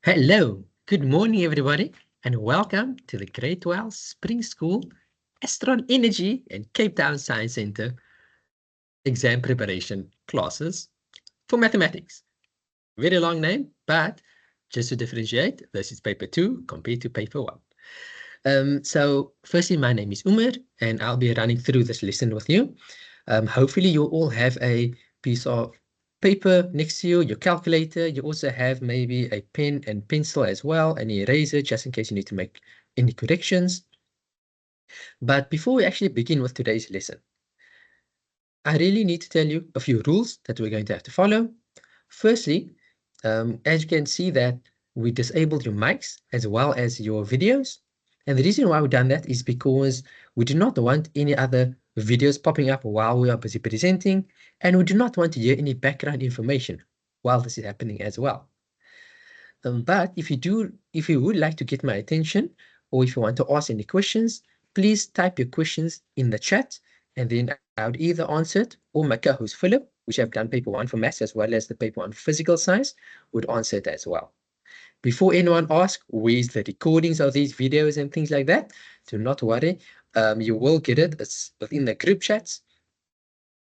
Hello, good morning, everybody, and welcome to the Grade 12 Spring School Astron Energy and Cape Town Science Centre exam preparation classes for mathematics. Very long name, but just to differentiate, this is paper 2 compared to paper 1. So firstly, my name is Umar, and I'll be running through this lesson with you. Hopefully you all have a piece of paper next to you, your calculator. You also have maybe a pen and pencil as well, an eraser, just in case you need to make any corrections. But before we actually begin with today's lesson, I really need to tell you a few rules that we're going to have to follow. Firstly, as you can see that we disabled your mics as well as your videos. And the reason why we've done that is because we do not want any other videos popping up while we are busy presenting, and we do not want to hear any background information while this is happening as well. But if you would like to get my attention, or if you want to ask any questions, please type your questions in the chat, and then I would either answer it, or my co-host Philip, which have done paper 1 for maths as well as the paper 1 physical science, would answer it as well. Before anyone asks, where's the recordings of these videos and things like that, do not worry. You will get it. It's within the group chats.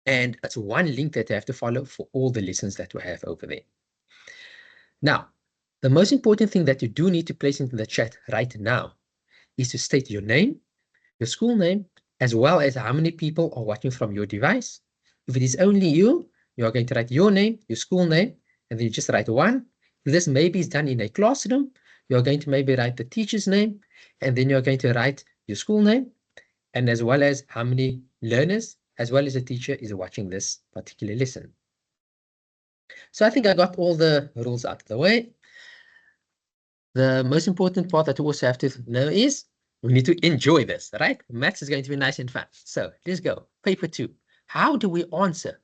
And it's one link that you have to follow for all the lessons that we have over there. Now, the most important thing that you do need to place into the chat right now is to state your name, your school name, as well as how many people are watching from your device. If it is only you, you are going to write your name, your school name, and then you just write 1. If this maybe is done in a classroom, you're going to maybe write the teacher's name, and then you're going to write your school name, and as well as how many learners, as well as the teacher is watching this particular lesson. So I think I got all the rules out of the way. The most important part that we also have to know is we need to enjoy this, right? Maths is going to be nice and fun. So let's go. Paper 2. How do we answer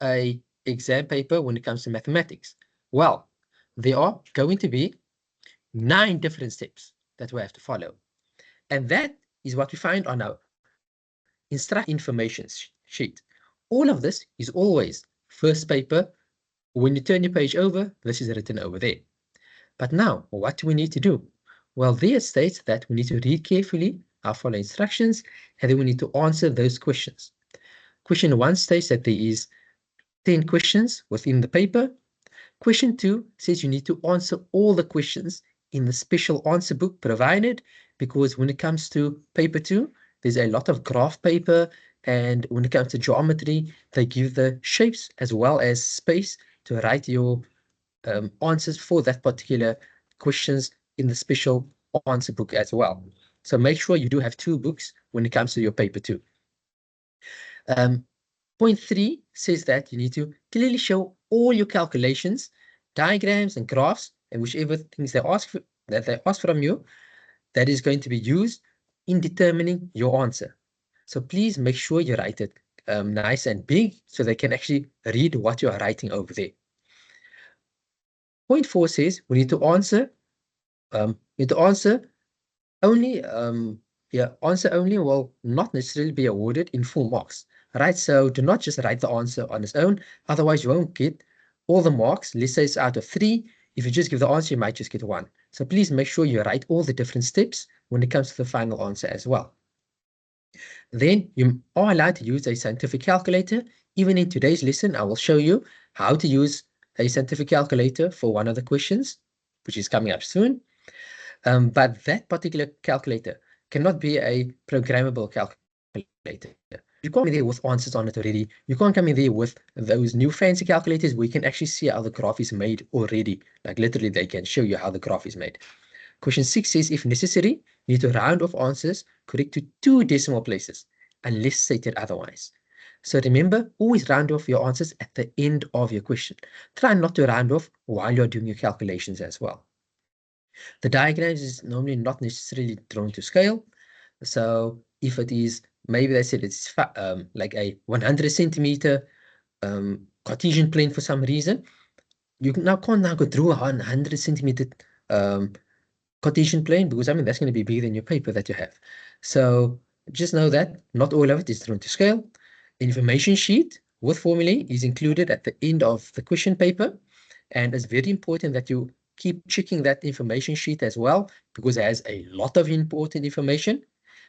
a exam paper when it comes to mathematics? Well, there are going to be 9 different steps that we have to follow. And that is what we find on our instruct information sheet. All of this is always first paper. When you turn your page over, this is written over there. But now, what do we need to do? Well, there states that we need to read carefully our follow instructions, and then we need to answer those questions. Question 1 states that there is 10 questions within the paper. Question 2 says you need to answer all the questions in the special answer book provided, because when it comes to paper 2, there's a lot of graph paper, and when it comes to geometry, they give the shapes as well as space to write your answers for that particular questions in the special answer book as well. So make sure you do have 2 books when it comes to your paper 2. Point 3 says that you need to clearly show all your calculations, diagrams and graphs, and whichever things they ask from you, that is going to be used in determining your answer. So please make sure you write it nice and big so they can actually read what you are writing over there. Point 4 says we need to answer only answer only will not necessarily be awarded in full marks, right? So do not just write the answer on its own, otherwise you won't get all the marks. Let's say it's out of 3. If you just give the answer, you might just get 1. So please make sure you write all the different steps when it comes to the final answer as well. Then you are allowed to use a scientific calculator. Even in today's lesson, I will show you how to use a scientific calculator for one of the questions, which is coming up soon. But that particular calculator cannot be a programmable calculator. You can't come in there with answers on it already. You can't come in there with those new fancy calculators where you can actually see how the graph is made already. Like literally, they can show you how the graph is made. Question 6 says, if necessary, you need to round off answers correct to 2 decimal places, unless stated otherwise. So remember, always round off your answers at the end of your question. Try not to round off while you're doing your calculations as well. The diagrams is normally not necessarily drawn to scale. So if it is, maybe they said it's like a 100 centimeter Cartesian plane for some reason, you can't now go draw a 100 centimeter Cartesian plane, because I mean that's going to be bigger than your paper that you have. So just know that not all of it is drawn to scale. Information sheet with formulae is included at the end of the question paper, and it's very important that you keep checking that information sheet as well, because it has a lot of important information.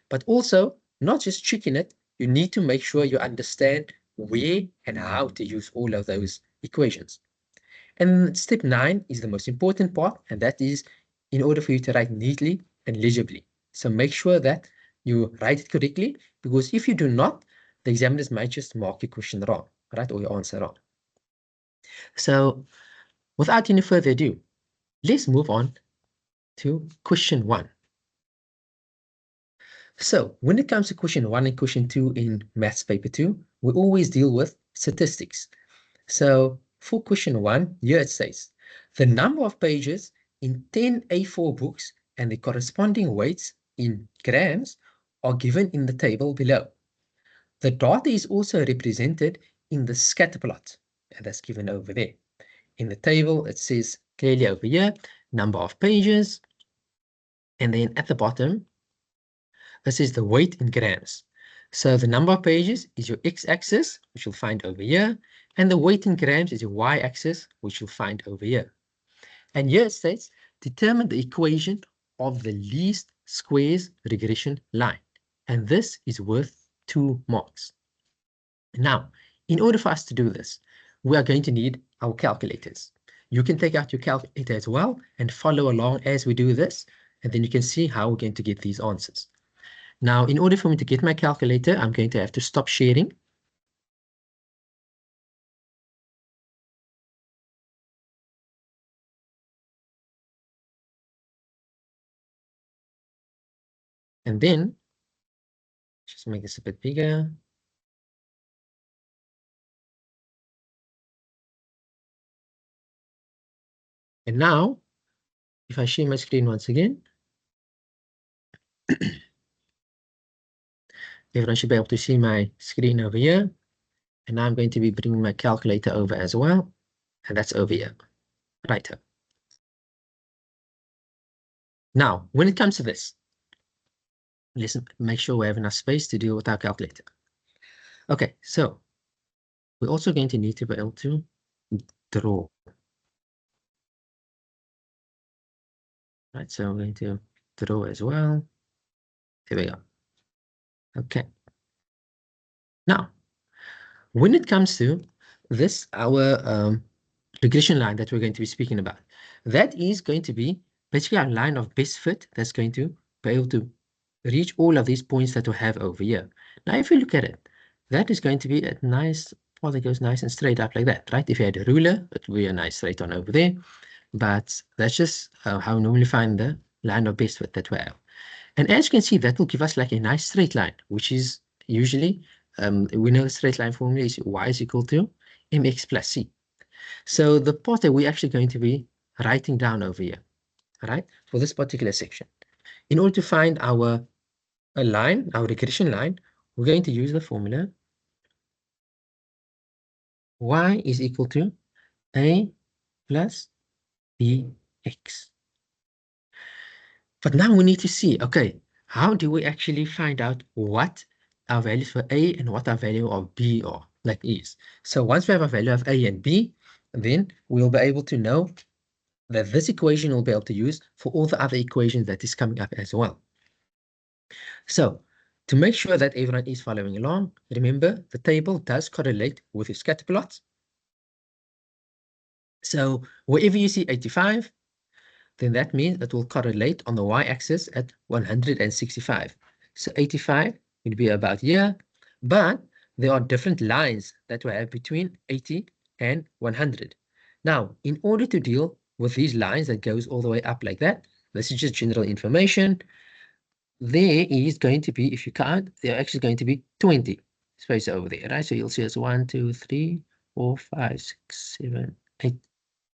But also, not just checking it, you need to make sure you understand where and how to use all of those equations. And step 9 is the most important part, and that is in order for you to write neatly and legibly. So make sure that you write it correctly, because if you do not, the examiners might just mark your question wrong, right, or your answer wrong. So without any further ado, let's move on to question 1. So when it comes to question 1 and question 2 in maths paper 2, we always deal with statistics. So for question 1, here it says, the number of pages in 10 A4 books and the corresponding weights in grams are given in the table below. The data is also represented in the scatter plot, and that's given over there. In the table, it says clearly over here, number of pages, and then at the bottom, this is the weight in grams. So the number of pages is your x-axis, which you'll find over here, and the weight in grams is your y-axis, which you'll find over here. And here it states, determine the equation of the least squares regression line. And this is worth 2 marks. Now, in order for us to do this, we are going to need our calculators. You can take out your calculator as well and follow along as we do this, and then you can see how we're going to get these answers. Now, in order for me to get my calculator, I'm going to have to stop sharing. And then, just make this a bit bigger. And now, if I share my screen once again, everyone should be able to see my screen over here. And now I'm going to be bringing my calculator over as well. And that's over here. Right. Now, when it comes to this, let's make sure we have enough space to deal with our calculator. Okay, so we're also going to need to be able to draw. Right, so I'm going to draw as well. There we go. Okay. Now, when it comes to this, our regression line that we're going to be speaking about, that is going to be basically our line of best fit that's going to be able to reach all of these points that we have over here. Now, if you look at it, that is going to be a nice path that goes nice and straight up like that, right? If you had a ruler, it would be a nice straight on over there. But that's just how we normally find the line of best fit that we have. And as you can see, that will give us like a nice straight line, which is usually, we know the straight line formula is y is equal to mx plus c. So the part that we're actually going to be writing down over here, right, for this particular section, in order to find our line, our regression line, we're going to use the formula y is equal to a plus bx. But now we need to see, okay, how do we actually find out what our values for a and what our value of b are, like is. So once we have a value of a and b, then we'll be able to know that this equation we'll be able to use for all the other equations that is coming up as well. So to make sure that everyone is following along, remember the table does correlate with your scatter plots. So wherever you see 85, then that means it will correlate on the y-axis at 165. So 85 will be about here, but there are different lines that we have between 80 and 100. Now, in order to deal with these lines that goes all the way up like that, this is just general information. There is going to be, if you count, there are actually going to be 20 spaces over there, right? So you'll see it's 1, 2, 3, 4, 5, 6, 7, 8.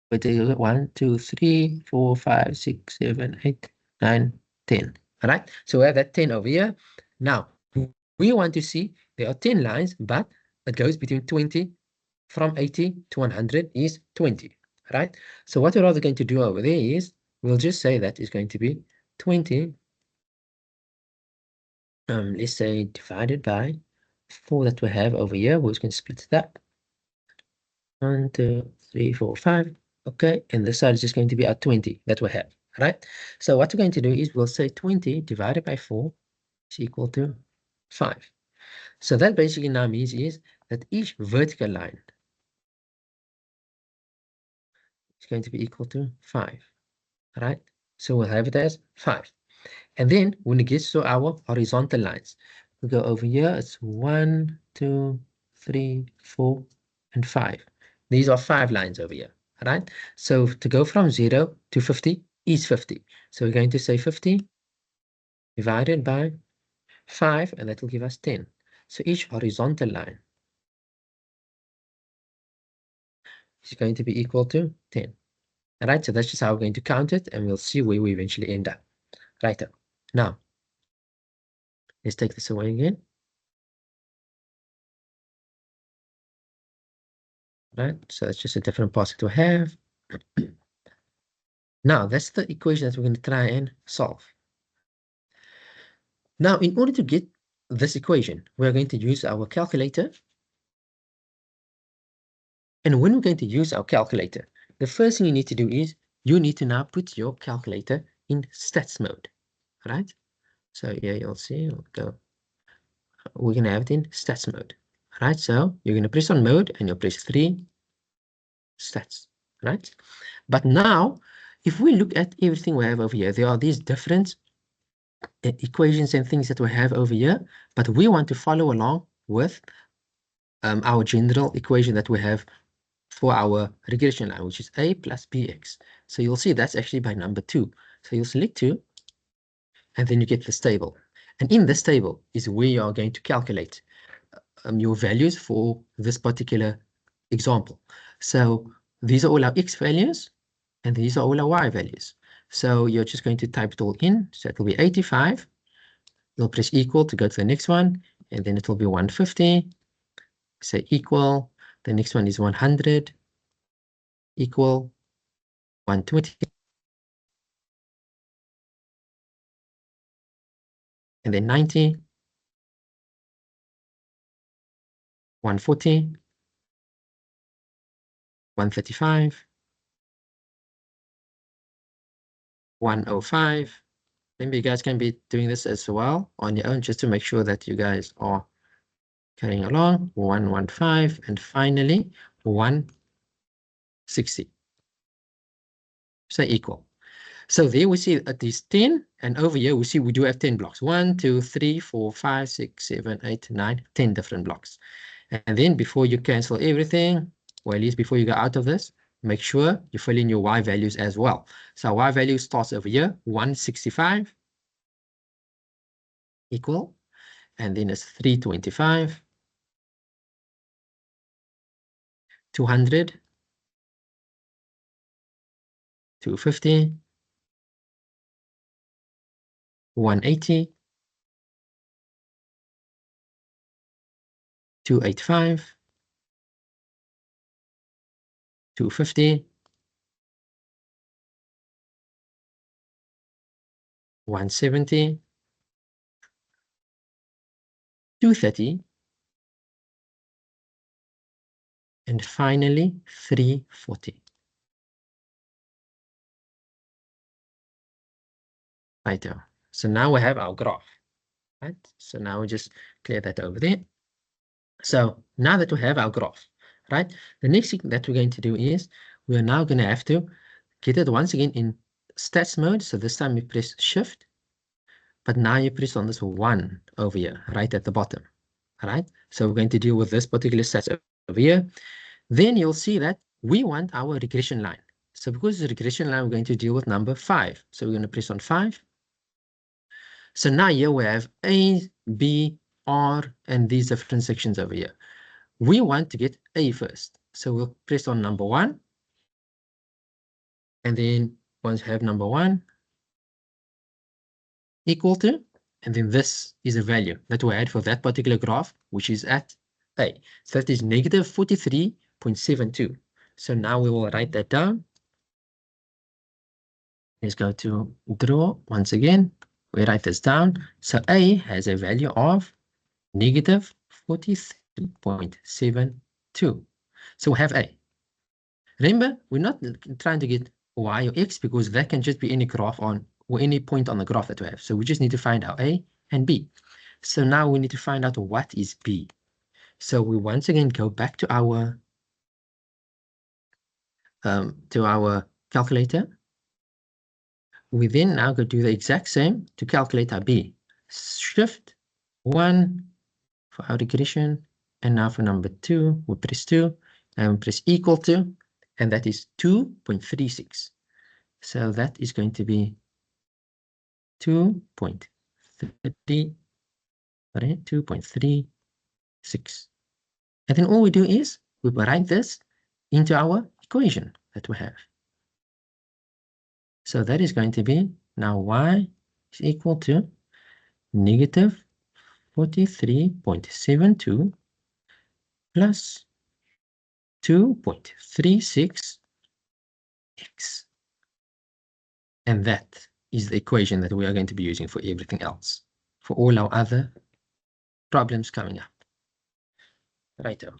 But 1, 2, 3, 4, 5, 6, 7, 8, 9, 10. All right. So we have that 10 over here. Now we want to see there are 10 lines, but it goes between 20 from 80 to 100 is 20. Right. So what we're also going to do over there is we'll just say that is going to be 20. Let's say divided by 4 that we have over here. We're just going to split that. 1, 2, 3, 4, 5. Okay, and this side is just going to be our 20 that we have, right? So what we're going to do is we'll say 20 divided by 4 is equal to 5. So that basically now means is that each vertical line is going to be equal to 5, right? So we'll have it as 5. And then when it gets to our horizontal lines, we go over here, it's 1, 2, 3, 4, and 5. These are 5 lines over here, right? So to go from 0 to 50 is 50. So we're going to say 50 divided by 5, and that will give us 10. So each horizontal line is going to be equal to 10. All right, so that's just how we're going to count it, and we'll see where we eventually end up. Right. Now, let's take this away again. Right, so that's just a different basket to have. Now, that's the equation that we're going to try and solve. Now, in order to get this equation, we're going to use our calculator. And when we're going to use our calculator, the first thing you need to do is you need to now put your calculator in stats mode, right? So here you'll see, we're going to have it in stats mode, right? So you're going to press on mode and you'll press 3 stats, right? But now, if we look at everything we have over here, there are these different equations and things that we have over here, but we want to follow along with our general equation that we have for our regression line, which is a plus bx. So you'll see that's actually by number 2. So you'll select 2, and then you get this table. And in this table is where you are going to calculate your values for this particular example. So these are all our x values, and these are all our y values. So you're just going to type it all in. So it will be 85. You'll press equal to go to the next one, and then it will be 150. Say equal. The next one is 100. Equal 120. And then 90. 140. 135. 105. Maybe you guys can be doing this as well on your own, just to make sure that you guys are carrying along. 115, and finally 160. Say equal. So there we see at least 10, and over here we see we do have 10 blocks. 1, 2, 3, 4, 5, 6, 7, 8, 9, 10 different blocks. And then before you cancel everything, or at least before you go out of this, make sure you fill in your y values as well. So y value starts over here, 165 equal, and then it's 325, 200, 250, 180, 285, 250, 170, 230, and finally 340. Right there. So now we have our graph, right? So now we just clear that over there. So now that we have our graph, right? The next thing that we're going to do is we're now going to have to get it once again in stats mode. So this time you press shift, but now you press on this 1 over here, right at the bottom. All right. So we're going to deal with this particular stats over here. Then you'll see that we want our regression line. So because the regression line, we're going to deal with number 5. So we're going to press on 5. So now here we have A, B, R, and these different sections over here. We want to get A first. So we'll press on number 1. And then once we have number 1 equal to, and then this is a value that we had for that particular graph, which is at A. So that is negative 43.72. So now we will write that down. Let's go to draw once again. We write this down. So A has a value of negative 43.72. So we have A. Remember, we're not trying to get y or x because that can just be any graph on or any point on the graph that we have. So we just need to find out a and b. So now we need to find out what is b. So we once again go back to our calculator. We then now go do the exact same to calculate our b. Shift 1 for our regression, and now for number 2, we press 2 and we press equal to, and that is 2.36. So that is going to be 2.36. And then all we do is we write this into our equation that we have. So that is going to be now y is equal to negative 43.72 plus 2.36 x. And that is the equation that we are going to be using for everything else, for all our other problems coming up. Righto.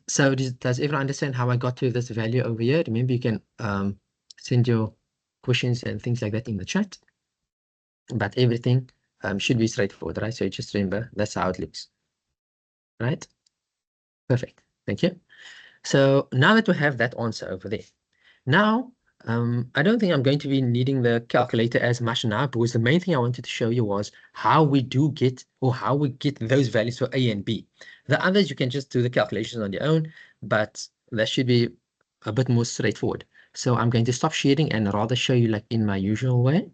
So does everyone understand how I got to this value over here? Remember, you can send your questions and things like that in the chat. But everything should be straightforward, right? So just remember, that's how it looks. Right? Perfect. Thank you. So now that we have that answer over there, now I don't think I'm going to be needing the calculator as much now, because the main thing I wanted to show you was how we get those values for A and B. The others you can just do the calculations on your own, but that should be a bit more straightforward. So I'm going to stop sharing and rather show you like in my usual way.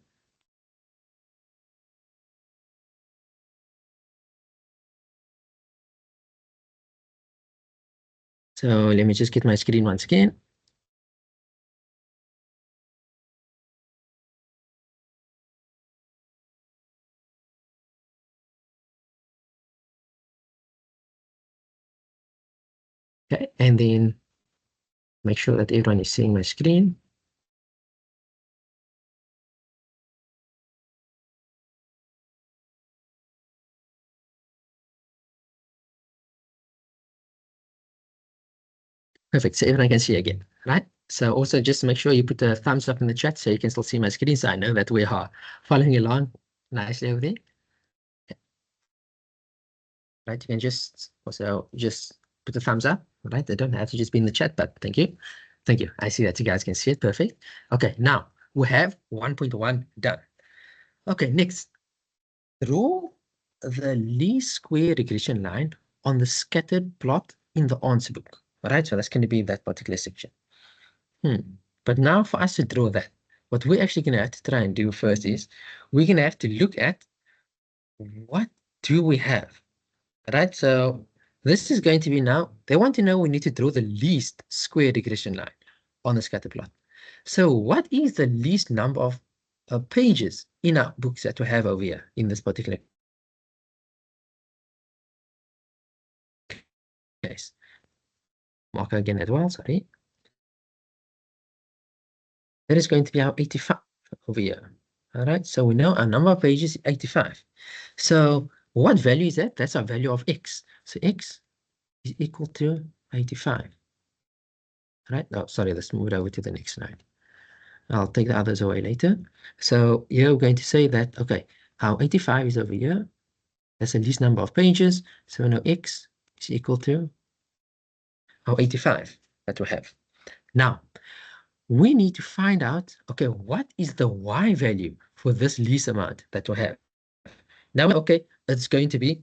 So let me just get my screen once again. Okay, and then make sure that everyone is seeing my screen. Perfect, so everyone can see again, right? So also just make sure you put a thumbs up in the chat so you can still see my screen, so I know that we are following along nicely over there. Right, you can just also just put a thumbs up, right? They don't have to just be in the chat, but thank you. Thank you. I see that you guys can see it. Perfect. Okay, now we have 1.1 done. Okay, next. Draw the least square regression line on the scattered plot in the answer book. All right, so that's going to be that particular section. But now for us to draw that, what we're actually going to have to try and do first is we're going to have to look at what do we have, right? So this is going to be now, they want to know we need to draw the least square regression line on the scatter plot. So what is the least number of pages in our books that we have over here in this particular case? Mark again as well, sorry. That is going to be our 85 over here. All right, so we know our number of pages is 85. So what value is that? That's our value of x. So x is equal to 85. Right? Oh, sorry, let's move it over to the next slide. I'll take the others away later. So here we're going to say that, okay, our 85 is over here. That's the least number of pages. So now x is equal to our 85 that we have. Now, we need to find out, okay, what is the y value for this least amount that we have? Now, okay, it's going to be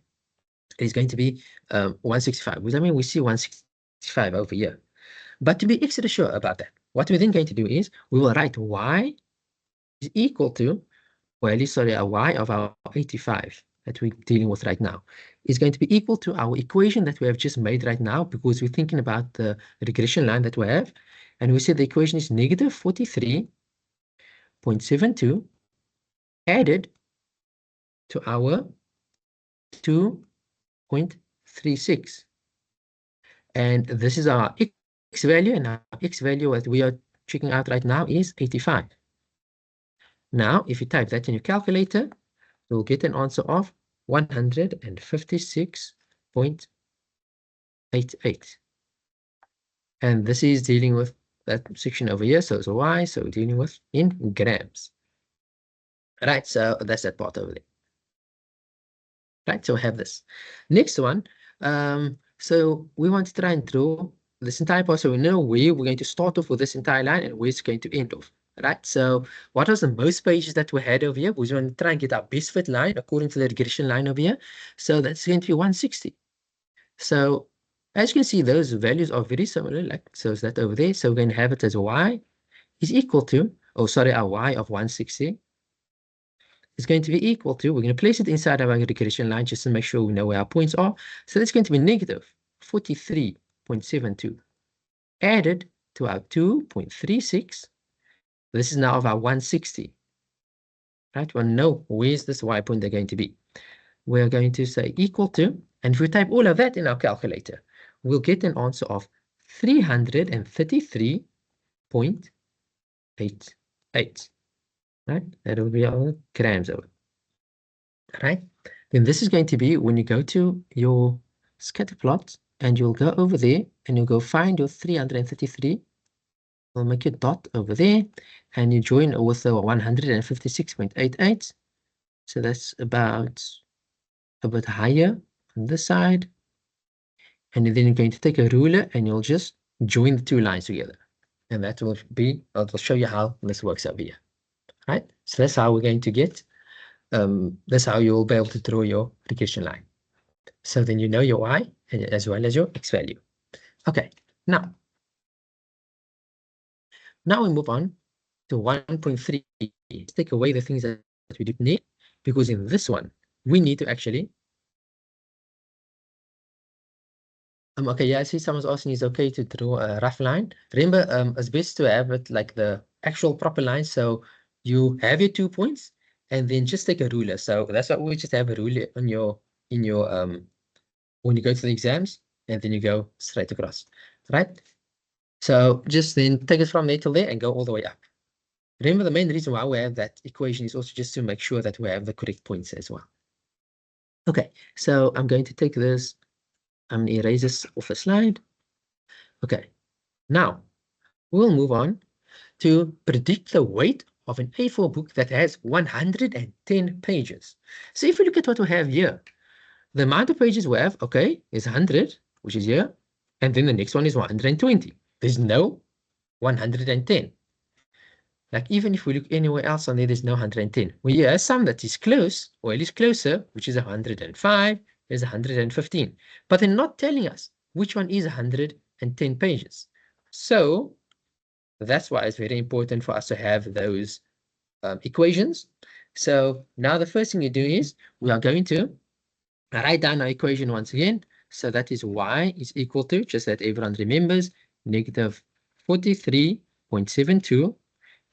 165, which I mean, we see 165 over here. But to be extra sure about that, what we're then going to do is we will write y is equal to, or at least, sorry, a y of our 85 that we're dealing with right now is going to be equal to our equation that we have just made right now, because we're thinking about the regression line that we have. And we said the equation is negative 43.72 added to our 2.36. And this is our x value, and our x value that we are checking out right now is 85. Now, if you type that in your calculator, you'll get an answer of 156.88. And this is dealing with that section over here. So it's y, so dealing with in grams. Right, so that's that part over there. Right, so we have this. Next one, so we want to try and draw this entire part, so we know where we're going to start off with this entire line and where it's going to end off. Right, so what was the most pages that we had over here? We want to try and get our best fit line according to the regression line over here. So that's going to be 160. So as you can see, those values are very similar, like so is that over there. So we're going to have it as y is equal to, oh sorry, our y of 160 is going to be equal to, we're going to place it inside of our regression line just to make sure we know where our points are. So that's going to be negative 43.72 added to our 2.36. This is now of our 160. Right? Well, know where's this y point they're going to be. We're going to say equal to, and if we type all of that in our calculator, we'll get an answer of 333.88. Right? That will be our grams of it. Right? Then this is going to be when you go to your scatter plot and you'll go over there and you'll go find your 333. We'll make a dot over there and you join with the 156.88. So that's about a bit higher on this side. And then you're going to take a ruler and you'll just join the two lines together. And that will be, I'll show you how this works over here. Right? So that's how we're going to get, that's how you'll be able to draw your regression line. So then you know your y as well as your x value. Okay, now we move on to 1.3. Let's take away the things that we didn't need, because in this one, we need to actually okay, yeah, I see someone's asking, is it okay to draw a rough line? Remember, it's best to have it like the actual proper line. So you have your 2 points and then just take a ruler. So that's why we just have a ruler on your, when you go to the exams, and then you go straight across, right? So just then take it from there till there and go all the way up. Remember, the main reason why we have that equation is also just to make sure that we have the correct points as well. Okay, so I'm going to take this, I'm going to erase this off the slide. Okay, now we'll move on to predict the weight of an A4 book that has 110 pages. So if we look at what we have here, the amount of pages we have, okay, is 100, which is here, and then the next one is 120. There's no 110. Like even if we look anywhere else on there, there's no 110. Well, yeah, some that is close, or at least closer, which is 105, there's 115. But they're not telling us which one is 110 pages. So that's why it's very important for us to have those equations. So now the first thing you do is we are going to write down our equation once again. So that is y is equal to, just that everyone remembers, negative 43.72.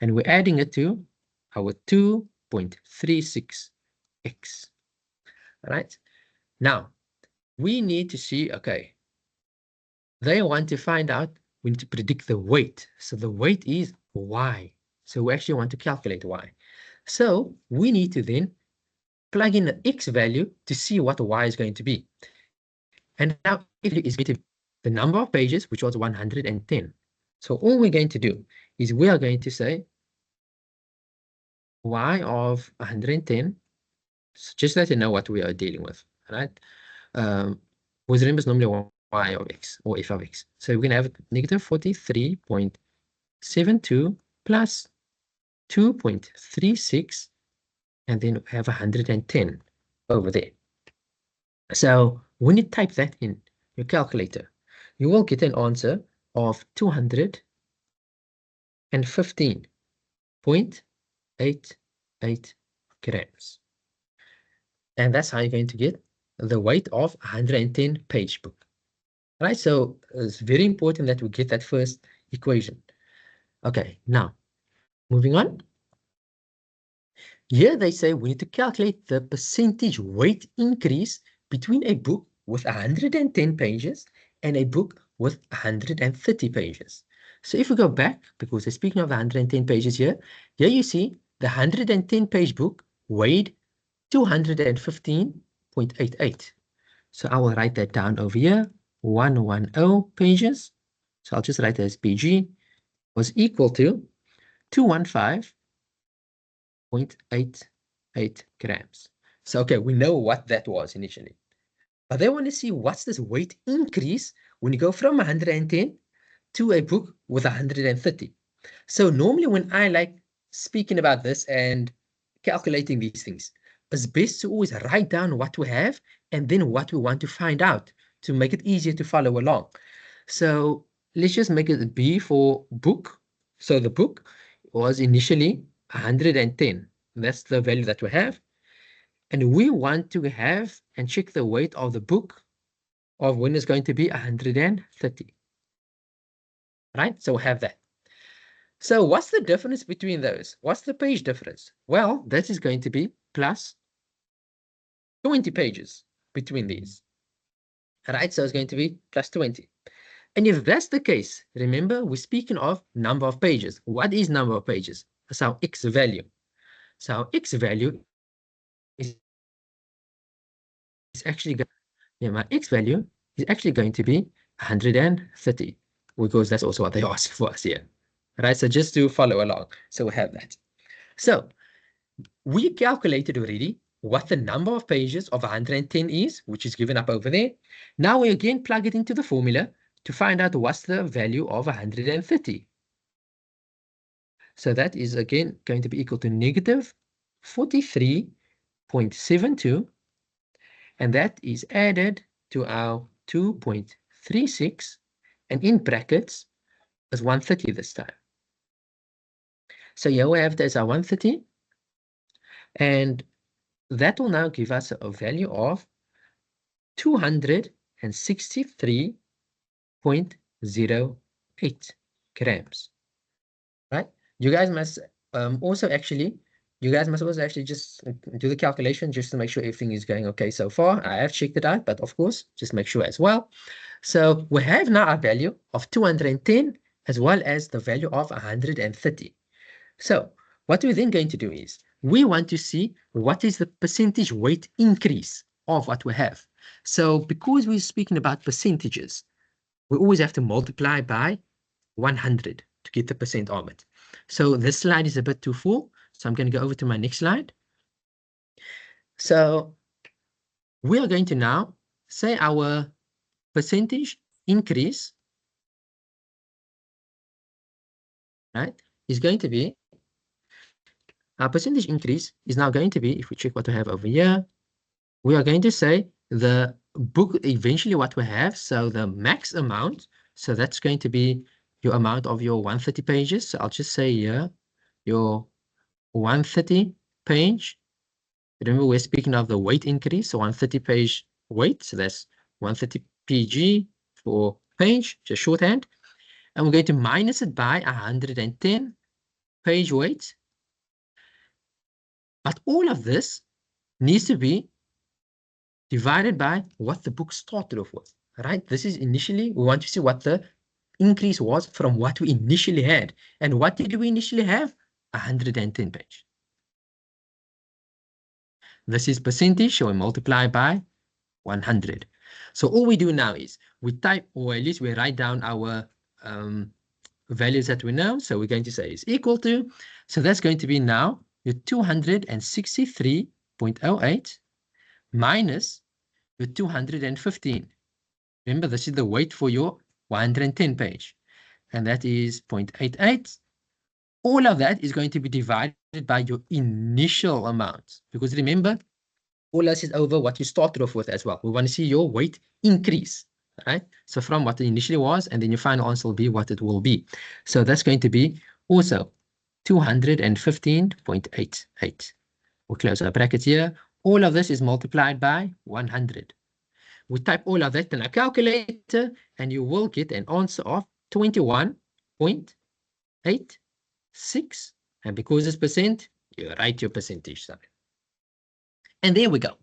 And we're adding it to our 2.36x. All right. Now, we need to see, okay, they want to find out, we need to predict the weight. So the weight is y. So we actually want to calculate y. So we need to then plug in the x value to see what y is going to be. And now it is going to be the number of pages, which was 110. So all we're going to do is we are going to say y of 110, so just let you know what we are dealing with, right? With remember normally y of x or f of x. So we're going to have negative 43.72 plus 2.36, and then have 110 over there. So when you type that in your calculator, you will get an answer of 215.88 grams. And that's how you're going to get the weight of 110 page book. Right, so it's very important that we get that first equation. Okay, now moving on. Here they say we need to calculate the percentage weight increase between a book with 110 pages and a book with 130 pages. So if we go back, because they're speaking of the 110 pages here you see the 110 page book weighed 215.88. So I will write that down over here, 110 pages. So I'll just write as PG was equal to 215.88 grams. So, okay, we know what that was initially. But they want to see what's this weight increase when you go from 110 to a book with 130. So normally when I like speaking about this and calculating these things, it's best to always write down what we have and then what we want to find out to make it easier to follow along. So let's just make it B for book. So the book was initially 110. That's the value that we have. And we want to have and check the weight of the book of when it's going to be 130. Right? So we have that. So what's the difference between those? What's the page difference? Well, that is going to be plus 20 pages between these. Right? So it's going to be plus 20. And if that's the case, remember, we're speaking of number of pages. What is number of pages? That's our X value. So our X value is actually, my X value is actually going to be 130, because that's also what they asked for us here. Right? So just to follow along. So we have that. So we calculated already what the number of pages of 110 is, which is given up over there. Now we again plug it into the formula to find out what's the value of 130. So that is again going to be equal to negative 43.72. And that is added to our 2.36. And in brackets is 130 this time. So here we have there's our 130. And that will now give us a value of 263.08 grams. Right? You guys must also actually just do the calculation just to make sure everything is going okay so far. I have checked it out, but of course, just make sure as well. So we have now a value of 210 as well as the value of 130. So what we're then going to do is we want to see what is the percentage weight increase of what we have. So because we're speaking about percentages, we always have to multiply by 100 to get the percent of it. So this slide is a bit too full, so I'm going to go over to my next slide. So we are going to now say our percentage increase, right, is going to be, our percentage increase is now going to be, if we check what we have over here, we are going to say the book, eventually what we have, so the max amount, so that's going to be your amount of your 130 pages. So I'll just say here, your 130 page. Remember, we're speaking of the weight increase, so 130 page weight. So that's 130 PG for page, just shorthand. And we're going to minus it by 110 page weight. But all of this needs to be divided by what the book started off with, right? This is initially, we want to see what the increase was from what we initially had. And what did we initially have? 110 page. This is percentage, so we multiply by 100. So all we do now is we type, or at least we write down our values that we know. So we're going to say is equal to, so that's going to be now your 263.08 minus your 215. Remember, this is the weight for your 110 page, and that is 0.88. All of that is going to be divided by your initial amount, because remember, all else is over what you started off with as well. We want to see your weight increase, right? So from what it initially was, and then your final answer will be what it will be. So that's going to be also 215.88. We'll close our bracket here. All of this is multiplied by 100. We type all of that in a calculator, and you will get an answer of 21.86. And because it's percent, you write your percentage sign. And there we go.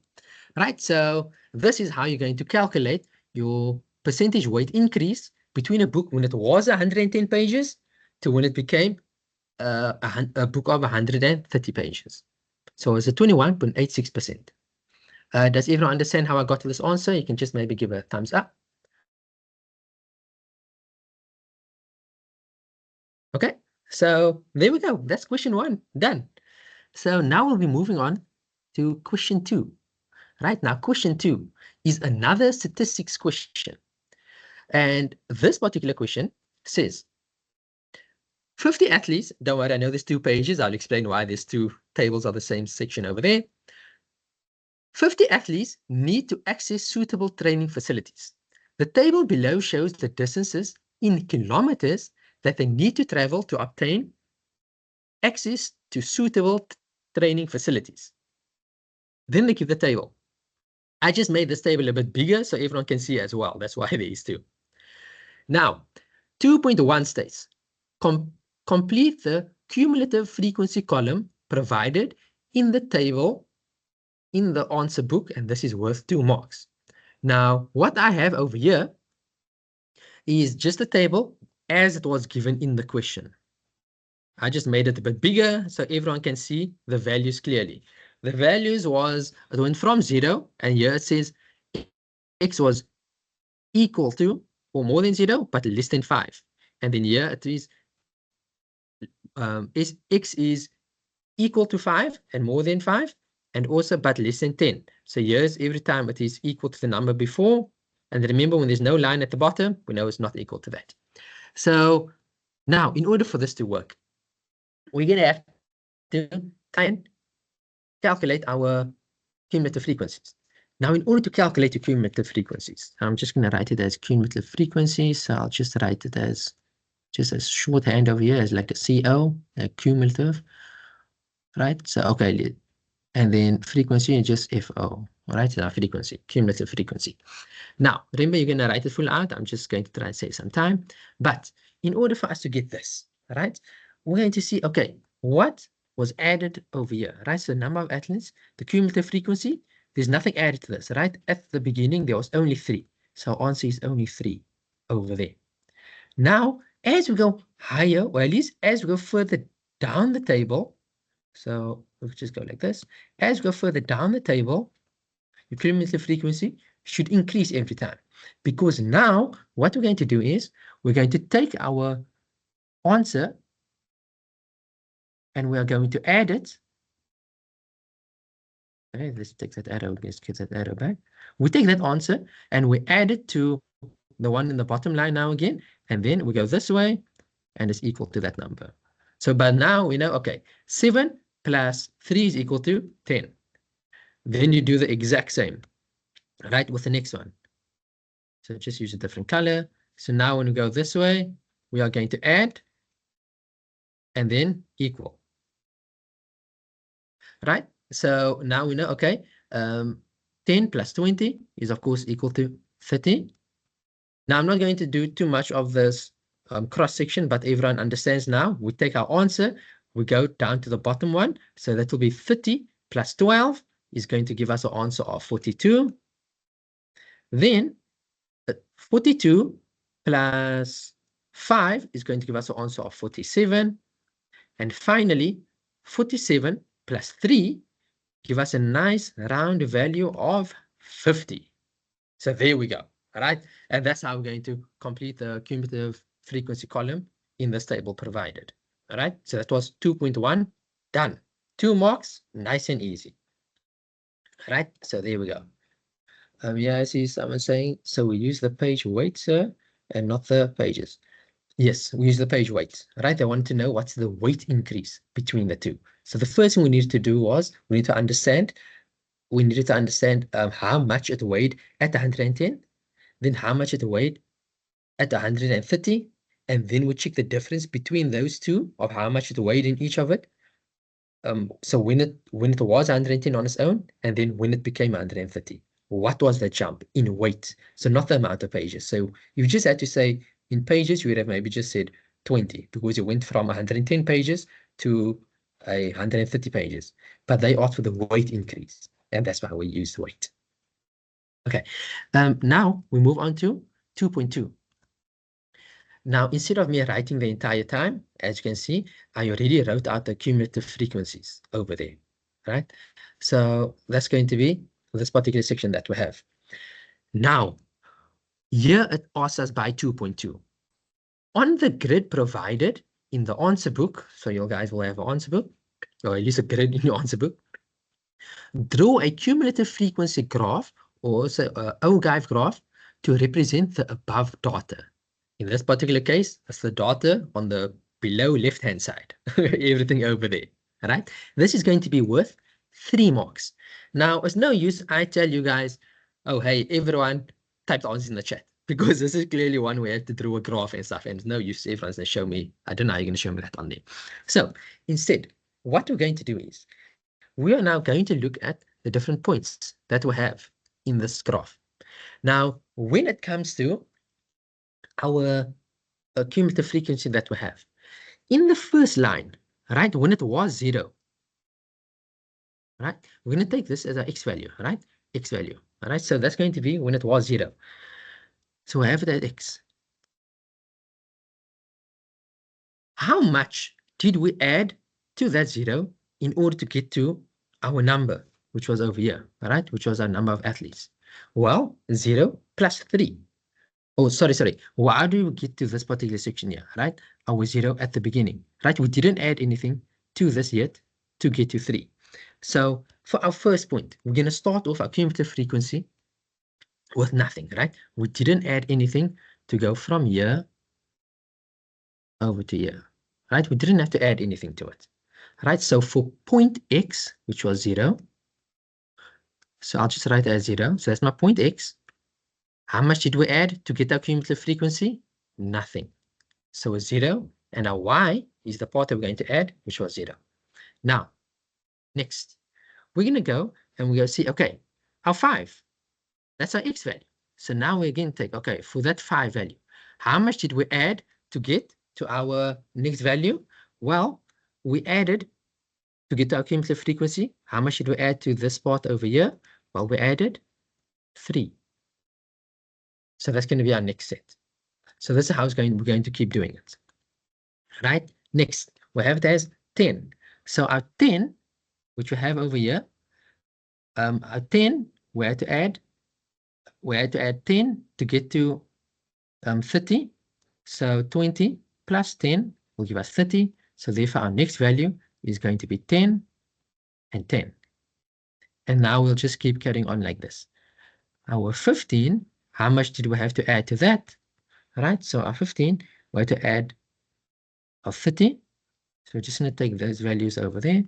Right, so this is how you're going to calculate your percentage weight increase between a book when it was 110 pages to when it became a book of 130 pages. So it's a 21.86%. Does everyone understand how I got to this answer? You can just maybe give a thumbs up. So there we go. That's question 1 done. So now we'll be moving on to question 2. Right now, question 2 is another statistics question. And this particular question says, 50 athletes, don't worry, I know there's 2 pages. I'll explain why there's 2 tables of the same section over there. 50 athletes need to access suitable training facilities. The table below shows the distances in kilometers that they need to travel to obtain access to suitable training facilities. Then they give the table. I just made this table a bit bigger so everyone can see as well. That's why there is 2. Now, 2.1 states, complete the cumulative frequency column provided in the table in the answer book, and this is worth 2 marks. Now, what I have over here is just a table as it was given in the question. I just made it a bit bigger so everyone can see the values clearly. The values it went from 0, and here it says x was equal to or more than 0, but less than 5. And then here it is x is equal to 5 and more than 5, and also but less than 10. So here's every time it is equal to the number before. And remember, when there's no line at the bottom, we know it's not equal to that. So now, in order for this to work, we're going to have to try and calculate our cumulative frequencies. Now, in order to calculate the cumulative frequencies, I'm just going to write it as cumulative frequencies. So I'll just write it as just a shorthand over here as like a CO, a cumulative, right? So, okay, and then frequency is just FO, right? So frequency, cumulative frequency. Now, remember, you're going to write it full out. I'm just going to try and save some time. But in order for us to get this, right, we're going to see, okay, what was added over here, right? So the number of athletes, the cumulative frequency, there's nothing added to this, right? At the beginning, there was only 3. So answer is only 3 over there. Now, as we go higher, or at least as we go further down the table, so we'll just go like this. As we go further down the table, the cumulative frequency should increase every time. Because now, what we're going to do is, we're going to take our answer and we are going to add it. Okay, let's take that arrow, let's get that arrow back. We take that answer and we add it to the one in the bottom line now again, and then we go this way, and it's equal to that number. So, but now we know, okay, 7 plus 3 is equal to 10. Then you do the exact same, right, with the next one. So just use a different color. So now when we go this way, we are going to add and then equal. Right? So now we know, okay, 10 plus 20 is of course equal to 30. Now I'm not going to do too much of this cross section, but everyone understands now. We take our answer, we go down to the bottom one. So that will be 30 plus 12 is going to give us an answer of 42. Then 42 plus 5 is going to give us an answer of 47. And finally, 47 plus 3 give us a nice round value of 50. So there we go. All right. And that's how we're going to complete the cumulative frequency column in this table provided. All right. So that was 2.1 done. 2 marks, nice and easy. All right. So there we go. Yeah, I see someone saying, so we use the page weight, sir, and not the pages. Yes, we use the page weight, right? They want to know what's the weight increase between the two. So the first thing we needed to do was we needed to understand how much it weighed at 110, then how much it weighed at 130, and then we check the difference between those two of how much it weighed in each of it. So when it was 110 on its own, and then when it became 130, what was the jump in weight? So not the amount of pages. So you just had to say in pages, you would have maybe just said 20 because you went from 110 pages to 130 pages. But they asked for the weight increase, and that's why we use weight. Okay, now we move on to 2.2. Now, instead of me writing the entire time, as you can see, I already wrote out the cumulative frequencies over there, right? So that's going to be this particular section that we have. Now, here it asks us by 2.2. On the grid provided, in the answer book, so you guys will have an answer book, or at least a grid in your answer book. Draw a cumulative frequency graph, or also a OGIVE graph, to represent the above data. In this particular case, it's the data on the below left-hand side, everything over there, all right? This is going to be worth 3 marks. Now, it's no use I tell you guys, oh, hey, everyone, type the answers in the chat, because this is clearly one where I have to draw a graph and stuff, and it's no use everyone's going to show me. I don't know how you're going to show me that on there. So instead, what we're going to do is, we are now going to look at the different points that we have in this graph. Now, when it comes to our cumulative frequency that we have, in the first line, right, when it was 0, right, we're going to take this as our x value, right, x value, all right, so that's going to be when it was 0. So we have it at x. How much did we add to that 0 in order to get to our number, which was over here, all right, which was our number of athletes? Well, 0 plus 3. Oh, sorry. Why do we get to this particular section here, right? Our 0 at the beginning, right? We didn't add anything to this yet to get to 3. So for our first point, we're going to start off our cumulative frequency with nothing, right? We didn't add anything to go from here over to here, right? We didn't have to add anything to it, right? So for point x, which was 0, so I'll just write it as 0. So that's my point x. How much did we add to get our cumulative frequency? Nothing. So a 0, and our y is the part that we're going to add, which was 0. Now, next, we're going to go and we're going to see, okay, our 5, that's our x value. So now we again take, okay, for that 5 value, how much did we add to get to our next value? Well, we added to get to our cumulative frequency. How much did we add to this part over here? Well, we added 3. So that's going to be our next set. So this is how we're going to keep doing it. Right? Next, we have it as 10. So our 10, which we have over here, our 10, we had to add 10 to get to 30. So 20 plus 10 will give us 30. So therefore, our next value is going to be 10 and 10. And now we'll just keep carrying on like this. Our 15, how much did we have to add to that? Right? So our 15, we have to add our 30. So we're just going to take those values over there.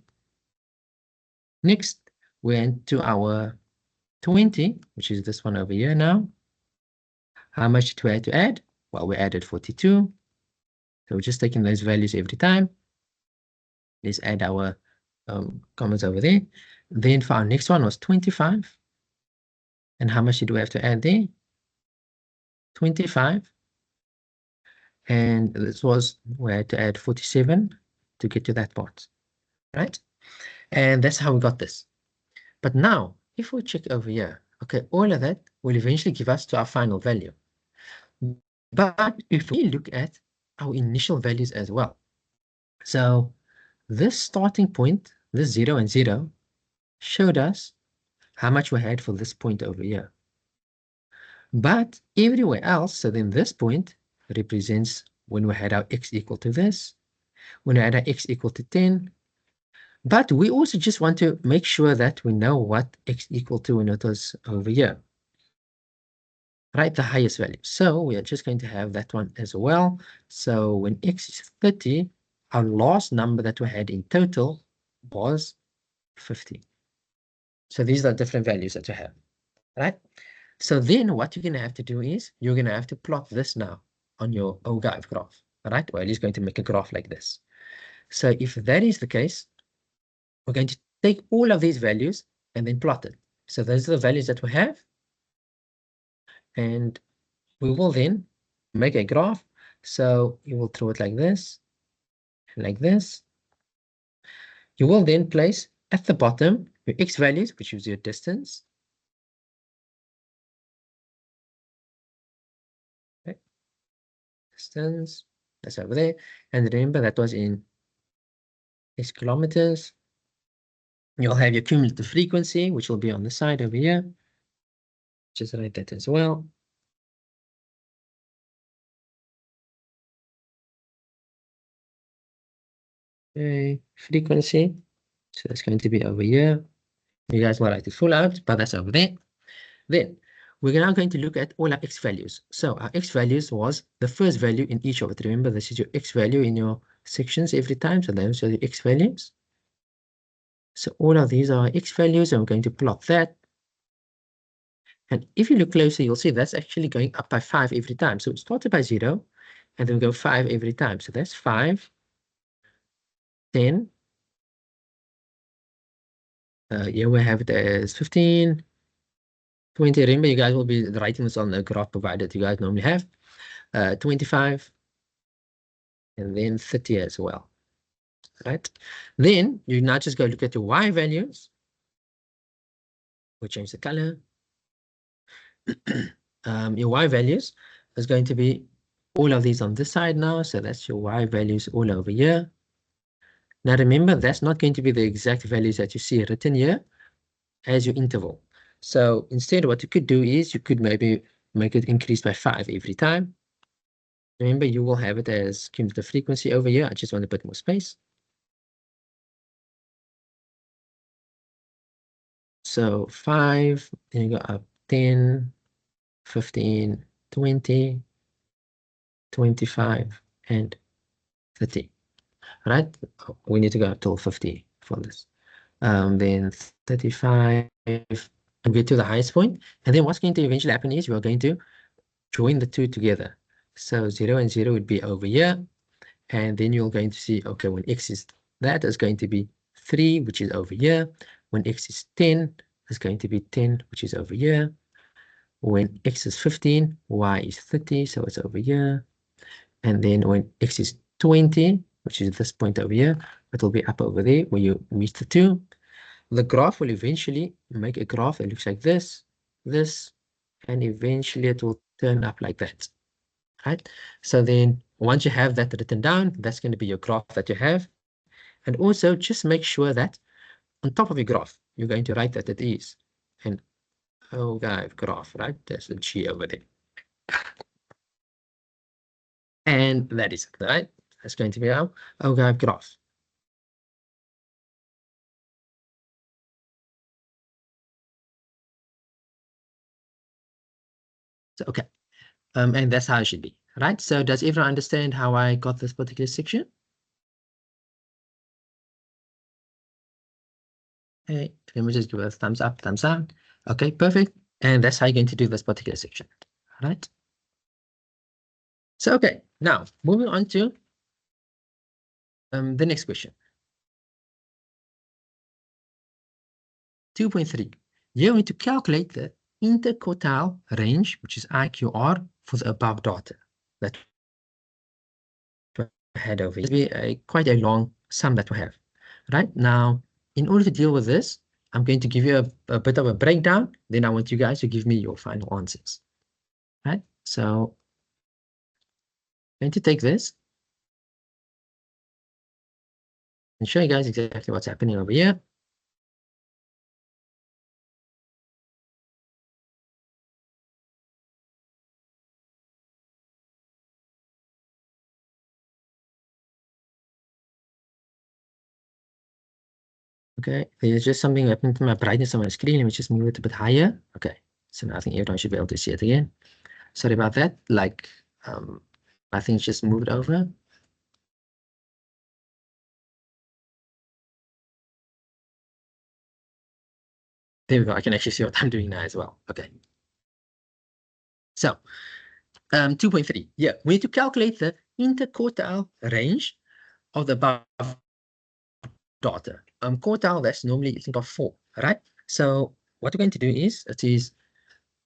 Next, we went to our 20, which is this one over here now. How much did we have to add? Well, we added 42. So we're just taking those values every time. Let's add our comments over there. Then for our next one was 25. And how much did we have to add there? 25. And this was, we had to add 47 to get to that part, right? And that's how we got this. But now, if we check over here, okay, all of that will eventually give us to our final value. But if we look at our initial values as well, so this starting point, this 0 and 0, showed us how much we had for this point over here. But everywhere else, so then this point represents when we had our x equal to this, when we had our x equal to 10. But we also just want to make sure that we know what x equal to when it was over here, right? The highest value. So we are just going to have that one as well. So when x is 30, our last number that we had in total was 50. So these are different values that you have, right? So then what you're going to have to do is you're going to have to plot this now on your OGIVE graph, right? Or at least going to make a graph like this. So if that is the case, we're going to take all of these values and then plot it. So those are the values that we have. And we will then make a graph. So you will throw it like this, and like this. You will then place at the bottom your x values, which is your distance. Okay. Distance, that's over there. And remember that was in x kilometers. You'll have your cumulative frequency, which will be on the side over here. Just write that as well. Okay, frequency. So that's going to be over here. You guys will write it full out, but that's over there. Then we're now going to look at all our x values. So our x values was the first value in each of it. Remember, this is your x value in your sections every time. So those are the x values. So all of these are x values, and we're going to plot that. And if you look closer, you'll see that's actually going up by 5 every time. So it started by 0, and then we go 5 every time. So that's 5, 10. Here we have it as 15, 20. Remember, you guys will be writing this on the graph provided you guys normally have. 25, and then 30 as well. Right? Then you now just go look at your y values. We'll change the color. Your y values is going to be all of these on this side now. So that's your y values all over here. Now remember, that's not going to be the exact values that you see written here as your interval. So instead, what you could do is you could maybe make it increase by 5 every time. Remember, you will have it as cumulative frequency over here. I just want a bit more space. So 5, then you go up 10, 15, 20, 25, and 30. Right? We need to go up till 50 for this. Then 35, and get to the highest point. And then what's going to eventually happen is we're going to join the two together. So 0 and 0 would be over here. And then you're going to see, okay, when x is that is going to be 3, which is over here. When x is 10, it's going to be 10, which is over here. When x is 15, y is 30, so it's over here. And then when x is 20, which is this point over here, it will be up over there where you meet the 2. The graph will eventually make a graph that looks like this, and eventually it will turn up like that. Right? So then once you have that written down, that's going to be your graph that you have. And also just make sure that on top of your graph, you're going to write that it is an OGAIV graph, right? There's a G over there. And that is it, right? That's going to be our OGAIV graph. So, okay. And that's how it should be, right? So does everyone understand how I got this particular section? Hey, let me just give a thumbs up, thumbs down. Okay, perfect. And that's how you're going to do this particular section, all right? So, okay, now moving on to the next question. 2.3. You're going to calculate the interquartile range, which is IQR, for the above data that we had over here. It'll be quite a long sum that we have. Right now, in order to deal with this, I'm going to give you a bit of a breakdown. Then I want you guys to give me your final answers. Right? So I'm going to take this and show you guys exactly what's happening over here. Okay, there's just something happened to my brightness on my screen. Let me just move it a bit higher. Okay, so now I think everyone should be able to see it again. Sorry about that. Like, I think just moved over. There we go. I can actually see what I'm doing now as well. Okay. So, 2.3. Yeah, we need to calculate the interquartile range of the above data. Quartile, that's normally you think of 4, right? So what we're going to do is,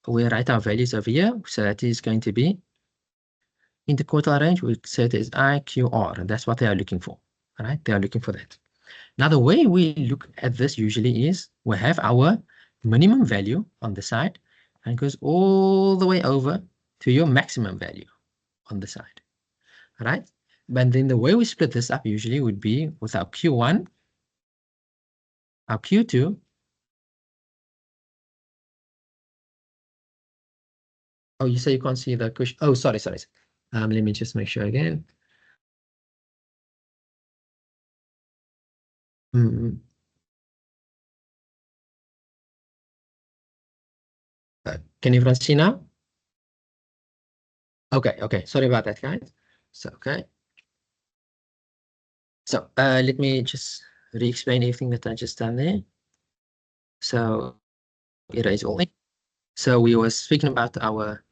we write our values over here. So that is going to be interquartile range. We set as IQR, and that's what they are looking for, all right? They are looking for that. Now, the way we look at this usually is we have our minimum value on the side and it goes all the way over to your maximum value on the side, all right? But then the way we split this up usually would be with our Q1, our Q2, oh, you say you can't see the question. Oh, sorry. Let me just make sure again. Mm, can everyone see now? Okay, okay. Sorry about that, guys. So, okay. So, let me just re-explain everything that I just done there. So, erase all. So, we were speaking about our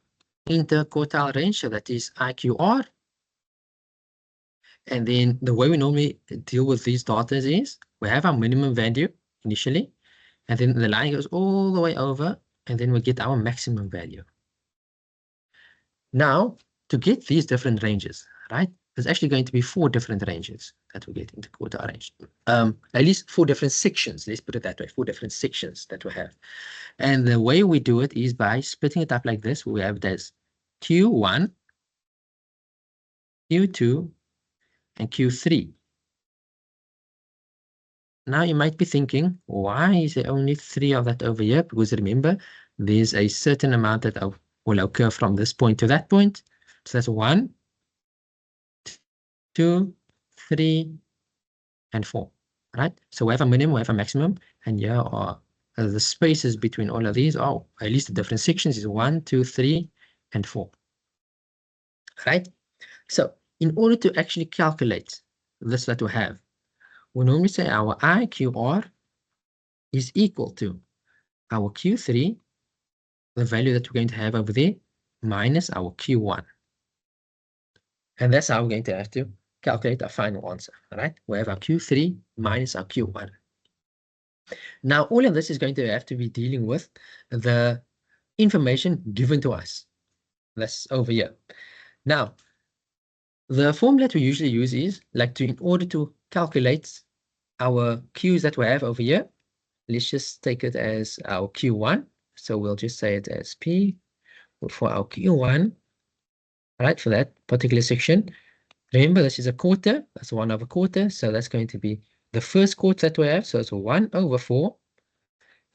interquartile range, so that is IQR. And then the way we normally deal with these data is we have our minimum value initially, and then the line goes all the way over, and then we get our maximum value. Now, to get these different ranges, right, there's actually going to be 4 different ranges that we get into quartile range. At least 4 different sections, let's put it that way, 4 different sections that we have. And the way we do it is by splitting it up like this. We have this Q1, Q2, and Q3. Now you might be thinking, why is there only 3 of that over here? Because remember, there's a certain amount that will occur from this point to that point. So that's 1, 2, 3, and 4, right? So we have a minimum, we have a maximum, and here are the spaces between all of these. Oh, at least the different sections is 1, 2, 3, and 4, right? So in order to actually calculate this that we have, we normally say our IQR is equal to our Q3, the value that we're going to have over there, minus our Q1. And that's how we're going to have to calculate our final answer, all right? We have our Q3 minus our Q1. Now, all of this is going to have to be dealing with the information given to us. That's over here. Now, the formula that we usually use is like in order to calculate our Qs that we have over here, let's just take it as our Q1. So we'll just say it as P for our Q1, right, for that particular section. Remember, this is a quarter. That's 1 over quarter. So that's going to be the first quarter that we have. So it's 1 over 4.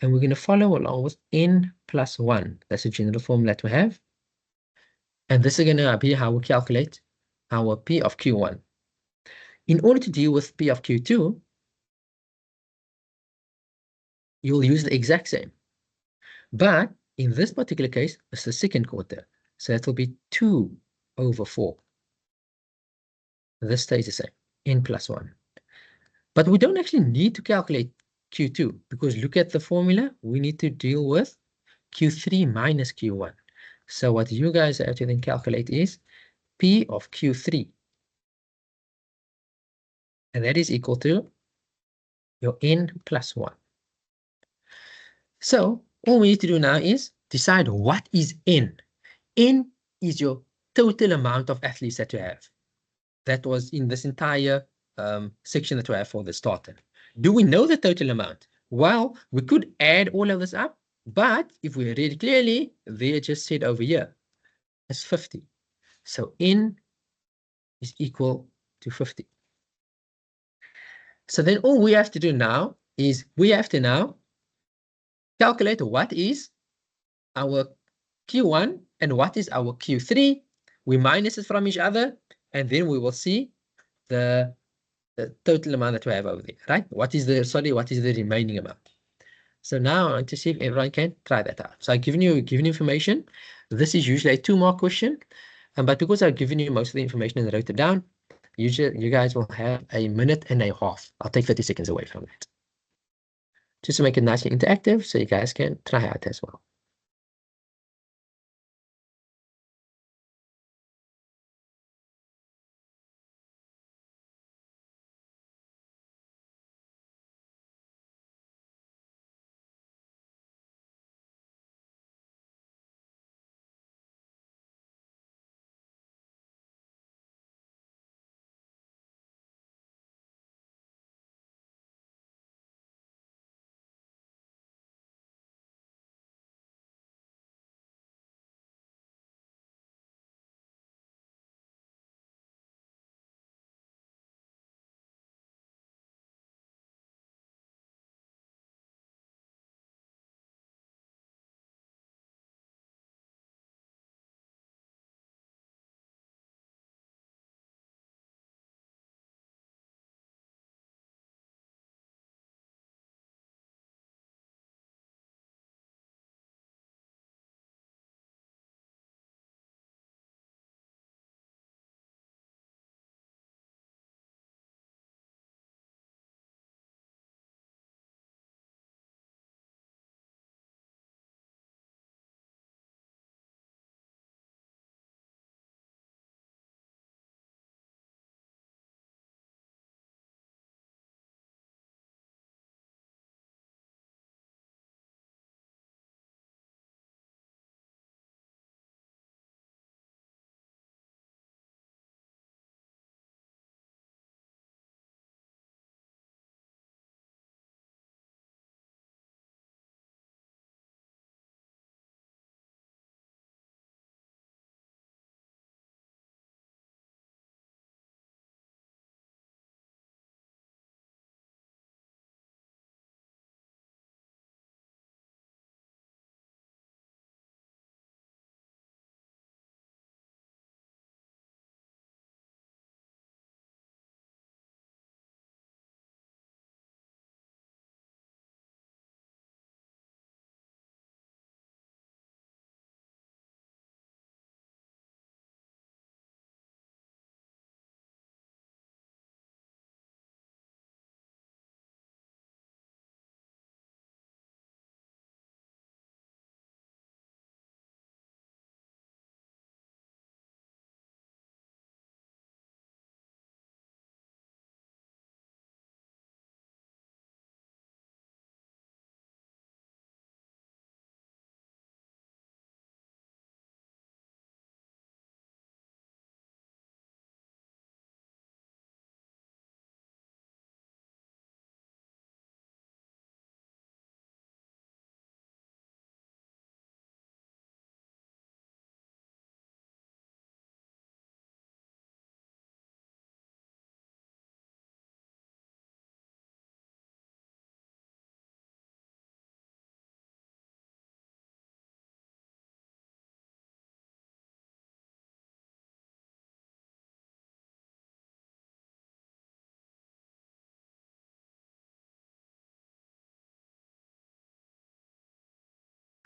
And we're going to follow along with n plus 1. That's the general formula that we have. And this is going to be how we calculate our P of Q1. In order to deal with P of Q2, you'll use the exact same. But in this particular case, it's the second quarter. So that will be 2 over 4. This stays the same, n plus 1. But we don't actually need to calculate Q2 because look at the formula. We need to deal with Q3 minus Q1. So what you guys have to then calculate is P of Q3. And that is equal to your n plus 1. So all we need to do now is decide what is n. N is your total amount of athletes that you have. That was in this entire section that we have for the starter. Do we know the total amount? Well, we could add all of this up, but if we read it clearly, they just said over here, it's 50. So n is equal to 50. So then all we have to do now is we have to now calculate what is our Q1 and what is our Q3. We minus it from each other, and then we will see the total amount that we have over there, right? What is the remaining amount? So now I want to see if everyone can try that out. So I've given you information. This is usually a 2-mark question, but because I've given you most of the information and wrote it down, usually you guys will have a minute and a half. I'll take 30 seconds away from that. Just to make it nicely interactive so you guys can try out as well.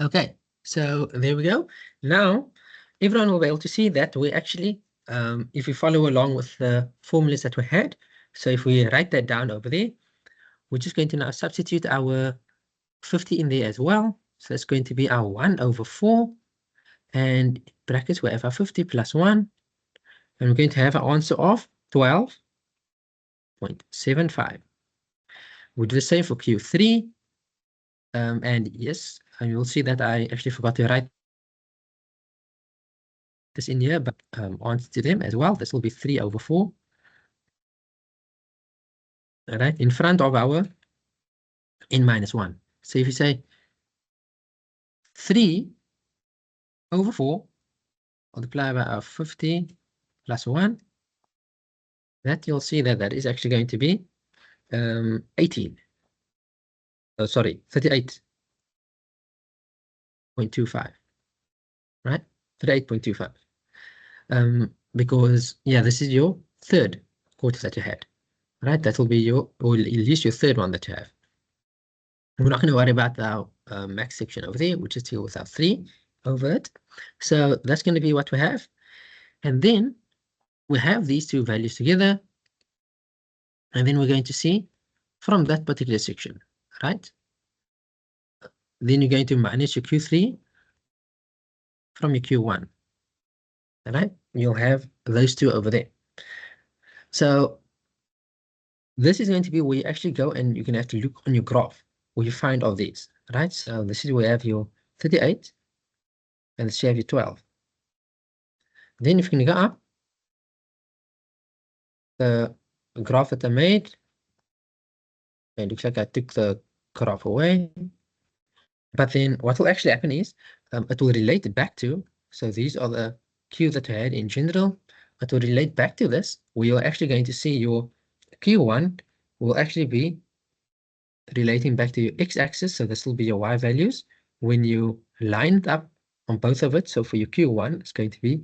Okay, so there we go. Now, everyone will be able to see that we actually, if we follow along with the formulas that we had, so if we write that down over there, we're just going to now substitute our 50 in there as well. So it's going to be our 1/4, and brackets we have our 50 plus 1, and we're going to have an answer of 12.75. We'll do the same for Q3, and yes, and you'll see that I actually forgot to write this in here, but answer to them as well. This will be 3/4. All right, in front of our n minus 1. So if you say 3/4 multiplied by our 50 plus 1, that you'll see that that is actually going to be 18. Oh, sorry, 38.25, right? 38.25. Because, yeah, this is your third quarter that you had, right? That will be your, or at least your third one that you have. We're not going to worry about our max section over there. We'll just deal with our 3 over it. So that's going to be what we have. And then we have these two values together. And then we're going to see from that particular section, right? Then you're going to minus your Q3 from your Q1. All right? You'll have those two over there. So this is going to be where you actually go and you're going to have to look on your graph where you find all these, right? So this is where you have your 38 and this you have your 12. Then if you're going to go up, the graph that I made, and it looks like I took the graph away. But then what will actually happen is it will relate back to, so these are the Q that I had in general. It will relate back to this, where you're actually going to see your Q1 will actually be relating back to your x-axis. So this will be your y values when you line it up on both of it. So for your Q1, it's going to be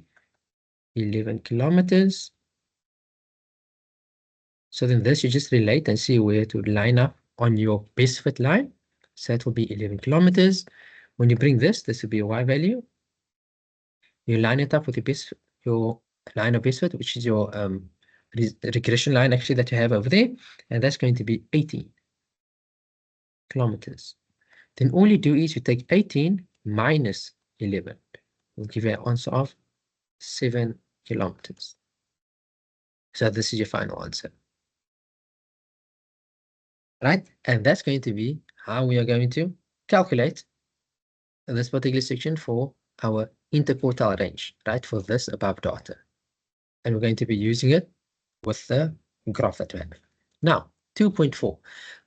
11 kilometers. So then this you just relate and see where to line up on your best fit line. So that will be 11 kilometers. When you bring this will be your y value. You line it up with your line of best fit, which is your regression line actually that you have over there, and that's going to be 18 kilometers. Then all you do is you take 18 minus 11. Will give you an answer of 7 kilometers. So this is your final answer. Right? And that's going to be how we are going to calculate this particular section for our interquartile range, right? For this above data. And we're going to be using it with the graph that we have. Now, 2.4.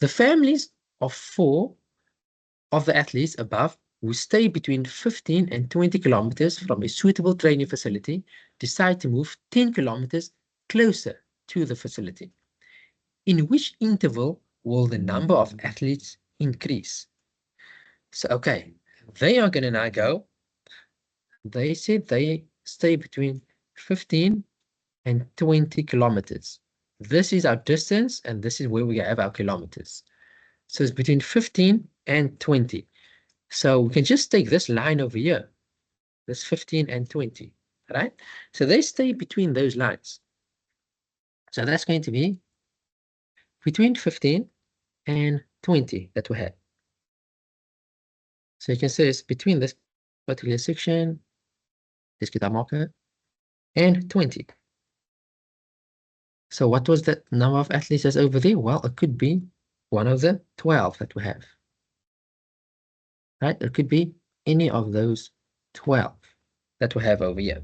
The families of 4 of the athletes above who stay between 15 and 20 kilometers from a suitable training facility decide to move 10 kilometers closer to the facility. In which interval will the number of athletes increase? So, okay, they are going to now go. They said they stay between 15 and 20 kilometers. This is our distance, and this is where we have our kilometers. So it's between 15 and 20. So we can just take this line over here, this 15 and 20, right? So they stay between those lines. So that's going to be between 15 and 20 that we have. So you can say it's between this particular section, let's get our marker, and 20. So what was the number of athletes that's over there? Well, it could be one of the 12 that we have. Right? It could be any of those 12 that we have over here.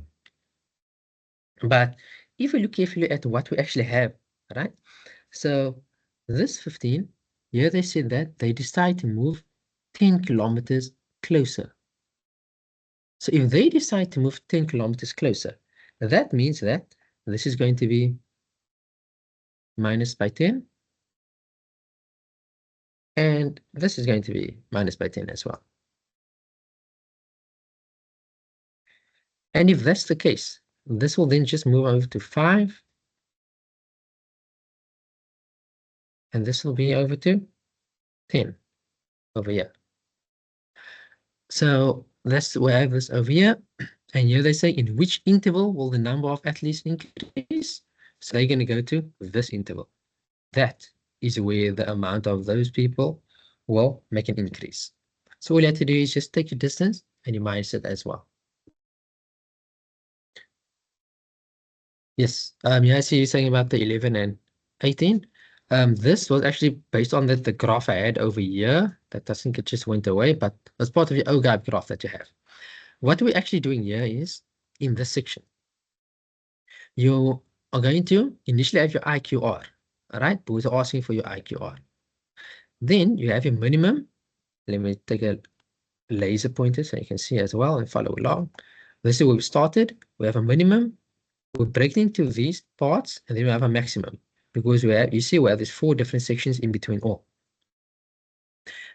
But if we look carefully at what we actually have, right? So this 15, here they said that they decide to move 10 kilometers closer. So if they decide to move 10 kilometers closer, that means that this is going to be minus by 10. And this is going to be minus by 10 as well. And if that's the case, this will then just move over to 5. And this will be over to 10 over here. So let's we have this over here. And here they say, in which interval will the number of athletes increase? So they're going to go to this interval. That is where the amount of those people will make an increase. So all you have to do is just take your distance and you minus it as well. Yes, yeah, I see you saying about the 11 and 18. This was actually based on the graph I had over here. That I think it just went away, but as part of your OGAB graph that you have. What we're actually doing here is, in this section, you are going to initially have your IQR, all right? Because we're asking for your IQR. Then you have your minimum. Let me take a laser pointer so you can see as well and follow along. This is where we started. We have a minimum. We break it into these parts, and then we have a maximum. Because we have, you see, we have these 4 different sections in between all.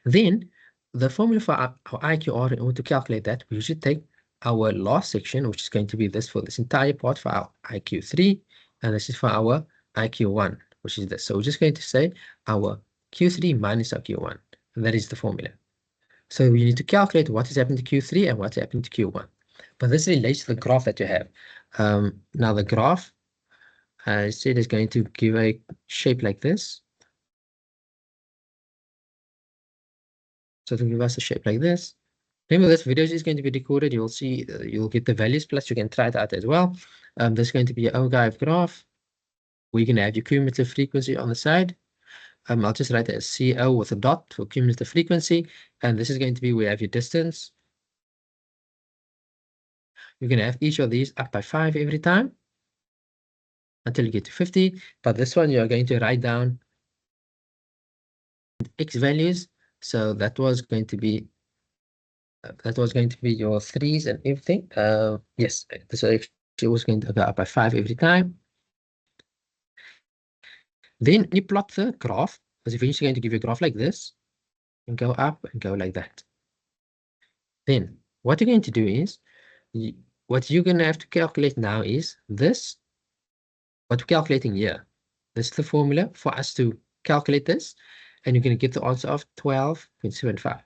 Then the formula for our IQR, in order to calculate that, we usually take our last section, which is going to be this for this entire part for our IQ3, and this is for our IQ1, which is this. So we're just going to say our Q3 minus our Q1, and that is the formula. So you need to calculate what is happening to Q3 and what's happening to Q1. But this relates to the graph that you have. Now the graph, I said, is going to give a shape like this. So to give us a shape like this. Remember, this video is going to be recorded. You'll see, you'll get the values, plus you can try it out as well. There's going to be an OGAIV graph. We're going to have your cumulative frequency on the side. I'll just write it as CO with a dot for cumulative frequency. And this is going to be where you have your distance. You're going to have each of these up by 5 every time until you get to 50. But this one, you're going to write down X values. So that was going to be your 3s and everything. Yes, so it was going to go up by 5 every time. Then you plot the graph. It's eventually going to give you a graph like this and go up and go like that. Then what you're going to do is, what you're going to have to calculate now is this, what we're calculating here. This is the formula for us to calculate this, and you're going to get the answer of 12.75.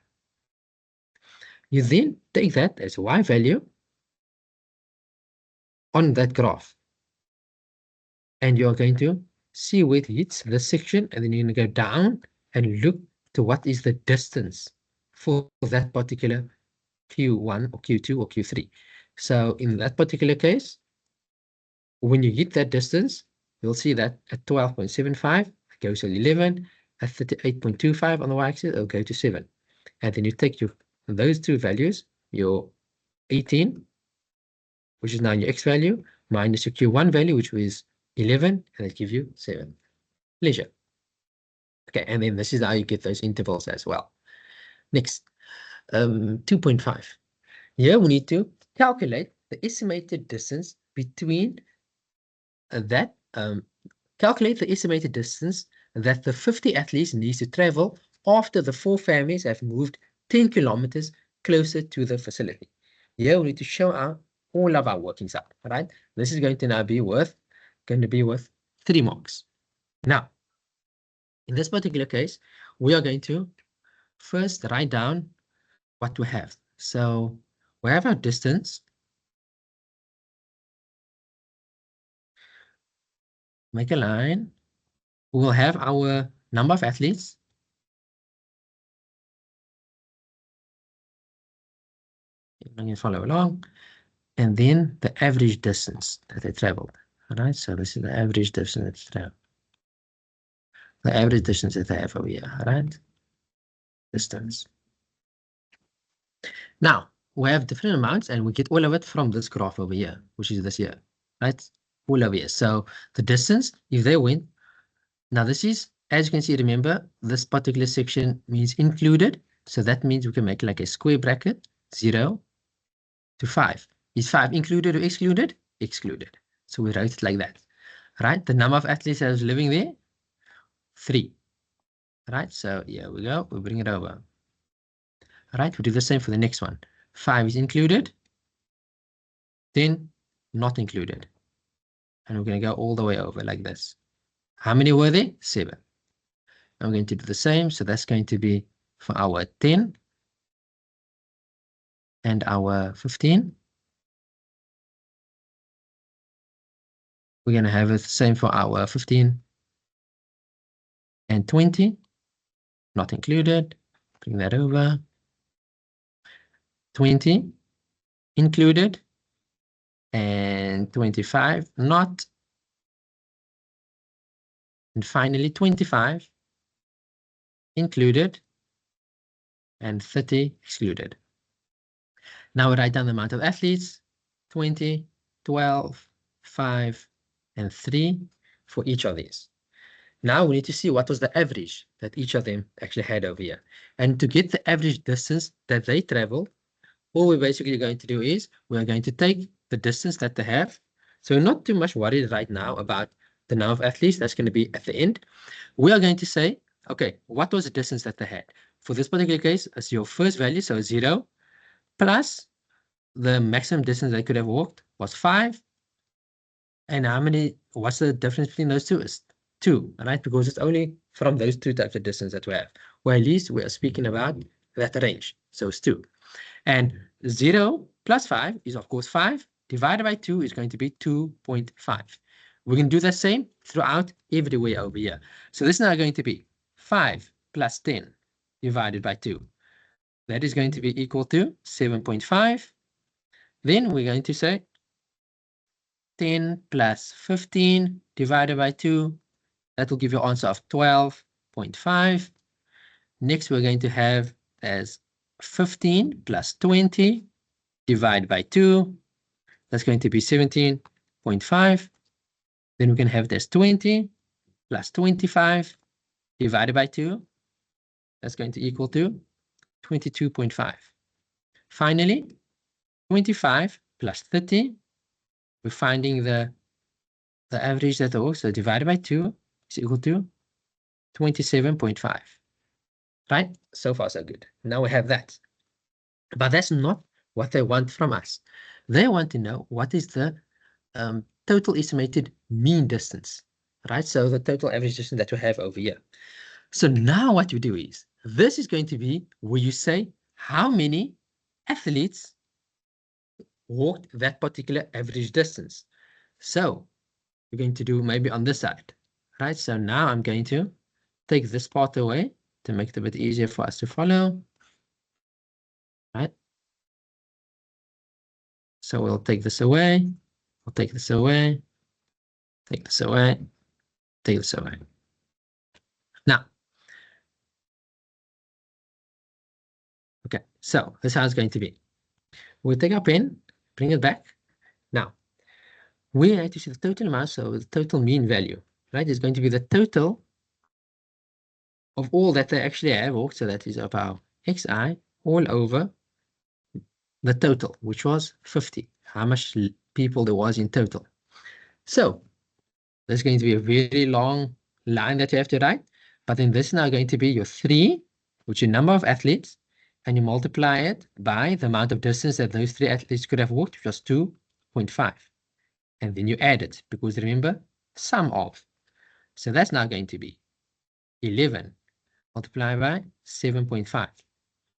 You then take that as Y value on that graph, and you're going to see where it hits this section, and then you're going to go down and look to what is the distance for that particular Q1 or Q2 or Q3. So in that particular case, when you hit that distance, you'll see that at 12.75, it goes to 11, at 38.25 on the y-axis, it'll go to 7. And then you take those two values, your 18, which is now your X value, minus your Q1 value, which was 11, and it gives you 7. Pleasure. Okay, and then this is how you get those intervals as well. Next, 2.5. Here we need to calculate the estimated distance between calculate the estimated distance that the 50 athletes need to travel after the 4 families have moved 10 kilometers closer to the facility. Here we need to show all of our workings out, right? This is going to now be worth 3 marks. Now, in this particular case, we are going to first write down what we have. So we have our distance. Make a line. We'll have our number of athletes. You can follow along. And then the average distance that they traveled. All right, so this is the average distance that's traveled. The average distance that they have over here. All right, distance. Now we have different amounts, and we get all of it from this graph over here, which is this here, right? All over here. So the distance, if they went, now this is, as you can see, remember, this particular section means included. So that means we can make like a square bracket, 0 to 5. Is 5 included or excluded? Excluded. So we write it like that, right? The number of athletes that is living there, 3, right? So here we go. We bring it over. All right, we do the same for the next one. 5 is included, 10 not included. And we're going to go all the way over like this. How many were there? 7. I'm going to do the same. So that's going to be for our 10. and our 15. We're going to have the same for our 15 and 20, not included. Bring that over. 20 included and 25 not. And finally 25 included and 30 excluded. Now we write down the amount of athletes: 20, 12, 5, and 3 for each of these. Now we need to see what was the average that each of them actually had over here. And to get the average distance that they traveled, all we're basically going to do is we're going to take the distance that they have. So we're not too much worried right now about the number of athletes. That's going to be at the end. We are going to say, okay, what was the distance that they had? For this particular case, as your first value, so 0, plus the maximum distance they could have walked was 5. And how many, what's the difference between those two? Is 2, right? Because it's only from those two types of distance that we have. Or at least we are speaking about that range. So it's 2. And 0 plus 5 is, of course, 5. Divided by 2 is going to be 2.5. We can do the same throughout everywhere over here. So this is now going to be 5 plus 10 divided by 2. That is going to be equal to 7.5. Then we're going to say 10 plus 15 divided by 2. That will give you an answer of 12.5. Next, we're going to have as 15 plus 20 divided by 2. That's going to be 17.5. Then we can have this 20 plus 25 divided by 2. That's going to equal to 22.5. Finally, 25 plus 30. We're finding the average that also divided by 2 is equal to 27.5. Right? So far, so good. Now we have that. But that's not what they want from us. They want to know what is the total estimated mean distance, right? So the total average distance that we have over here. So now what you do is, this is going to be where you say how many athletes walked that particular average distance. So we're going to do maybe on this side, right? So now I'm going to take this part away to make it a bit easier for us to follow, right? So we'll take this away, we'll take this away, take this away, take this away. Now, okay, so this is how it's going to be. We'll take our pen, bring it back. Now, we have to see the total amount, so the total mean value, right? Is going to be the total of all that they actually have, so that is about xi all over the total, which was 50. How much people there was in total. So there's going to be a very long line that you have to write, but then this is now going to be your 3, which is the number of athletes, and you multiply it by the amount of distance that those 3 athletes could have walked, which was 2.5. And then you add it, because remember, sum of. So that's now going to be 11 multiplied by 7.5.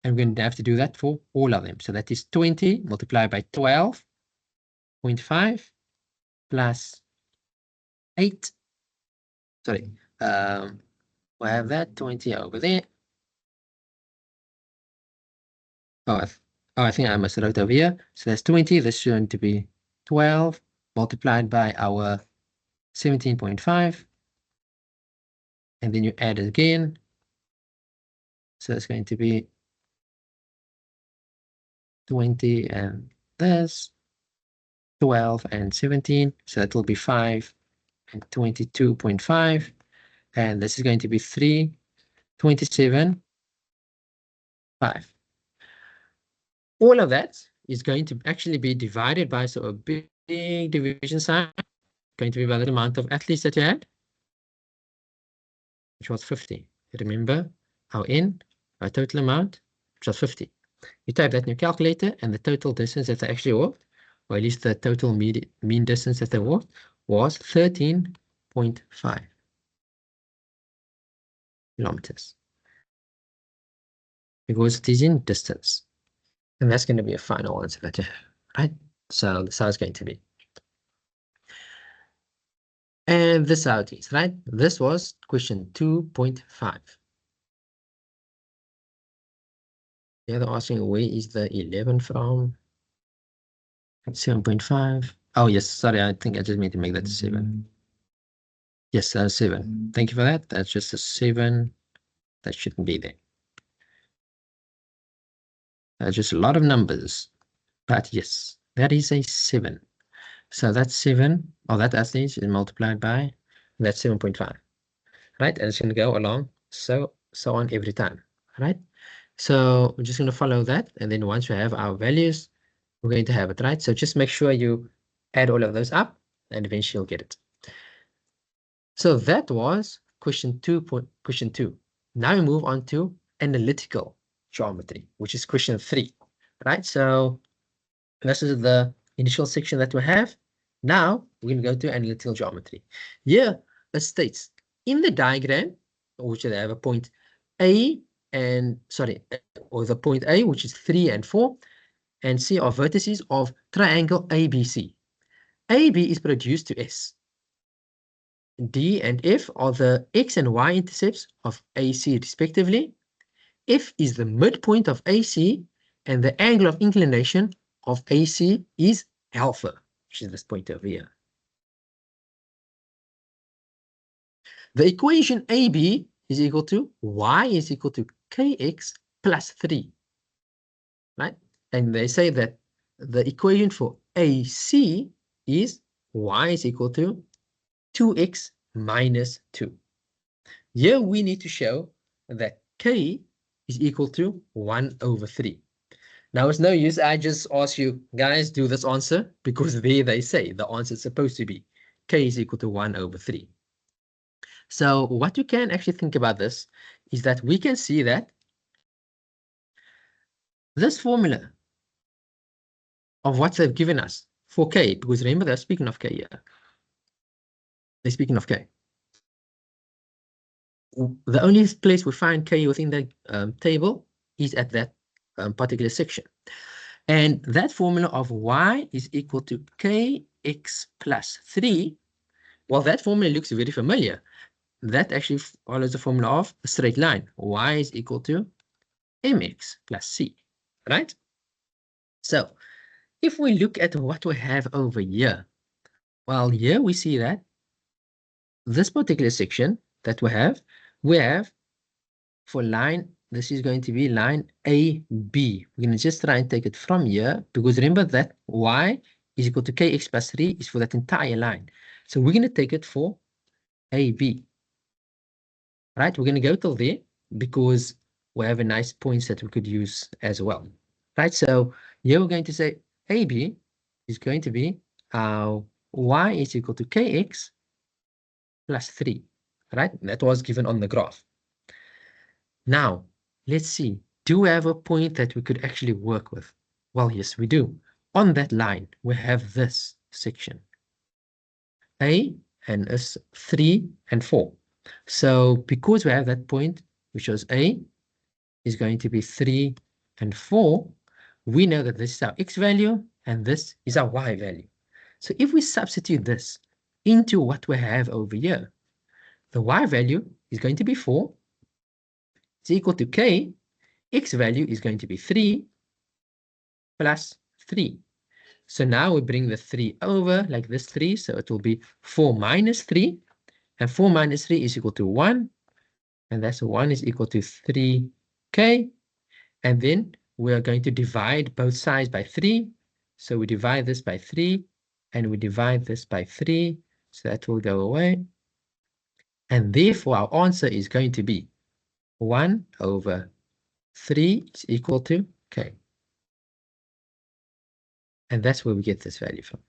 And we're going to have to do that for all of them. So that is 20 multiplied by 12.5 plus 8. Sorry, we'll have that 20 over there. Oh, I think I must have wrote over here. So that's 20. This is going to be 12 multiplied by our 17.5. And then you add it again. So it's going to be 20 and this, 12 and 17. So that will be 5 and 22.5. And this is going to be 3, 27, 5. All of that is going to actually be divided by, so a big division sign, going to be by the amount of athletes that you had, which was 50. Remember our total amount, which was 50. You type that in your calculator, and the total distance that they actually walked, or at least the total mean distance that they walked, was 13.5 kilometers. Because it is in distance. And that's going to be a final answer that you have, right? So this is how it's going to be. And this is how it is, right? This was question 2.5. Yeah, they're asking where is the 11 from? 7.5. Oh, yes. Sorry, I think I just meant to make that 7. Yes, that's 7. Thank you for that. That's just a 7. That shouldn't be there. That's just a lot of numbers. But yes, that is a 7. So that's 7. Oh, that is multiplied by that's 7.5. Right? And it's going to go along so on every time. Right? So we're just going to follow that. And then once we have our values, we're going to have it, right? So just make sure you add all of those up and eventually you'll get it. So that was question 2. Now we move on to analytical geometry, which is question 3, right? So this is the initial section that we have. Now we're going to go to analytical geometry. Here it states in the diagram, which they have a point A and or the point A, which is 3 and 4, and C are vertices of triangle ABC. AB is produced to S. D and F are the X and Y intercepts of AC respectively. F is the midpoint of AC and the angle of inclination of AC is alpha, which is this point over here. The equation AB is equal to Y is equal to KX plus 3, right? And they say that the equation for AC is Y is equal to 2x minus 2. Here we need to show that K is equal to 1 over 3. Now it's no use I just ask you, guys, do this answer, because there they say the answer is supposed to be K is equal to 1 over 3. So what you can actually think about this is that we can see that this formula of what they've given us for K, because remember they're speaking of K here. They're speaking of K. The only place we find K within the table is at that particular section. And that formula of Y is equal to KX plus 3, well, that formula looks very familiar. That actually follows the formula of a straight line. Y is equal to mx plus c, right? So if we look at what we have over here, well, here we see that this particular section that we have for line, this is going to be line AB. We're going to just try and take it from here, because remember that Y is equal to KX plus 3 is for that entire line. So we're going to take it for AB. Right, we're going to go till there because we have a nice points that we could use as well. Right, so here we're going to say AB is going to be Y is equal to KX plus 3. Right, that was given on the graph. Now, let's see, do we have a point that we could actually work with? Well, yes, we do. On that line, we have this section. A and S 3 and 4. So because we have that point, which was A, is going to be 3 and 4, we know that this is our X value and this is our Y value. So if we substitute this into what we have over here, the Y value is going to be 4. It's equal to K. X value is going to be 3 plus 3. So now we bring the 3 over like this 3. So it will be 4 minus 3. And 4 minus 3 is equal to 1. And that's 1 is equal to 3K. And then we are going to divide both sides by 3. So we divide this by 3. And we divide this by 3. So that will go away. And therefore, our answer is going to be 1 over 3 is equal to K. And that's where we get this value from.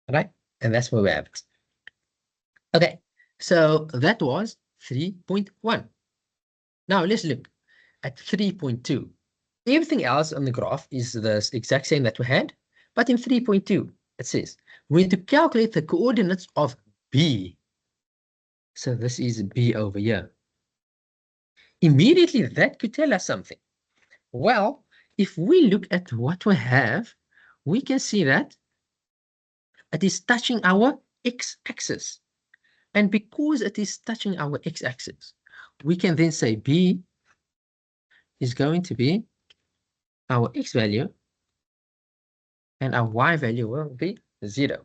All right? And that's where we have it. Okay, so that was 3.1. Now let's look at 3.2. Everything else on the graph is the exact same that we had, but in 3.2, it says we need to calculate the coordinates of B. So this is B over here. Immediately, that could tell us something. Well, if we look at what we have, we can see that it is touching our x-axis. And because it is touching our x-axis, we can then say B is going to be our x value and our y value will be 0.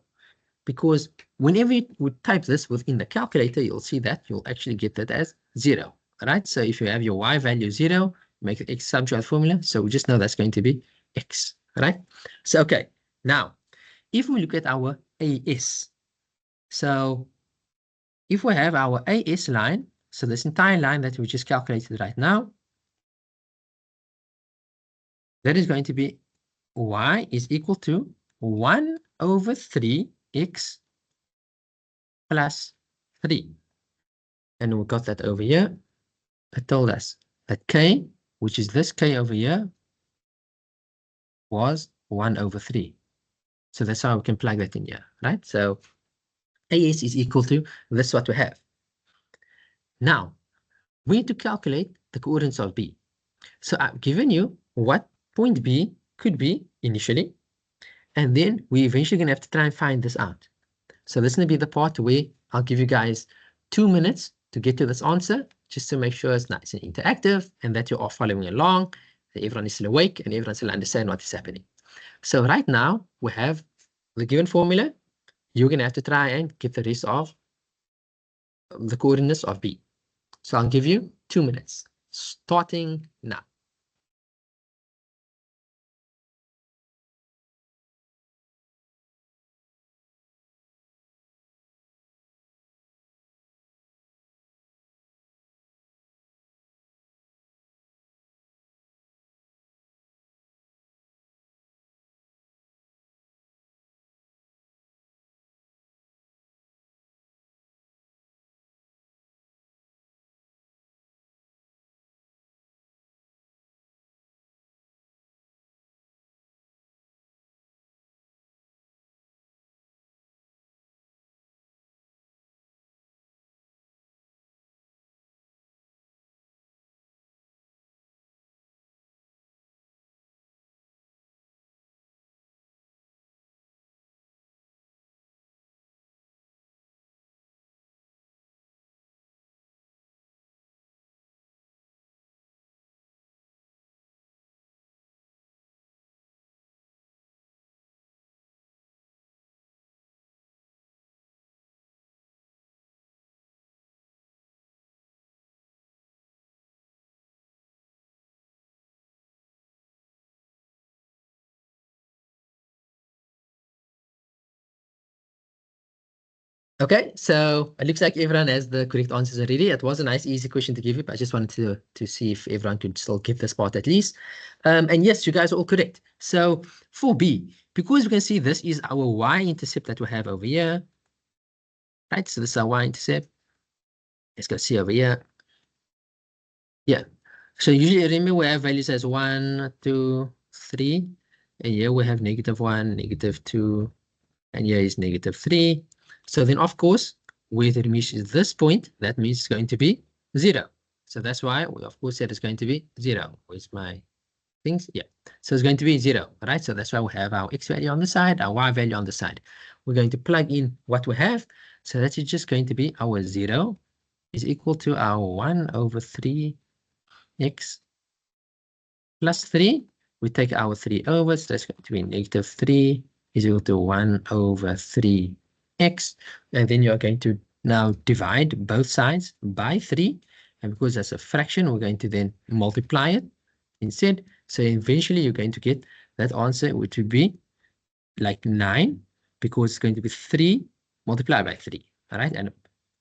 Because whenever you would type this within the calculator, you'll see that you'll actually get that as 0. Right? So if you have your y value 0, make the x subtract formula. So we just know that's going to be x. Right? So, okay. Now, if we look at our AS, so if we have our AS line, so this entire line that we just calculated right now, that is going to be y is equal to 1 over 3x plus 3. And we got that over here. It told us that k, which is this k over here, was 1 over 3. So that's how we can plug that in here, right? So AS is equal to this what we have. Now, we need to calculate the coordinates of B. So I've given you what point B could be initially, and then we're eventually going to have to try and find this out. So this is going to be the part where I'll give you guys 2 minutes to get to this answer, just to make sure it's nice and interactive and that you're all following along, that everyone is still awake and everyone still understand what is happening. So right now we have the given formula. You're going to have to try and get the rest of the coordinates of B. So I'll give you 2 minutes, starting now. Okay, so it looks like everyone has the correct answers already. It was a nice, easy question to give you, but I just wanted to see if everyone could still get this part at least. And yes, you guys are all correct. So for B, because we can see this is our y-intercept that we have over here, right? So this is our y-intercept. Let's go see over here. Yeah. So usually remember we have values as 1, 2, 3. And here we have -1, -2, and here is -3. So then, of course, where it reaches this point, that means it's going to be 0. So that's why we, of course, said it's going to be 0. Where's my things? Yeah. So it's going to be 0, right? So that's why we have our x value on the side, our y value on the side. We're going to plug in what we have. So that is just going to be our 0 is equal to our 1 over 3x plus 3. We take our 3 over, so that's going to be -3 is equal to 1 over 3x. And then you're going to now divide both sides by 3. And because that's a fraction, we're going to then multiply it instead. So eventually you're going to get that answer, which would be like 9, because it's going to be 3 multiplied by 3. All right. And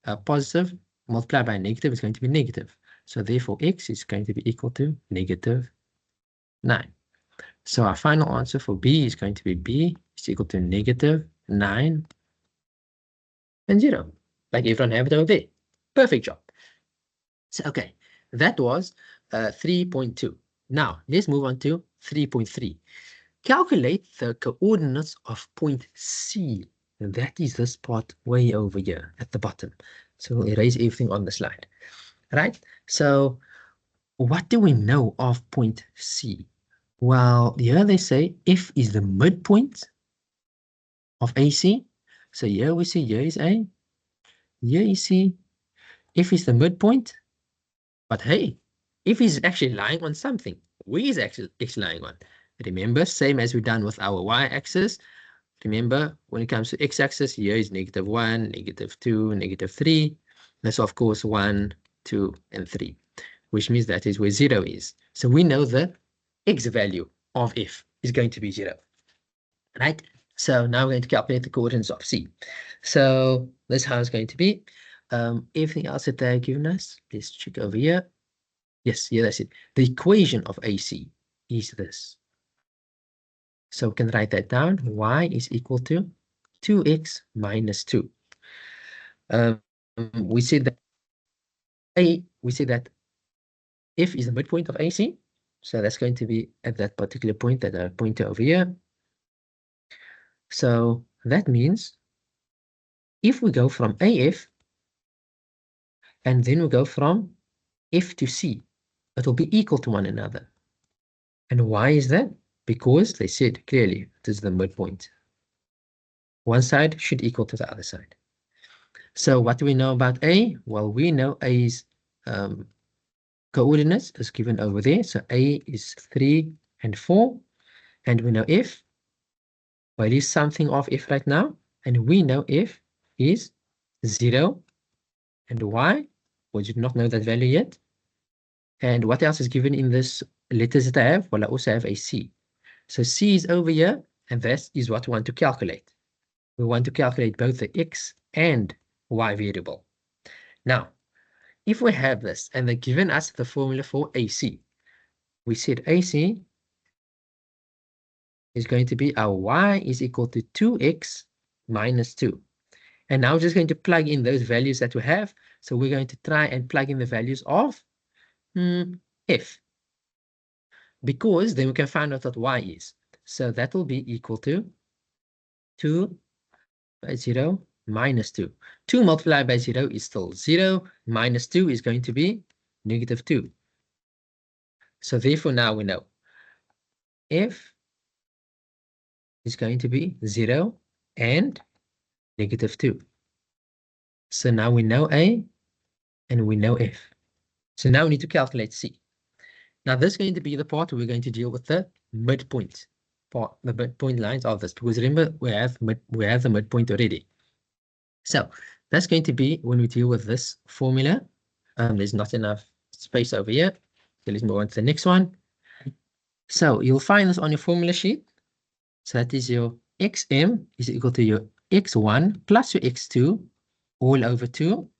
a positive multiplied by a negative is going to be negative. So therefore, x is going to be equal to -9. So our final answer for B is going to be B is equal to -9 and 0. Like everyone have it over there. Perfect job. So, okay, that was 3.2. Now, let's move on to 3.3. Calculate the coordinates of point C. And that is this part way over here at the bottom. So we'll erase everything on the slide. Right? So what do we know of point C? Well, here they say f is the midpoint of AC. So here we see here is A, here you see f is the midpoint, but hey, f is actually lying on something. We is actually lying on. Remember, same as we've done with our y-axis. Remember, when it comes to x-axis, here is -1, -2, -3. That's of course 1, 2, and 3, which means that is where 0 is. So we know the x value of f is going to be 0, right? So now we're going to calculate the coordinates of C. So this is how it's going to be. Everything else that they're given us, let's check over here. Yes, yeah, that's it. The equation of AC is this. So we can write that down. Y is equal to 2x minus 2. We said that f is the midpoint of AC. So that's going to be at that particular point that I pointed over here. So that means if we go from AF and then we go from F to C, it will be equal to one another. And why is that? Because they said clearly it is the midpoint. One side should equal to the other side. So what do we know about A? Well, we know A's coordinates is given over there. So A is 3 and 4. And we know F. Well, it is something of F right now. And we know F is 0 and Y. We did not know that value yet. And what else is given in this letters that I have? Well, I also have a C. So C is over here, and that is what we want to calculate. We want to calculate both the X and Y variable. Now, if we have this, and they've given us the formula for AC, we said AC is going to be our Y is equal to 2X minus 2. And now we're just going to plug in those values that we have. So we're going to try and plug in the values of F, because then we can find out what Y is. So that will be equal to 2 by 0 minus 2. 2 multiplied by 0 is still 0. Minus 2 is going to be -2. So therefore now we know F is going to be 0 and -2. So now we know A and we know F. So now we need to calculate C. Now this is going to be the part where we're going to deal with the midpoint part, the midpoint lines of this, because remember we have the midpoint already. So that's going to be when we deal with this formula. There's not enough space over here. So let's move on to the next one. So you'll find this on your formula sheet. So that is your xm is equal to your x1 plus your x2 all over 2.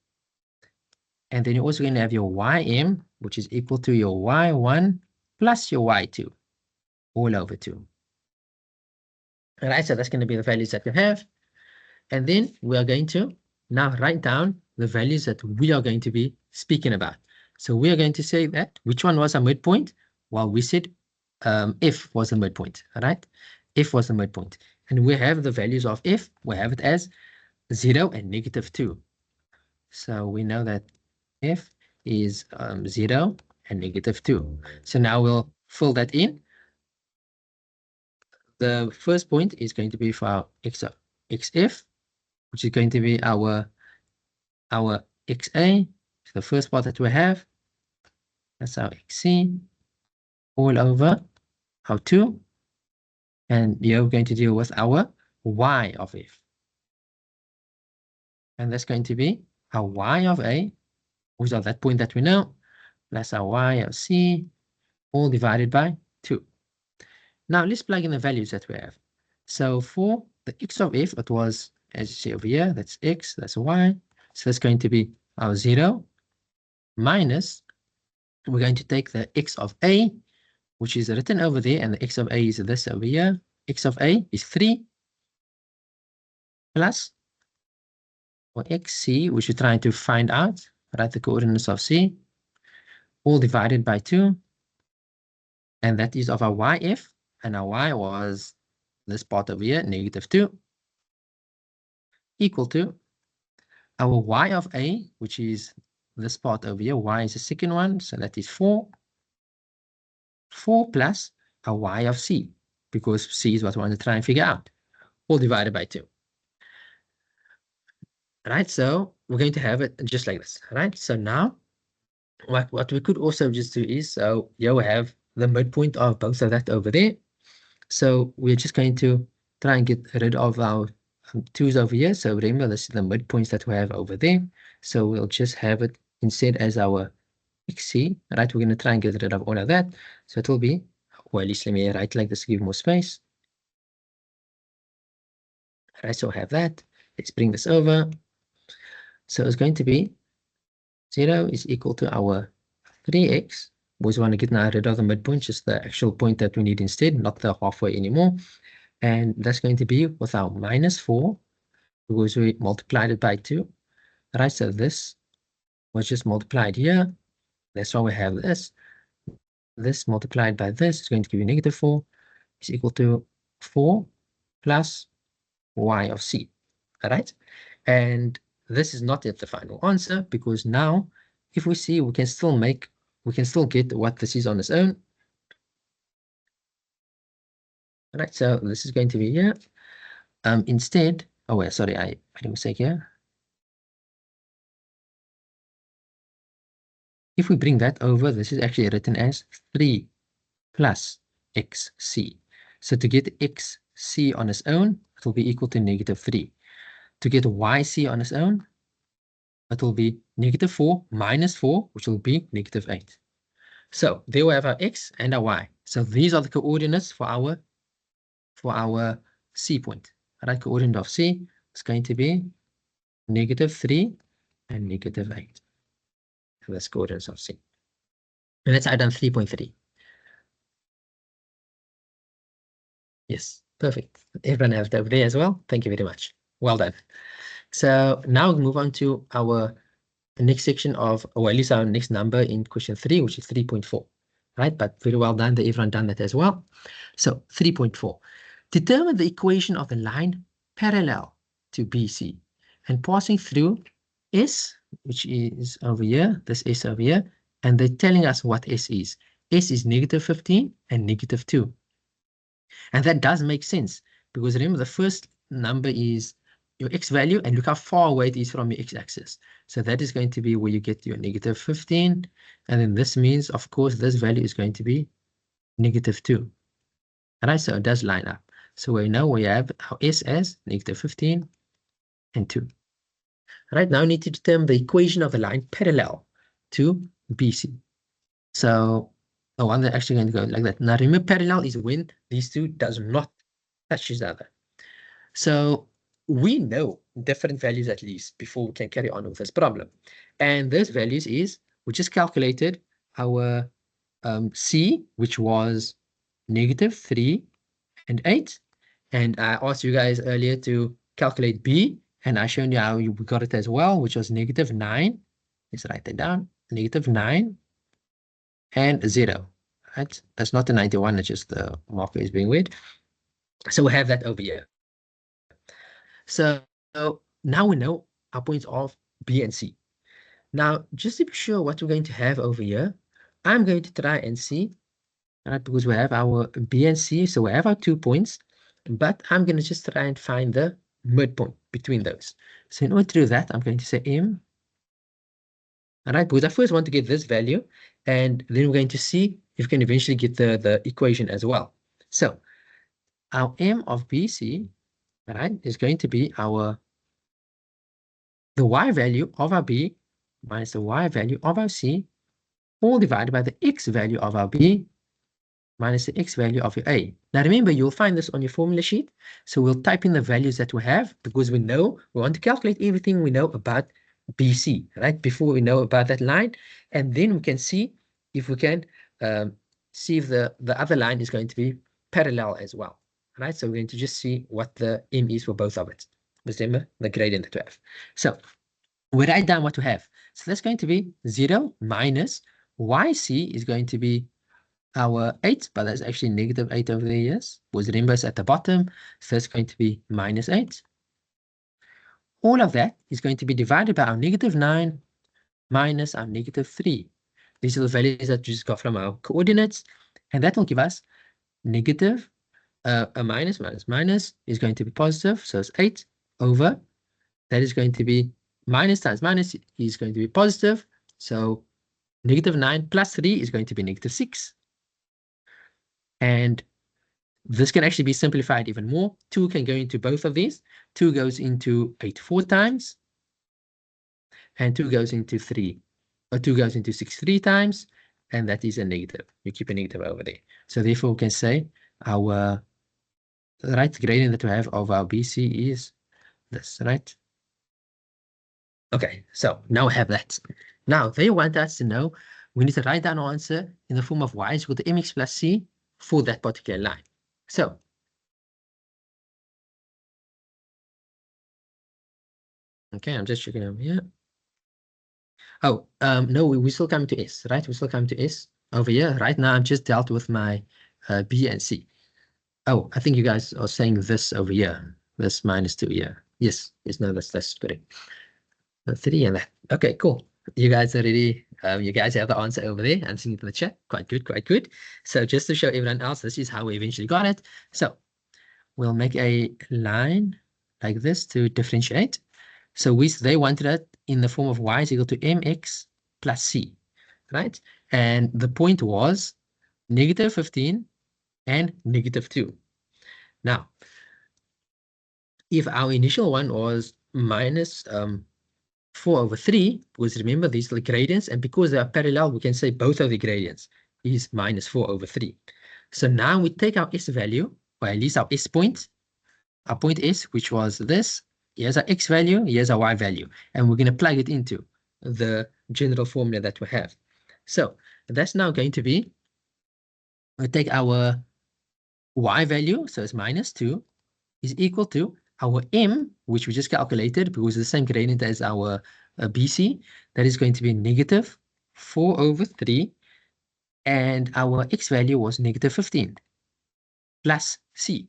And then you're also going to have your ym, which is equal to your y1 plus your y2 all over 2. All right, so that's going to be the values that you have. And then we are going to now write down the values that we are going to be speaking about. So we are going to say that which one was a midpoint? Well, we said F was the midpoint, all right? F was the midpoint. And we have the values of F. We have it as 0 and -2. So we know that F is 0 and -2. So now we'll fill that in. The first point is going to be for our XF, which is going to be our XA, so the first part that we have. That's our XC all over our 2. And you're going to deal with our Y of F. And that's going to be our Y of A, which is that point that we know, plus our Y of C, all divided by 2. Now let's plug in the values that we have. So for the X of F, it was, as you see over here, that's X, that's Y. So that's going to be our 0 minus, we're going to take the X of A, which is written over there, and the X of A is this over here. X of A is 3 plus, or XC, which we're trying to find out, write the coordinates of C, all divided by 2. And that is of our YF, and our Y was this part over here, -2, equal to our Y of A, which is this part over here. Y is the second one, so that is 4. 4 plus a y of c, because c is what we want to try and figure out, all divided by 2. Right, so we're going to have it just like this, right? So now what we could also just do is, so here we have the midpoint of both of that over there. So we're just going to try and get rid of our 2's over here. So remember, this is the midpoints that we have over there. So we'll just have it instead as our xc, right? We're going to try and get rid of all of that. So it will be, well, at least let me write like this to give more space. All right, so I have that. Let's bring this over. So it's going to be 0 is equal to our 3x. We always want to get rid of the midpoint, just the actual point that we need instead, not the halfway anymore. And that's going to be with our minus 4, because we multiplied it by 2. Right, so this was just multiplied here. That's why we have this. This multiplied by this is going to give you negative 4 is equal to 4 plus y of c. All right, and this is not yet the final answer, because now if we see, we can still get what this is on its own. All right, so this is going to be here. Instead, oh wait, sorry, I made a mistake here. If we bring that over, this is actually written as 3 plus xc. So to get xc on its own, it will be equal to negative 3. To get yc on its own, it will be negative 4 minus 4, which will be negative 8. So there we have our x and our y. So these are the coordinates for our c point. All right, coordinate of c is going to be negative 3 and negative 8. So that's coordinates of c. And that's item 3.3. Yes, perfect. Everyone has it over there as well. Thank you very much. Well done. So now we'll move on to our next section of, or at least our next number in question 3, which is 3.4. Right, but very well done that everyone done that as well. So 3.4. Determine the equation of the line parallel to BC and passing through S, which is over here, this S over here, and they're telling us what S is. S is negative 15 and negative 2. And that does make sense, because remember the first number is your x value, and look how far away it is from your x-axis. So that is going to be where you get your negative 15. And then this means, of course, this value is going to be negative 2. All right, so it does line up. So we know we have our S as negative 15 and 2. All right, now we need to determine the equation of the line parallel to BC. So the one that's actually going to go like that. Now remember, parallel is when these two does not touch each other. So we know different values at least before we can carry on with this problem. And those values is, we just calculated our C, which was negative 3 and 8. And I asked you guys earlier to calculate B, and I showed you how we got it as well, which was negative 9. Let's write that down. Negative 9 and 0. Right? That's not the 91, it's just the marker is being weird. So we have that over here. So now we know our points of B and C. Now, just to be sure what we're going to have over here, I'm going to try and see, right, because we have our B and C, so we have our 2 points, but I'm going to just try and find the midpoint between those. So in order to do that, I'm going to say M. All right, because I first want to get this value, and then we're going to see if we can eventually get the equation as well. So our M of BC, right, is going to be the y value of our B minus the y value of our C, all divided by the x value of our B minus the x value of your A. Now remember, you'll find this on your formula sheet. So we'll type in the values that we have, because we want to calculate everything we know about BC, right? Before we know about that line. And then we can see if we can see if the other line is going to be parallel as well, right? So we're going to just see what the M is for both of it. Remember the gradient that we have. So we write down what we have. So that's going to be 0 minus YC is going to be our 8, but that's actually negative 8 over there, yes. Was remember it's at the bottom, so that's going to be minus 8. All of that is going to be divided by our negative 9 minus our negative 3. These are the values that we just got from our coordinates, and that will give us negative, a minus is going to be positive. So it's 8 over, that is going to be minus times minus is going to be positive. So negative 9 plus 3 is going to be negative 6. And this can actually be simplified even more. 2 can go into both of these. 2 goes into 8 4 times. And 2 goes into 3. Or 2 goes into 6 3 times. And that is a negative. You keep a negative over there. So therefore, we can say our right gradient that we have of our BC is this, right? Okay, so now we have that. Now they want us to know we need to write down our answer in the form of y is equal to mx plus c for that particular line. So okay, I'm just checking over here. Oh, no, we still come to S, right? We still come to S over here. Right now, I've just dealt with my B and C. Oh, I think you guys are saying this over here. This minus 2 here. Yes, no, that's correct. 3 and that. Okay, cool. You guys are ready. You guys have the answer over there. I'm seeing it in the chat. Quite good, quite good. So just to show everyone else, this is how we eventually got it. So we'll make a line like this to differentiate. So they wanted it in the form of y is equal to mx plus c, right? And the point was negative 15 and negative 2. Now, if our initial one was minus 4 over 3, because remember these are the gradients, and because they are parallel, we can say both of the gradients is minus 4 over 3. So now we take our S value, or at least our S point, our point S, which was this. Here's our X value, here's our Y value, and we're going to plug it into the general formula that we have. So that's now going to be, we take our Y value, so it's minus 2, is equal to our M, which we just calculated because it's the same gradient as our BC, that is going to be negative 4 over 3, and our X value was negative 15 plus C.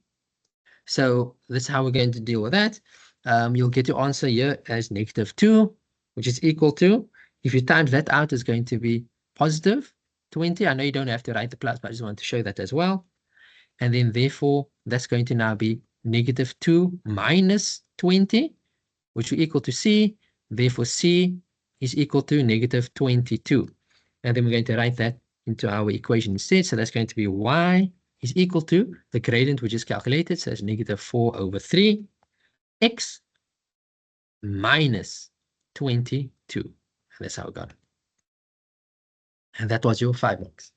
So that's how we're going to deal with that. You'll get your answer here as negative 2, which is equal to, if you times that out, is going to be positive 20. I know you don't have to write the plus, but I just want to show that as well. And then therefore, that's going to now be negative 2 minus 20, which will equal to C. Therefore, C is equal to negative 22. And then we're going to write that into our equation instead. So that's going to be Y is equal to the gradient we just calculated. So it's negative 4 over 3 X minus 22. And that's how we got it. And that was your 5 marks.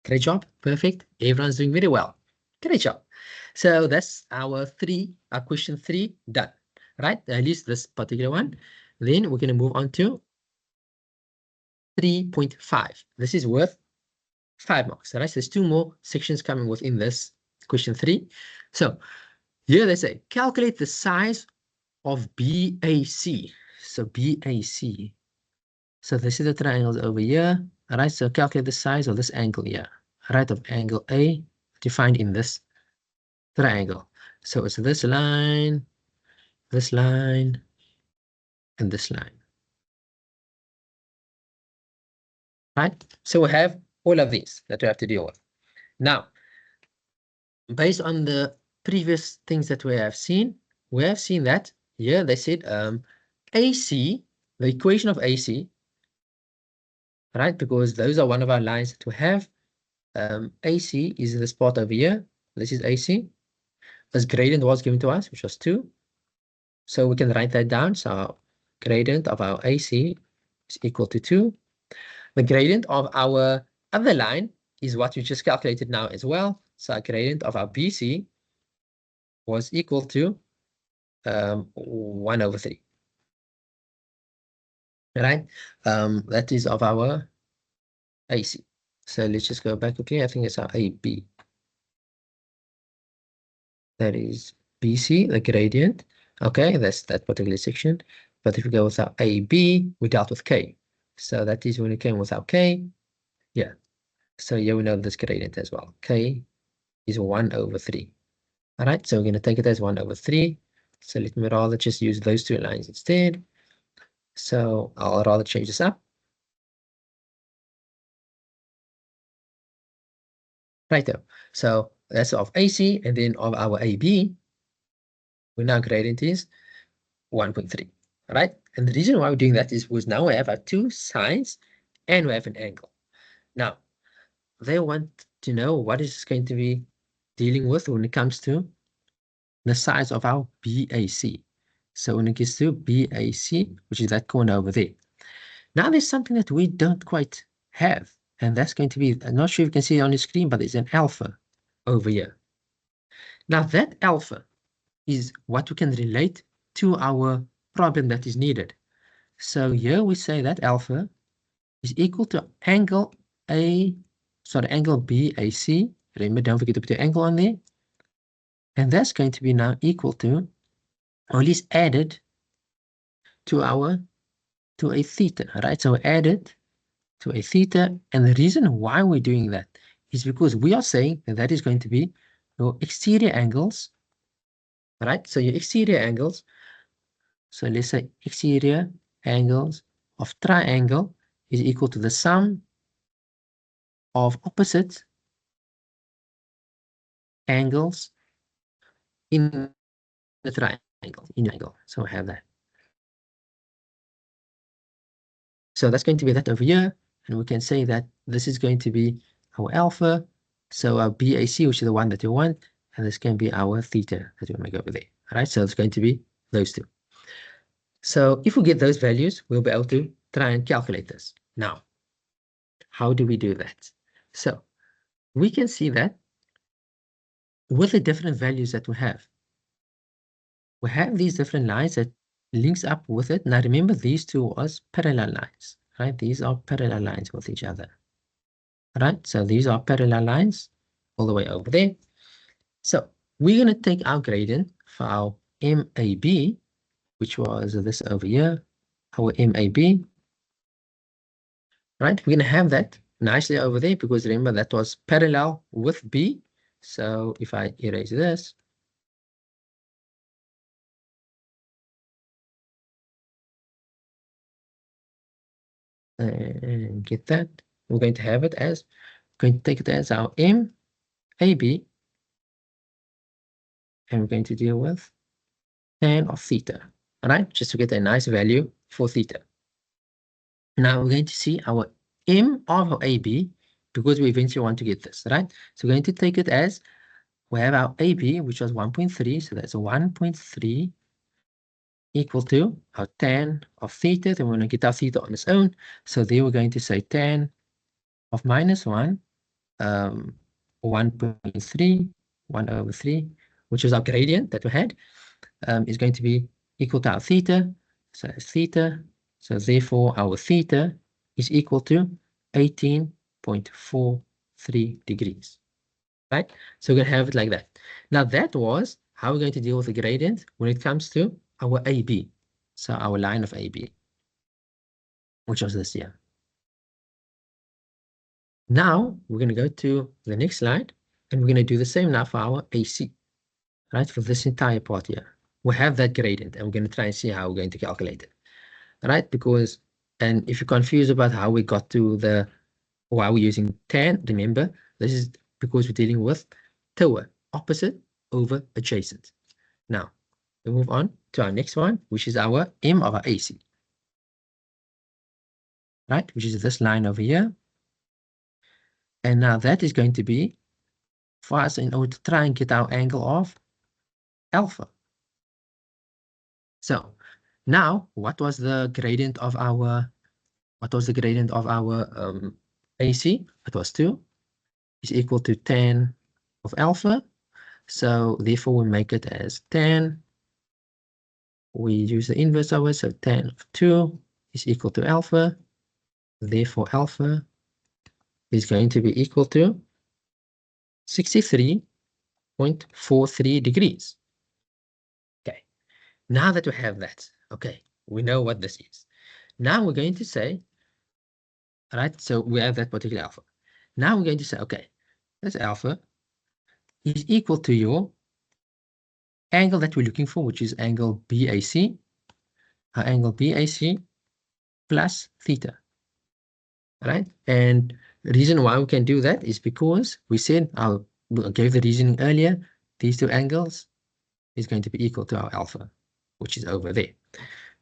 Great job. Perfect. Everyone's doing very well. Great job. So that's our question 3 done, right? At least this particular one. Then we're going to move on to 3.5. This is worth 5 marks, right? So there's 2 more sections coming within this question 3. So here they say, calculate the size of BAC. So BAC. So this is the triangles over here. All right, so calculate the size of this angle here. Right, of angle A defined in this triangle. So it's this line, and this line. Right? So we have all of these that we have to deal with. Now, based on the previous things that we have seen that here they said AC, the equation of AC, right? Because those are one of our lines that we have. AC is this part over here. This is AC. This gradient was given to us, which was 2. So we can write that down. So our gradient of our AC is equal to 2. The gradient of our other line is what we just calculated now as well. So our gradient of our BC was equal to 1 over 3. Right? That is of our AC. So let's just go back quickly. I think it's our AB. That is BC, the gradient. Okay, that's that particular section. But if we go with our AB, we dealt with K. So that is when it came with our K. Yeah. So here we know this gradient as well. K is 1 over 3. All right, so we're going to take it as 1 over 3. So let me rather just use those 2 lines instead. So I'll rather change this up. Righto. So that's of AC, and then of our AB, we now gradient is 1.3. Right? And the reason why we're doing that is because now we have our two sides and we have an angle. Now, they want to know what is going to be dealing with when it comes to the size of our BAC. So when it gets to BAC, which is that corner over there. Now there's something that we don't quite have, and that's going to be, I'm not sure if you can see it on the screen, but there's an alpha over here. Now that alpha is what we can relate to our problem that is needed. So here we say that alpha is equal to angle angle BAC. Remember, don't forget to put the angle on there. And that's going to be now equal to, or at least added to a theta, right? So added to a theta. And the reason why we're doing that is because we are saying that that is going to be your exterior angles, right? So your exterior angles, so let's say exterior angles of triangle is equal to the sum of opposite angles in the triangle, So I have that. So that's going to be that over here. And we can say that this is going to be our alpha. So our BAC, which is the one that you want, and this can be our theta that we want to go over there. All right, so it's going to be those two. So if we get those values, we'll be able to try and calculate this. Now, how do we do that? So we can see that with the different values that we have these different lines that links up with it. Now remember, these two was parallel lines, right? These are parallel lines with each other, right? So these are parallel lines all the way over there. So we're going to take our gradient for our MAB, which was this over here, our MAB, right? We're going to have that nicely over there because remember that was parallel with B. So if I erase this, and get that, we're going to have it as, going to take it as our MAB, and we're going to deal with tan of theta, all right? Just to get a nice value for theta. Now we're going to see our M of our AB, because we eventually want to get this, right? So we're going to take it as, we have our AB, which was 1.3, so that's a 1.3 equal to our tan of theta. Then we're going to get our theta on its own. So there we're going to say tan of minus 1, 1.3, 1 over 3, which is our gradient that we had, is going to be equal to our theta. So it's theta. So therefore, our theta is equal to 18.43 degrees, right? So we're going to have it like that. Now that was how we're going to deal with the gradient when it comes to our AB. So our line of AB, which was this here. Now we're going to go to the next slide, and we're going to do the same now for our AC, right? For this entire part here. We have that gradient, and we're going to try and see how we're going to calculate it, right? Because, and if you're confused about how we got to why we're using tan, remember, this is because we're dealing with TOA, opposite over adjacent. Now, we move on to our next one, which is our M of our AC, right? Which is this line over here. And now that is going to be for us in order to try and get our angle of alpha. So now what was the gradient of our AC? It was 2 is equal to tan of alpha. So therefore we make it as tan. We use the inverse of it, so tan of 2 is equal to alpha. Therefore alpha is going to be equal to 63.43 degrees. Okay, now that we have that, okay, we know what this is. Now we're going to say, all right, so we have that particular alpha. Now we're going to say, okay, this alpha is equal to your angle that we're looking for, which is angle BAC, angle BAC plus theta, right? And The reason why we can do that is because we said, I gave the reasoning earlier, these two angles is going to be equal to our alpha, which is over there.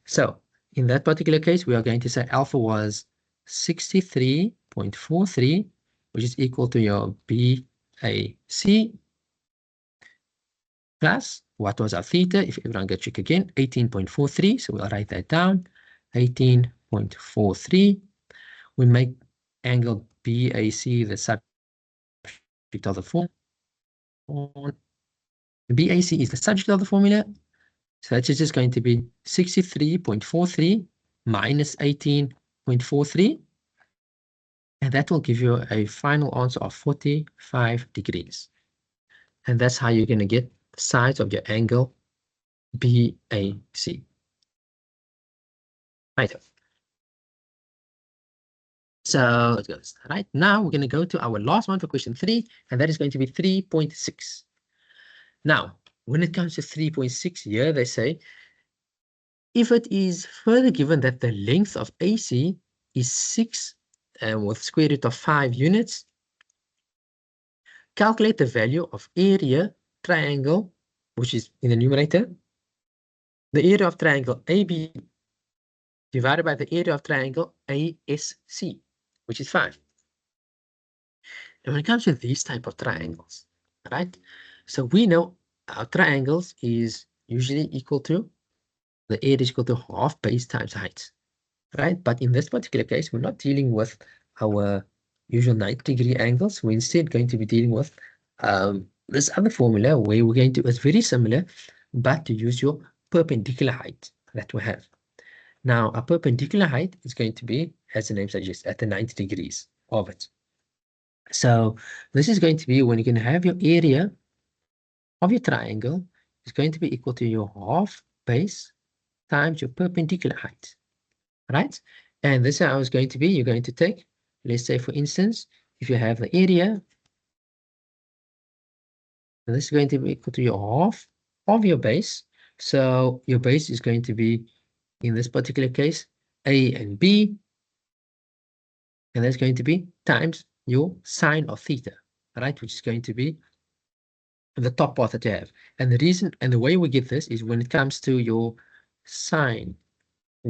So in that particular case, we are going to say alpha was 63.43, which is equal to your BAC, plus what was our theta? If everyone go check again, 18.43. So we'll write that down, 18.43. We make angle BAC the subject of the formula. BAC is the subject of the formula. So that's just going to be 63.43 minus 18.43. And that will give you a final answer of 45 degrees. And that's how you're going to get the size of your angle BAC. Right. So let's go. Right now, we're going to go to our last one for question 3, and that is going to be 3.6. Now, when it comes to 3.6 here, they say, if it is further given that the length of AC is 6 with square root of 5 units, calculate the value of area triangle, which is in the numerator, the area of triangle AB divided by the area of triangle ASC, which is 5. And when it comes to these type of triangles, right? So we know our triangles is usually equal to, the area is equal to half base times height, right? But in this particular case, we're not dealing with our usual 90-degree angles. We're instead going to be dealing with this other formula where we're going to, it's very similar, but to use your perpendicular height that we have. Now, our perpendicular height is going to be, as the name suggests, at the 90 degrees of it. So this is going to be when you're going to have your area of your triangle is going to be equal to your half base times your perpendicular height, right? And this is how it's going to be. You're going to take, let's say, for instance, if you have the area, this is going to be equal to your half of your base. So your base is going to be, in this particular case, A and B, and that's going to be times your sine of theta, right? Which is going to be the top part that you have. And the reason and the way we get this is when it comes to your sine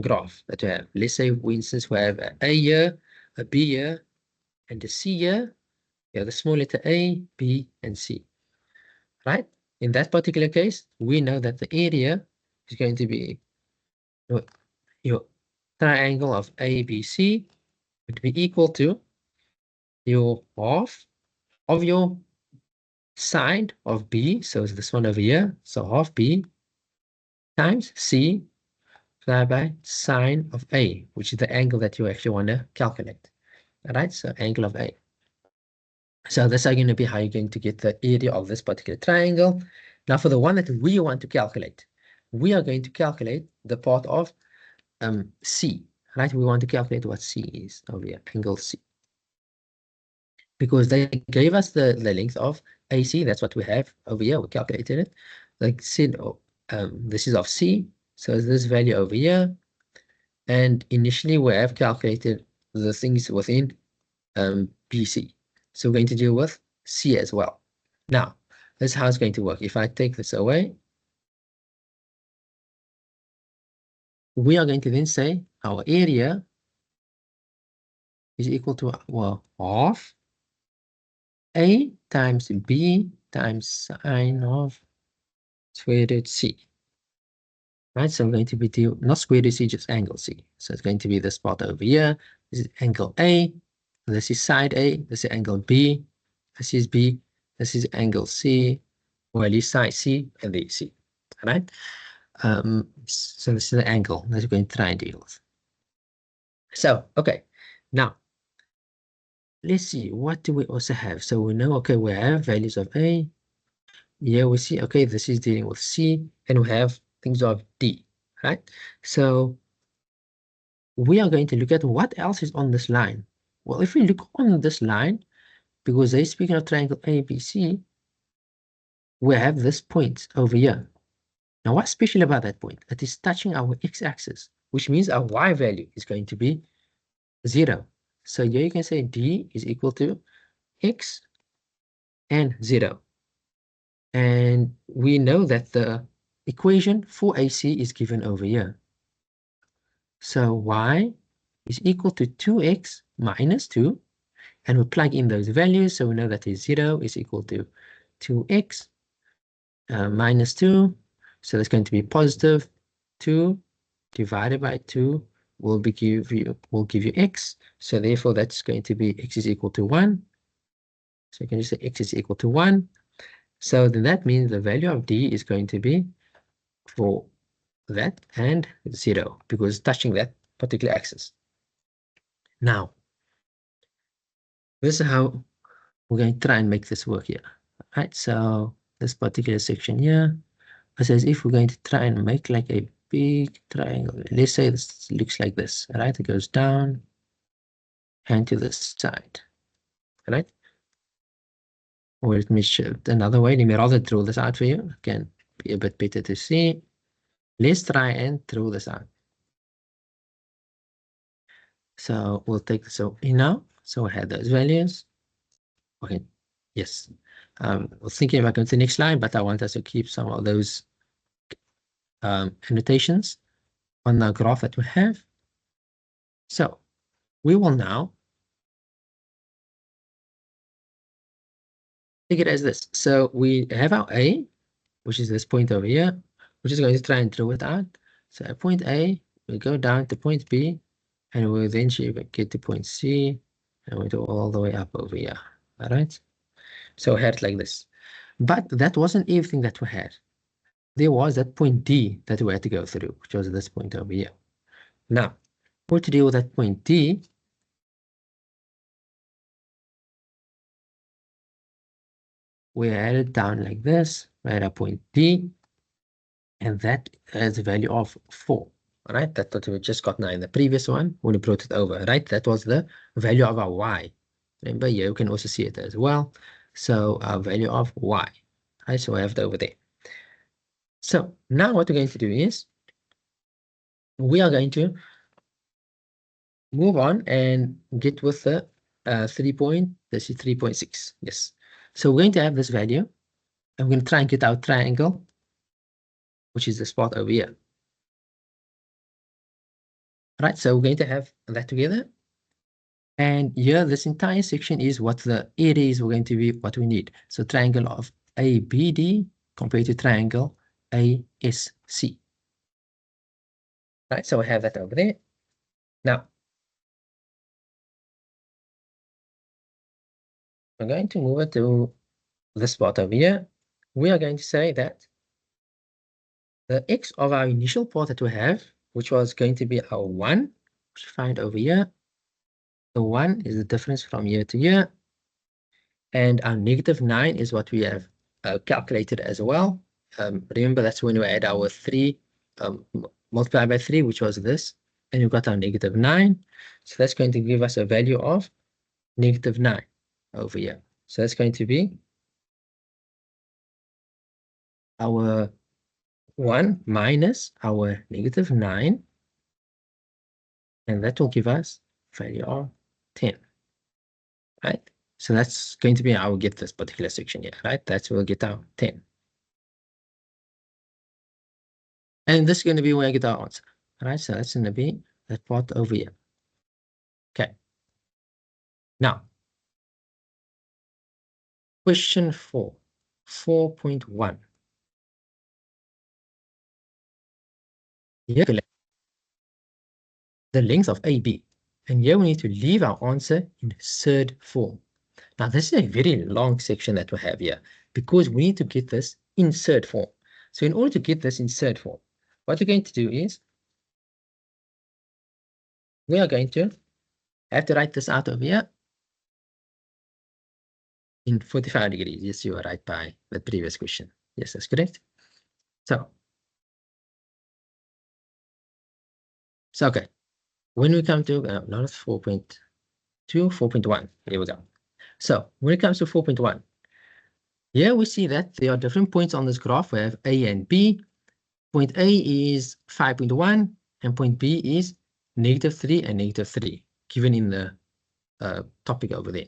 graph that you have. Let's say, for instance, we have a here, a B here, and a C here. You have the small letter A, B, and C, right? In that particular case, we know that the area is going to be your triangle of ABC would be equal to your half of your sine of B, so it's this one over here, so half B times C divided by sine of A, which is the angle that you actually want to calculate. All right, so angle of A. So this is going to be how you're going to get the area of this particular triangle. Now for the one that we want to calculate, we are going to calculate the part of C, right? We want to calculate what C is over here, angle C. Because they gave us the length of AC, that's what we have over here, we calculated it. Like said, this is of C, so this value over here. And initially we have calculated the things within BC. So we're going to deal with C as well. Now, this is how it's going to work. If I take this away, we are going to then say our area is equal to, well, half A times B times sine of square root C. Right, so I'm going to be not square root C, just angle C. So it's going to be this part over here. This is angle A. This is side A. This is angle B. This is B. This is angle C, or at least side C, and the C. All right. So this is the angle that we're going to try and deal with. So, okay. Now, let's see, what do we also have? So we know, okay, we have values of A. Here we see, okay, this is dealing with C, and we have things of D, right? So we are going to look at what else is on this line. Well, if we look on this line, because they're speaking of triangle ABC, we have this point over here. Now, what's special about that point? It is touching our x-axis, which means our y value is going to be 0. So here you can say D is equal to X and 0. And we know that the equation for AC is given over here. So Y is equal to 2X minus 2. And we plug in those values. So we know that is 0 is equal to 2X minus 2. So that's going to be positive 2 divided by 2 will give you X. So therefore that's going to be X is equal to 1. So you can just say X is equal to 1. So then that means the value of D is going to be for that and 0 because touching that particular axis. Now, this is how we're going to try and make this work here. Right, so this particular section here, it says if we're going to try and make like a big triangle, let's say this looks like this, right? It goes down and to the side, right? Or let me show it another way. Let me rather draw this out for you. It can be a bit better to see. Let's try and draw this out. So we'll take this in now. So we have those values. Okay, yes. I was thinking about going to the next slide, but I want us to keep some of those annotations on the graph that we have. So we will now take it as this. So we have our A, which is this point over here, which is going to try and draw it out. So at point A, we go down to point B, and we'll eventually get to point C, and we go all the way up over here. All right. So we had it like this. But that wasn't everything that we had. There was that point D that we had to go through, which was this point over here. Now, for to deal with that point D, we had it down like this. We had a point D, and that has a value of 4. All right, that's what we just got now in the previous one when we brought it over, right? That was the value of our Y. Remember, here you can also see it as well. So our value of Y, right? So we have it over there. So now what we're going to do is we are going to move on and get with the 3.6. Yes. So we're going to have this value, and we're going to try and get our triangle, which is the spot over here. Right, so we're going to have that together. And here, this entire section is what the area is going to be, what we need. So triangle of ABD compared to triangle ASC. Right, so we have that over there. Now, we're going to move it to this spot over here. We are going to say that the X of our initial part that we have, which was going to be our 1, which we find over here. The 1 is the difference from here to here. And our -9 is what we have calculated as well. Remember, that's when we add our 3 multiplied by 3, which was this. And we've got our -9. So that's going to give us a value of -9 over here. So that's going to be our 1 minus our -9. And that will give us value of 10. Right? So that's going to be how we get this particular section here, right? That's where we'll get our 10. And this is going to be where I get our answer. All right, so that's going to be that part over here. Okay. Now, question 4, 4.1. Here, the length of AB. And here we need to leave our answer in third form. Now, this is a very long section that we have here because we need to get this in third form. So in order to get this in third form, what we're going to do is we are going to have to write this out over here in 45 degrees. Yes, you are right by the previous question. Yes, that's correct. So okay, when we come to not 4.2, 4.1, here we go. So when it comes to 4.1, here we see that there are different points on this graph. We have A and B. Point A is 5.1 and point B is -3 and -3, given in the topic over there.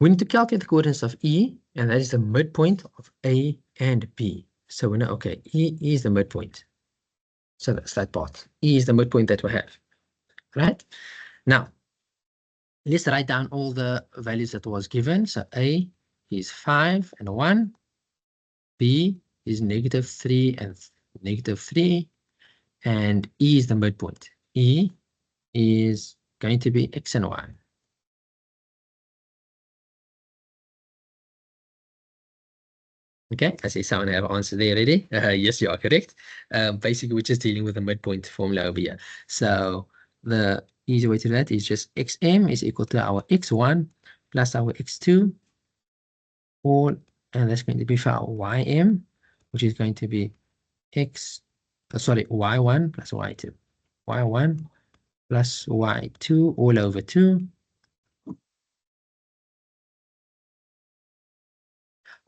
We need to calculate the coordinates of E, and that is the midpoint of A and B. So we know, okay, E is the midpoint. So that's that part. E is the midpoint that we have, right? Now, let's write down all the values that was given. So A is 5 and 1. B is -3 and -3. And E is the midpoint. E is going to be X and Y. Okay, I see someone have answered there already. Yes, you are correct. Basically, we're just dealing with the midpoint formula over here. So the easy way to do that is just xm is equal to our x1 plus our x2, and that's going to be for our ym, which is going to be y1 plus y2. y1 plus y2 all over 2.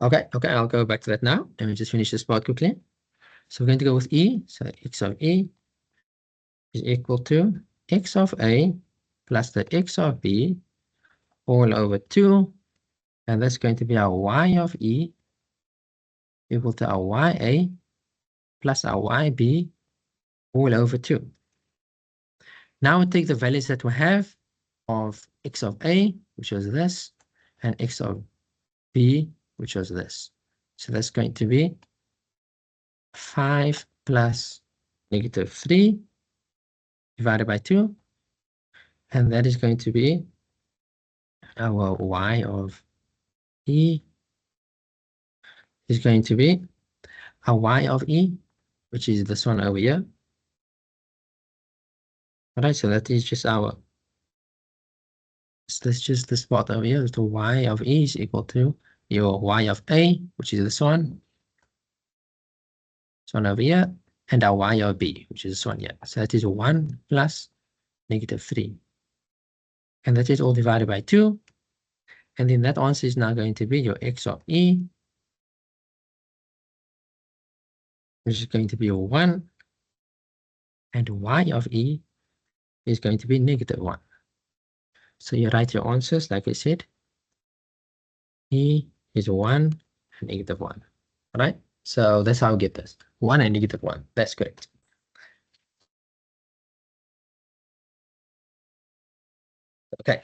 Okay, I'll go back to that now. Let me just finish this part quickly. So we're going to go with E. So x of E is equal to x of A plus the x of B all over 2. And that's going to be our y of E equal to our YA plus our YB all over 2. Now we take the values that we have of x of A, which was this, and x of B, which was this. So that's going to be 5 plus -3 divided by 2. And that is going to be our y of E is going to be a y of E, which is this one over here. All right, so that is just our, so that's just this part over here. So y of E is equal to your y of A, which is this one over here, and our y of B, which is this one here. So that is 1 plus -3. And that is all divided by 2. And then that answer is now going to be your x of E, which is going to be 1, and y of E is going to be -1. So you write your answers, like I said, E is 1 and -1. All right, so that's how we get this. 1 and -1. That's correct. Okay.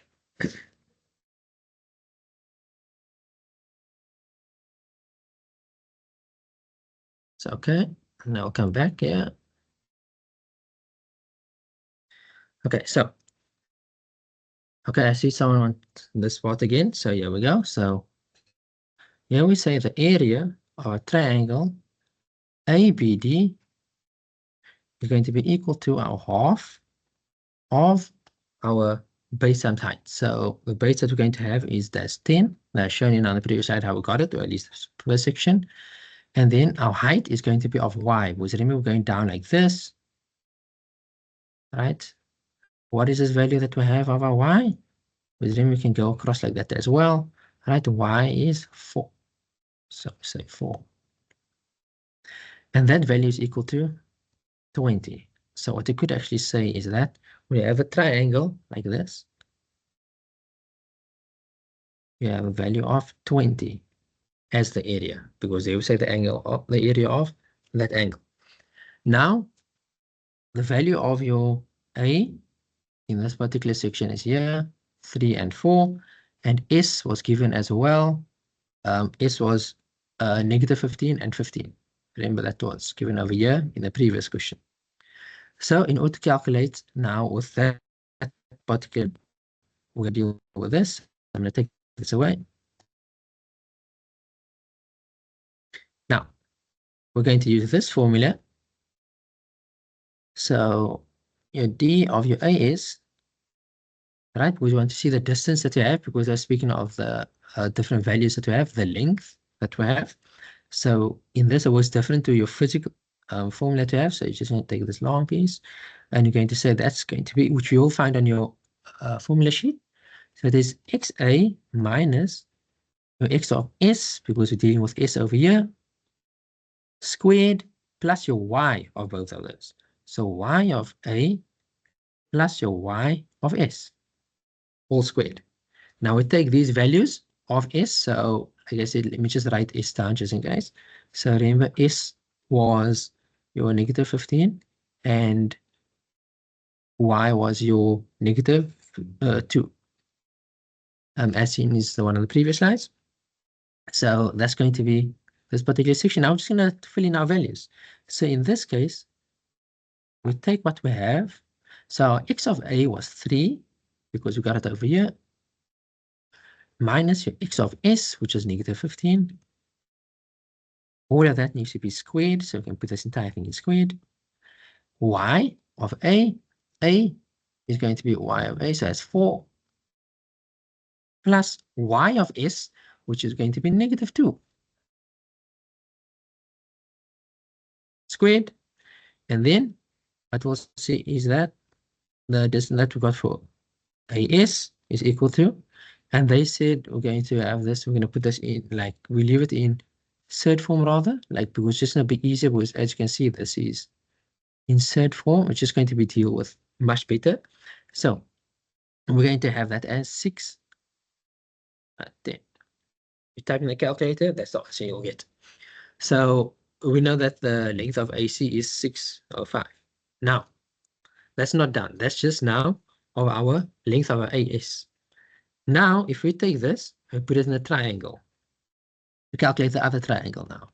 So, okay, now I'll come back here. Okay, so, okay, I see someone on this spot again. So here we go. So here we say the area of a triangle ABD is going to be equal to our half of our base times height. So the base that we're going to have is that's 10. Now shown in on the previous slide how we got it, or at least the first section. And then our height is going to be of y, because remember we're going down like this, right? What is this value that we have of our y? Because then we can go across like that as well, right? Y is 4. So say 4. And that value is equal to 20. So what you could actually say is that we have a triangle like this. You have a value of 20 as the area, because they will say the angle of the area of that angle. Now, the value of your A in this particular section is here, 3 and 4, and S was given as well. S was -15 and 15. Remember that was given over here in the previous question. So in order to calculate now with that particular, we're going to deal with this. I'm going to take this away. Now, we're going to use this formula. So your D of your A is, right, we want to see the distance that you have, because they're speaking of the different values that we have, the length that we have. So in this, it was different to your physical formula to have. So you just want to take this long piece, and you're going to say that's going to be, which you'll find on your formula sheet. So it is XA minus your X of S, because we're dealing with S over here, squared plus your Y of both of those. So Y of A plus your y of s, all squared. Now we take these values of s, so like I said, let me just write s down just in case. So remember, s was your negative 15 and y was your negative 2. As seen is the one on the previous slides. So that's going to be this particular section. Now I'm just going to fill in our values. So in this case, we take what we have. So x of a was 3, because we got it over here, minus your x of s, which is negative 15. All of that needs to be squared, so we can put this entire thing in squared. Y of a is going to be y of a, so that's 4, plus y of s, which is going to be negative 2. Squared, and then what we'll see is that the distance that we got for AS is equal to, and they said we're going to have this, we're going to put this in, like, we leave it in third form rather, like, because it's just a bit easier, because as you can see, this is in third form, which is going to be deal with much better. So we're going to have that as 6, 10. You type in the calculator, that's the answer you'll get. So we know that the length of AC is 605. Now, that's not done. That's just now of our length of our AS. Now, if we take this and put it in a triangle, we calculate the other triangle now.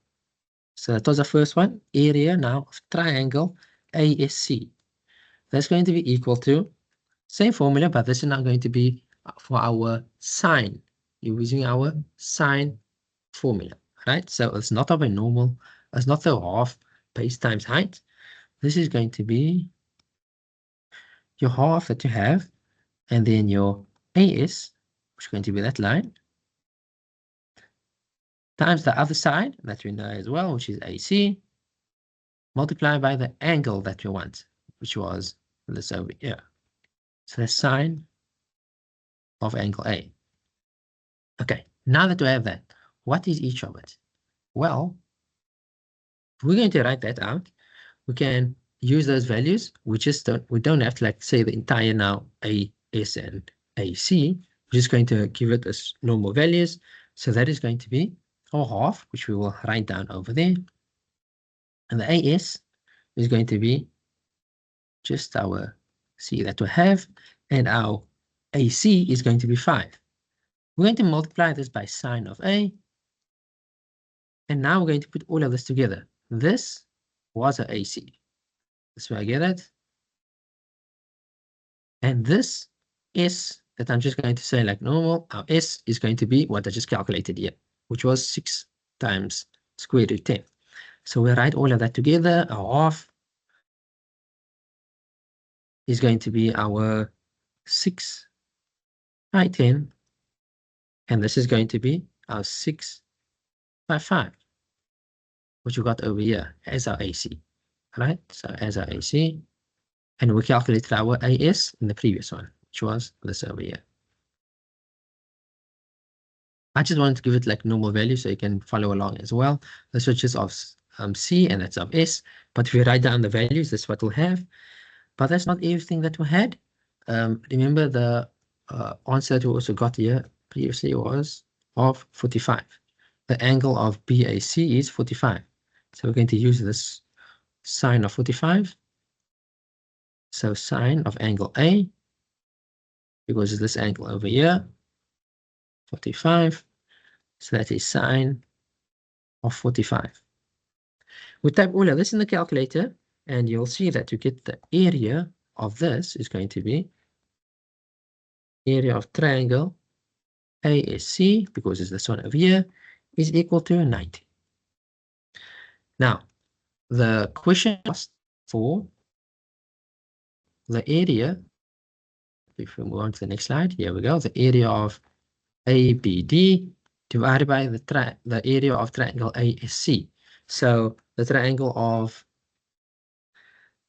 So that was the first one, area now of triangle ASC. That's going to be equal to, same formula, but this is now going to be for our sine. You're using our sine formula, right? So it's not of a normal, it's not the half base times height. This is going to be your half that you have, and then your AS, which is going to be that line, times the other side that we know as well, which is AC, multiplied by the angle that you want, which was this over here. So the sine of angle A. Okay, now that we have that, what is each of it? Well, if we're going to write that out, we can use those values. We don't have to, like, say the entire now AS and AC. We're just going to give it as normal values. So that is going to be our half, which we will write down over there. And the AS is going to be just our C that we have, and our AC is going to be 5. We're going to multiply this by sine of A, and now we're going to put all of this together. This was our AC. That's where I get it. And this S that I'm just going to say like normal, our S is going to be what I just calculated here, which was 6 times square root 10. So we write all of that together. Our half is going to be our 6 by 10, and this is going to be our 6 by 5, which we got over here as our AC, right? So as our AC, and we calculated our AS in the previous one, which was this over here. I just wanted to give it like normal value so you can follow along as well. This was just of C and that's of S, but if you write down the values, that's what we'll have. But that's not everything that we had. Remember the answer that we also got here previously was of 45. The angle of BAC is 45. So we're going to use this sine of 45. So sine of angle A, because it's this angle over here, 45. So that is sine of 45. We type all of this in the calculator, and you'll see that you get the area of this is going to be area of triangle ASC, because it's this one over here, is equal to 90. Now, the question asked for the area, if we move on to the next slide, here we go, the area of ABD divided by the area of triangle ASC. So the triangle of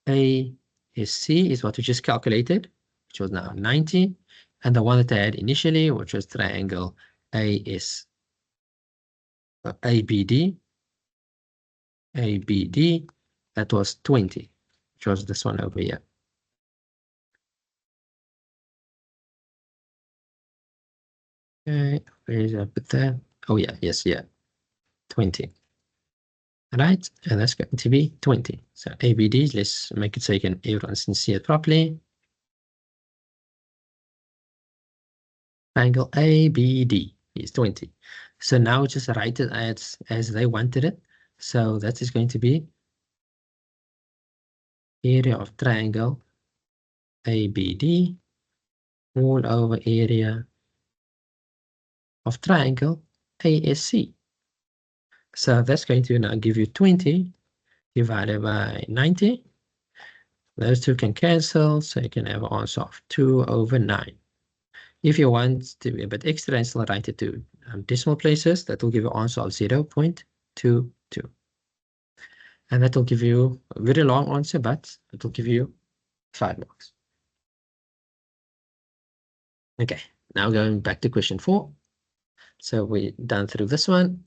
ASC is what we just calculated, which was now 90, and the one that I had initially, which was triangle ABD, that was 20, which was this one over here. Okay, where is I put that? Oh yeah, yes, yeah, 20. Right, and that's going to be 20. So ABD, let's make it so everyone can see it properly. Triangle ABD is 20. So now just write it as they wanted it. So that is going to be area of triangle ABD all over area of triangle ASC. So that's going to now give you 20 divided by 90. Those two can cancel, so you can have an answer of 2 over 9. If you want to be a bit extra and still write it to decimal places, that will give you an answer of 0.22. And that will give you a very long answer, but it will give you 5 marks. Okay, now going back to question 4. So we're done through this one.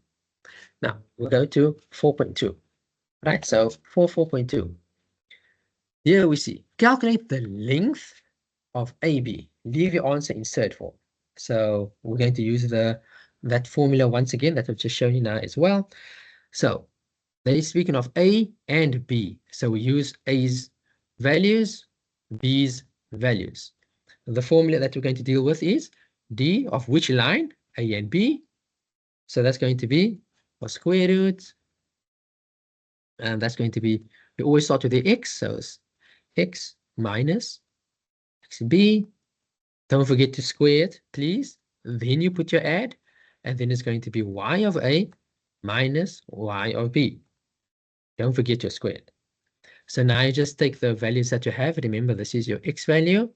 Now we'll go to 4.2. Right, so for 4.2, here we see calculate the length of AB. Leave your answer in third form. So we're going to use that formula once again that I've just shown you now as well. So they're speaking of A and B. So we use A's values, B's values. The formula that we're going to deal with is D of which line? A and B. So that's going to be a square root. And that's going to be, we always start with the X. So it's X minus XB. Don't forget to square it, please. Then you put your add, and then it's going to be Y of A minus Y of B. Don't forget your squared. So now you just take the values that you have. Remember, this is your X value,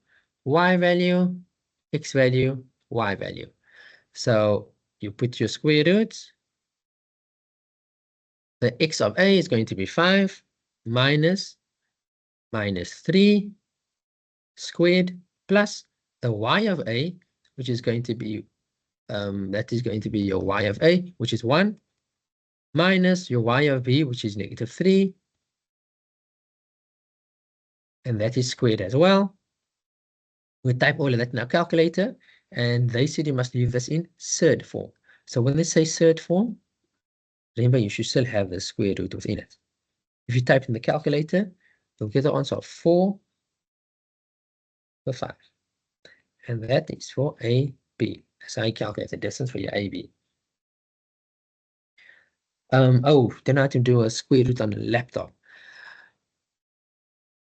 Y value, X value, Y value. So you put your square roots. The X of A is going to be 5 minus 3 squared plus the Y of A, which is going to be that is going to be your Y of A, which is 1, minus your Y of B, which is negative 3, and that is squared as well. We type all of that in our calculator, and they said you must leave this in third form. So when they say third form, remember you should still have the square root within it. If you type in the calculator, you'll get the answer of 4 over 5. And that is for AB. So I calculate the distance for your AB. Oh, then I have to do a square root on the laptop.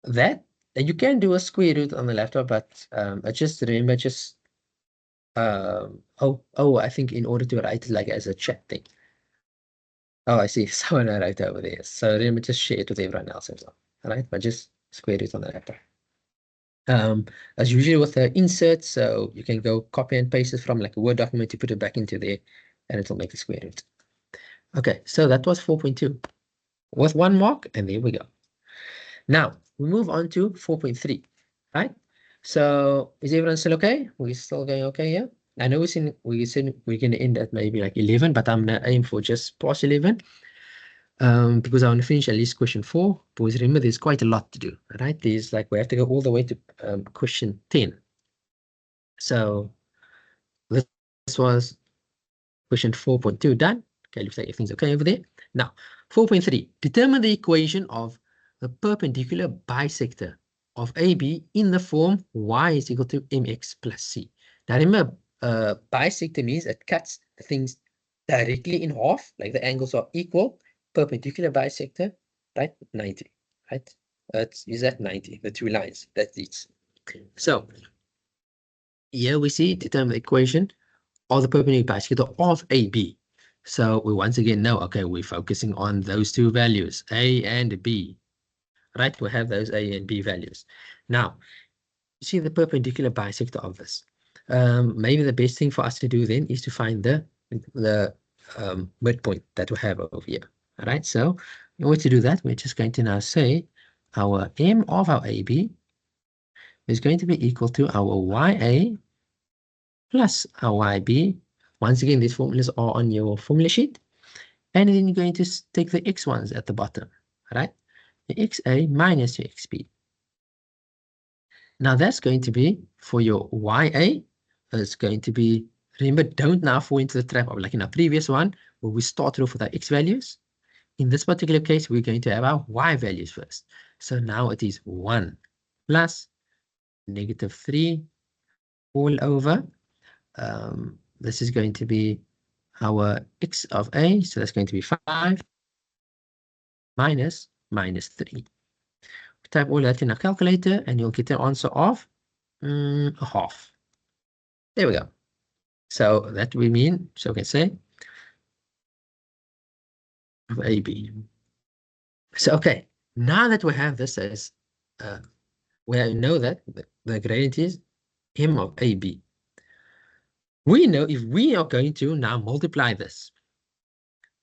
That you can do a square root on the laptop, but I just remember I think in order to write it like as a chat thing. Oh, I see. Someone wrote over there. So remember, just share it with everyone else as well. All right, but just square root on the laptop. As usually with the insert, so you can go copy and paste it from like a Word document to put it back into there, and it'll make a square root. Okay, so that was 4.2 with 1 mark, and there we go. Now we move on to 4.3, right? So is everyone still okay? We're still going okay here? I know we said we're gonna end at maybe like 11, but I'm gonna aim for just past 11. Because I want to finish at least question 4, because remember there's quite a lot to do, right? There's like we have to go all the way to question 10. So this was question 4.2 done. Okay, looks like everything's okay over there. Now 4.3, determine the equation of the perpendicular bisector of AB in the form y is equal to mx plus c. Now remember, bisector means it cuts things directly in half, like the angles are equal. Perpendicular bisector, right? 90, right? Is that 90? The two lines, that's it. So here we see determine the equation of the perpendicular bisector of AB. So we once again know, okay, we're focusing on those two values, A and B, right? We have those A and B values. Now, you see the perpendicular bisector of this. Maybe the best thing for us to do then is to find the midpoint that we have over here. All right, so in order to do that, we're just going to now say our M of our AB is going to be equal to our YA plus our YB. Once again, these formulas are on your formula sheet. And then you're going to take the X ones at the bottom, right? The XA minus your XB. Now that's going to be for your YA, it's going to be Remember, don't now fall into the trap of like in our previous one, where we started off with our x values. In this particular case, we're going to have our y values first. So now it is 1 plus -3 all over. This is going to be our x of a, so that's going to be 5 minus -3. Type all that in a calculator and you'll get an answer of a half. There we go. So that we mean, so we can say of AB. So okay, now that we have this as we know that the gradient is m of AB. We know if we are going to now multiply this,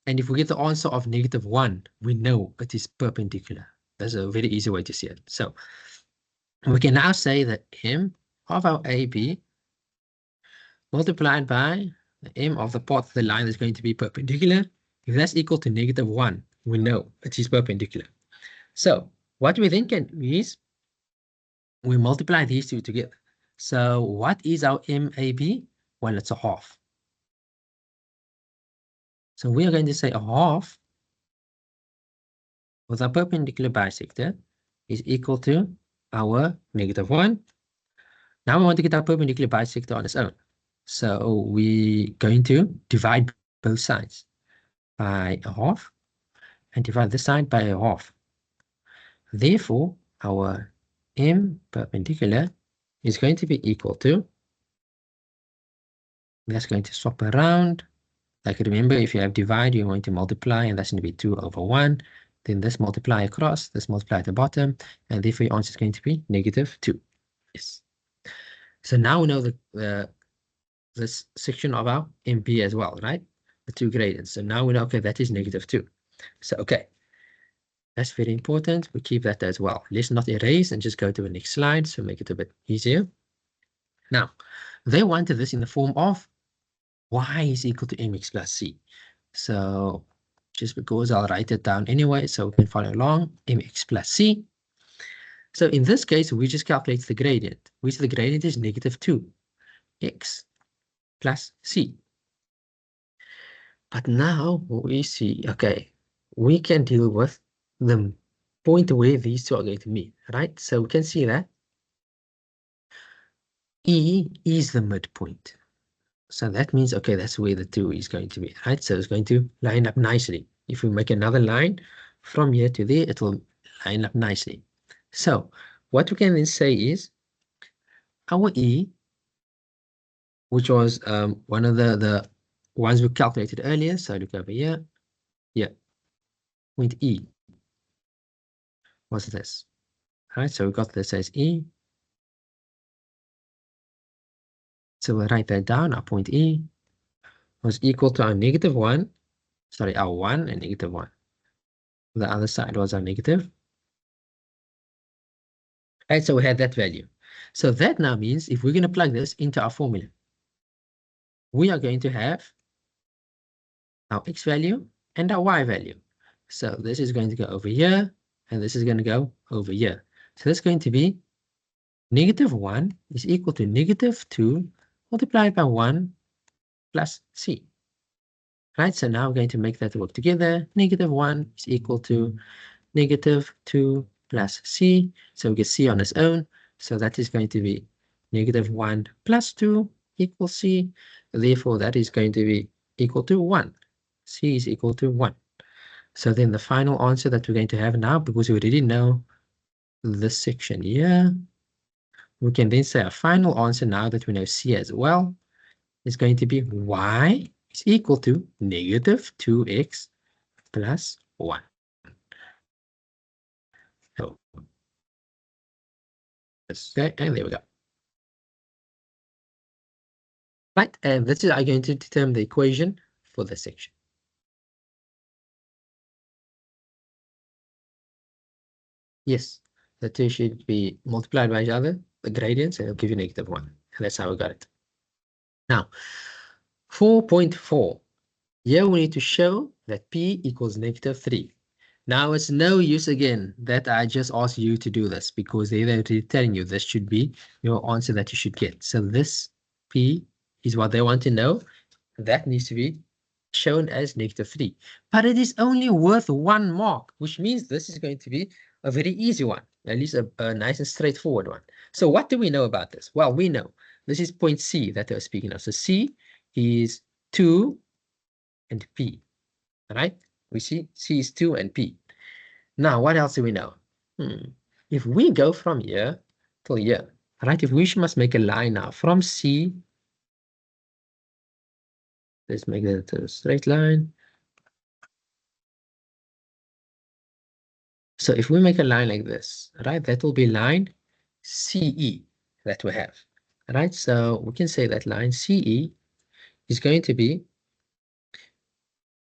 and if we get the answer of -1, we know it is perpendicular. That's a very easy way to see it. So we can now say that m of our AB multiplied by the m of the part of the line that's going to be perpendicular. If that's equal to -1, we know it is perpendicular. So what we then can do is we multiply these two together. So what is our MAB? Well, it's a half. So we are going to say a half with our perpendicular bisector is equal to our -1. Now we want to get our perpendicular bisector on its own. So we're going to divide both sides by a half and divide this side by a half. Therefore, our M perpendicular is going to be equal to, that's going to swap around. Like remember, if you have divide, you're going to multiply, and that's going to be 2 over 1. Then this multiply across, this multiply at the bottom, and therefore your answer is going to be -2. Yes. So now we know this section of our MP as well, right? The two gradients. So now we know, okay, that is -2. So, okay. That's very important. We keep that as well. Let's not erase and just go to the next slide. So make it a bit easier. Now, they wanted this in the form of y is equal to mx plus c. So just because I'll write it down anyway, so we can follow along, mx plus c. So in this case, we just calculate the gradient, which the gradient is -2x plus c. But now we see, okay, we can deal with the point where these two are going to meet, right? So we can see that E is the midpoint. So that means, okay, that's where the 2 is going to be, right? So it's going to line up nicely. If we make another line from here to there, it will line up nicely. So what we can then say is our E, which was one of the ones we calculated earlier. So look over here. Yeah. Point E was this. All right, so we got this as E. So we'll write that down. Our point E was equal to our -1. Sorry, our 1 and -1. The other side was our negative. Right, so we had that value. So that now means if we're going to plug this into our formula, we are going to have our x value and our y value. So this is going to go over here, and this is going to go over here. So that's going to be -1 is equal to -2 multiplied by 1 plus c. Right, so now we're going to make that work together. -1 is equal to -2 plus c. So we get c on its own. So that is going to be -1 plus 2 equals c. Therefore, that is going to be equal to 1. C is equal to 1. So then the final answer that we're going to have now, because we already know this section here, we can then say our final answer now that we know C as well is going to be y is equal to -2x plus 1. So, okay, and there we go. Right, and this is going to determine the equation for this section. Yes, the two should be multiplied by each other, the gradients, and it'll give you -1. And that's how we got it. Now, 4.4. Here we need to show that P equals -3. Now, it's no use again that I just asked you to do this, because they're telling you this should be your answer that you should get. So this P is what they want to know. That needs to be shown as -3. But it is only worth 1 mark, which means this is going to be a very easy one, at least a nice and straightforward one. So what do we know about this? Well, we know this is point C that they were speaking of. So C is 2 and P, right? We see C is 2 and P. Now, what else do we know? If we go from here till here, right? If we must make a line now from C, let's make it a straight line. So if we make a line like this, right, that will be line CE that we have, right? So we can say that line CE is going to be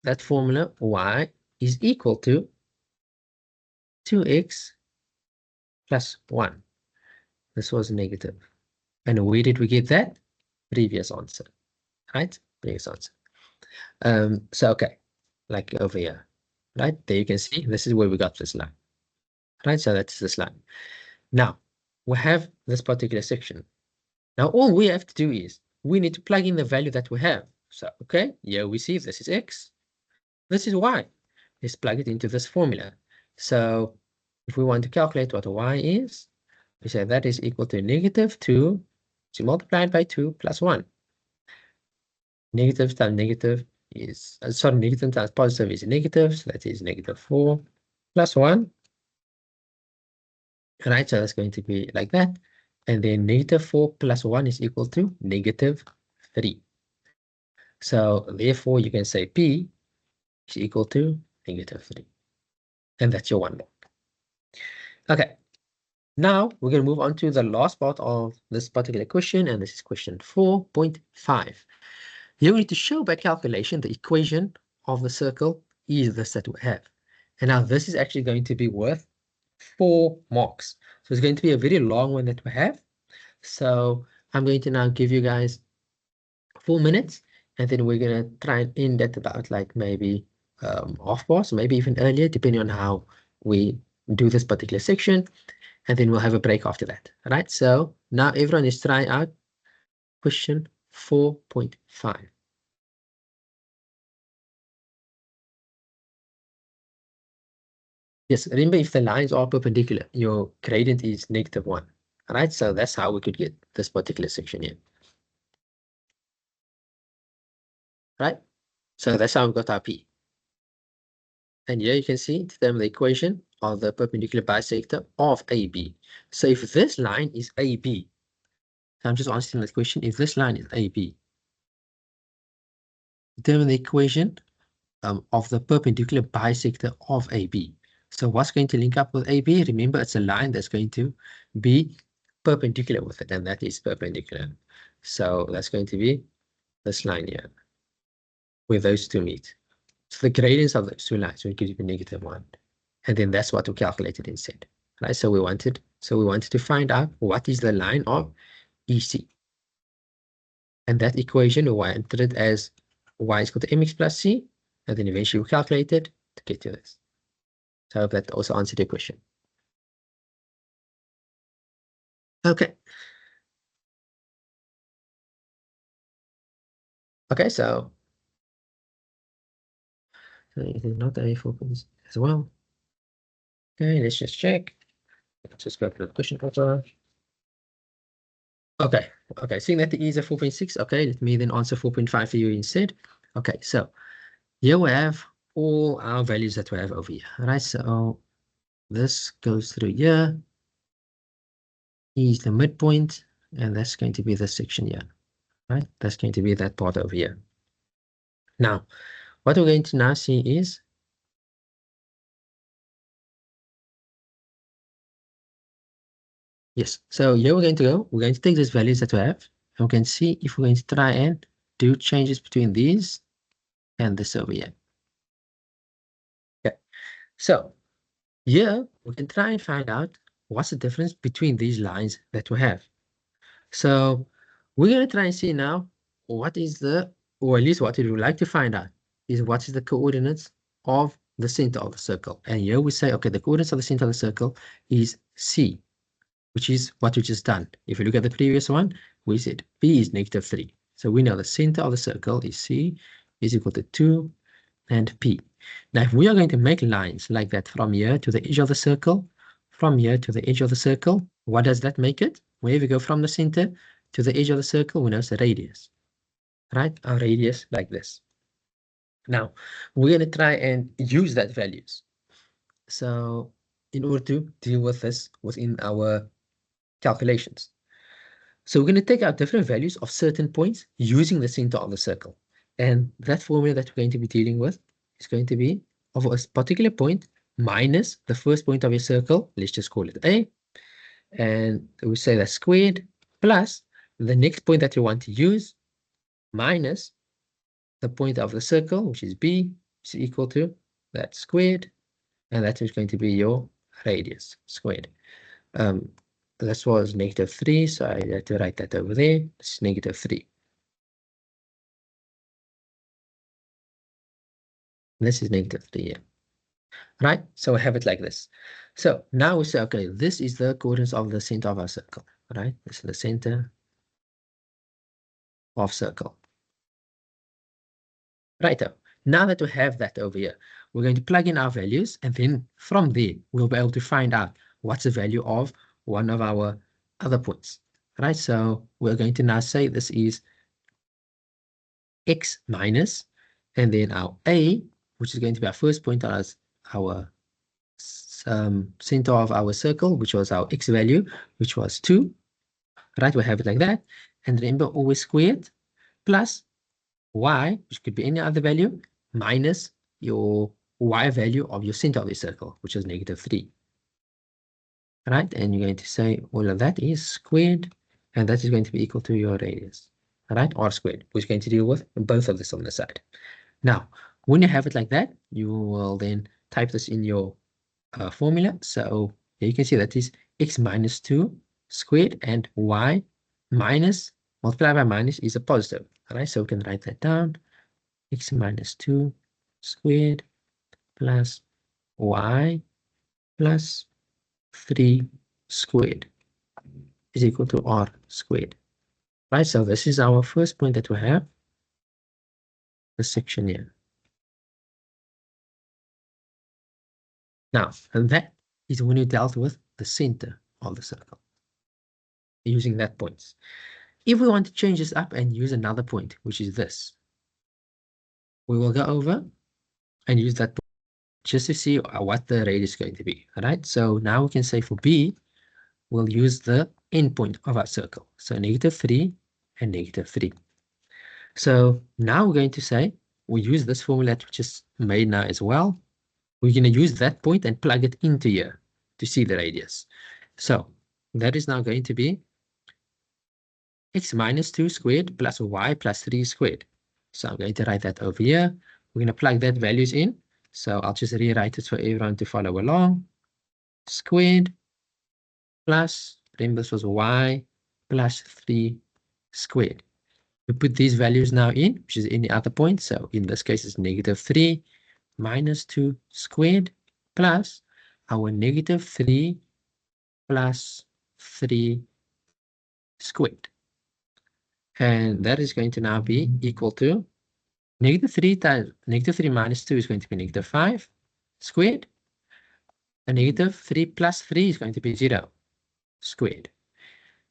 that formula y is equal to 2x plus 1. This was negative. And where did we get that? Previous answer, right? Previous answer. So, okay, like over here, right? There you can see this is where we got this line, right? So that's this line. Now, we have this particular section. Now, all we have to do is we need to plug in the value that we have. So, okay, here we see this is x, this is y. Let's plug it into this formula. So, if we want to calculate what y is, we say that is equal to -2 to multiplied by 2 plus 1. Negative times negative is, sorry, negative times positive is negative, so that is -4 plus 1. Right, so that's going to be like that. And then -4 plus 1 is equal to -3. So therefore, you can say P is equal to -3. And that's your 1 mark. Okay. Now we're going to move on to the last part of this particular question, and this is question 4.5. Here we need to show by calculation the equation of the circle is this that we have. And now this is actually going to be worth 4 marks. So it's going to be a very long one that we have. So I'm going to now give you guys 4 minutes, and then we're going to try and end at about like maybe half past, maybe even earlier, depending on how we do this particular section. And then we'll have a break after that. All right. So now everyone is trying out question 4.5. Yes, remember, if the lines are perpendicular, your gradient is -1. All right. So that's how we could get this particular section here. Right. So that's how we got our P. And here you can see determine the equation of the perpendicular bisector of AB. So if this line is AB, I'm just answering the question, if this line is AB, determine the equation of the perpendicular bisector of AB. So what's going to link up with AB? Remember, it's a line that's going to be perpendicular with it, and that is perpendicular. So that's going to be this line here, where those two meet. So the gradients of those two lines will give you -1. And then that's what we calculated instead. Right? So we wanted to find out what is the line of EC. And that equation, we entered it as y is equal to mx plus c, and then eventually we calculated to get to this. So I hope that also answered your question. Okay. Okay, so it is not a focus as well. Okay, let's just check. Let's just go to the question paper. Okay, okay, seeing that the E is a 4.6, okay, let me then answer 4.5 for you instead. Okay, so here we have all our values that we have over here. All right, so this goes through here. E is the midpoint, and that's going to be this section here. Right, that's going to be that part over here. Now, what we're going to now see is yes, so here we're going to take these values that we have, and we can see if we're going to try and do changes between these and this over here. Okay, so here we can try and find out what's the difference between these lines that we have. So we're going to try and see now what is the, or at least what we would like to find out is what is the coordinates of the center of the circle. And here we say, okay, the coordinates of the center of the circle is C, which is what we just done. If you look at the previous one, we said P is -3. So we know the center of the circle is C is equal to 2 and P. Now, if we are going to make lines like that from here to the edge of the circle, from here to the edge of the circle, what does that make it? Where we go from the center to the edge of the circle, we know it's the radius, right? Our radius like this. Now, we're going to try and use that values. So in order to deal with this within our calculations. So we're going to take out different values of certain points using the center of the circle. And that formula that we're going to be dealing with is going to be of a particular point minus the first point of your circle. Let's just call it A. And we say that's squared plus the next point that you want to use minus the point of the circle, which is B, is equal to that squared. And that is going to be your radius squared. This was -3, so I had to write that over there. It's -3. This is -3, yeah. Right, so we have it like this. So now we say, okay, this is the coordinates of the center of our circle, right? This is the center of circle. Righto. Now that we have that over here, we're going to plug in our values, and then from there, we'll be able to find out what's the value of one of our other points, right? So we're going to now say this is x minus, and then our A, which is going to be our first point as our center of our circle, which was our x value, which was 2, right? We have it like that. And remember, always squared plus y, which could be any other value, minus your y value of your center of the circle, which is -3. Right? And you're going to say all of that is squared, and that is going to be equal to your radius, right? R squared, which is going to deal with both of this on the side. Now, when you have it like that, you will then type this in your formula. So here you can see that is x minus 2 squared, and y minus multiplied by minus is a positive. All right, so we can write that down. X minus 2 squared plus y plus 3 squared is equal to r squared. Right, so this is our first point that we have, this section here. Now, and that is when you dealt with the center of the circle, using that point. If we want to change this up and use another point, which is this, we will go over and use that point just to see what the radius is going to be. All right, so now we can say for B, we'll use the endpoint of our circle. So -3 and -3. So now we're going to say, we use this formula that we just made now as well. We're going to use that point and plug it into here to see the radius. So that is now going to be x minus 2 squared plus y plus 3 squared. So I'm going to write that over here. We're going to plug that values in. So I'll just rewrite it for everyone to follow along. Squared plus, remember this was y plus 3 squared. We put these values now in, which is any other point. So in this case, it's -3 minus 2 squared plus our -3 plus 3 squared. And that is going to now be equal to -3 times -3 minus 2 is going to be -5 squared. And -3 plus 3 is going to be 0 squared.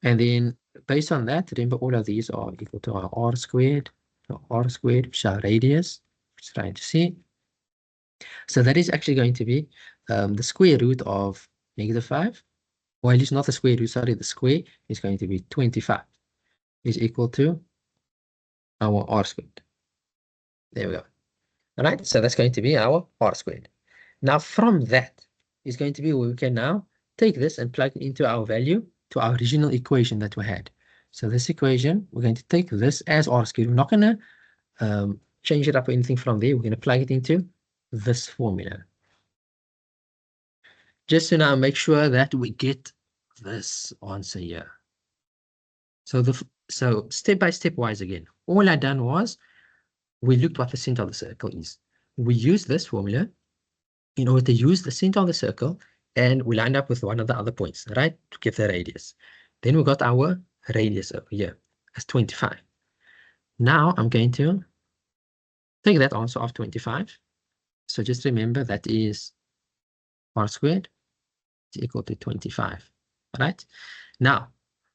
And then based on that, remember all of these are equal to our r squared, which is our radius, which is trying to see. So that is actually going to be the square root of -5, or at least not the square root, sorry, the square is going to be 25, is equal to our r squared. There we go. All right, so that's going to be our r squared. Now from that is going to be where we can now take this and plug it into our value to our original equation that we had. So this equation, we're going to take this as r squared. We're not going to change it up or anything from there. We're going to plug it into this formula. Just to now make sure that we get this answer here. So step by step wise again, all I done was we looked what the center of the circle is. We used this formula in order to use the center of the circle, and we lined up with one of the other points, right, to get the radius. Then we got our radius over here as 25. Now I'm going to take that answer of 25. So just remember that is r squared is equal to 25, right? Now,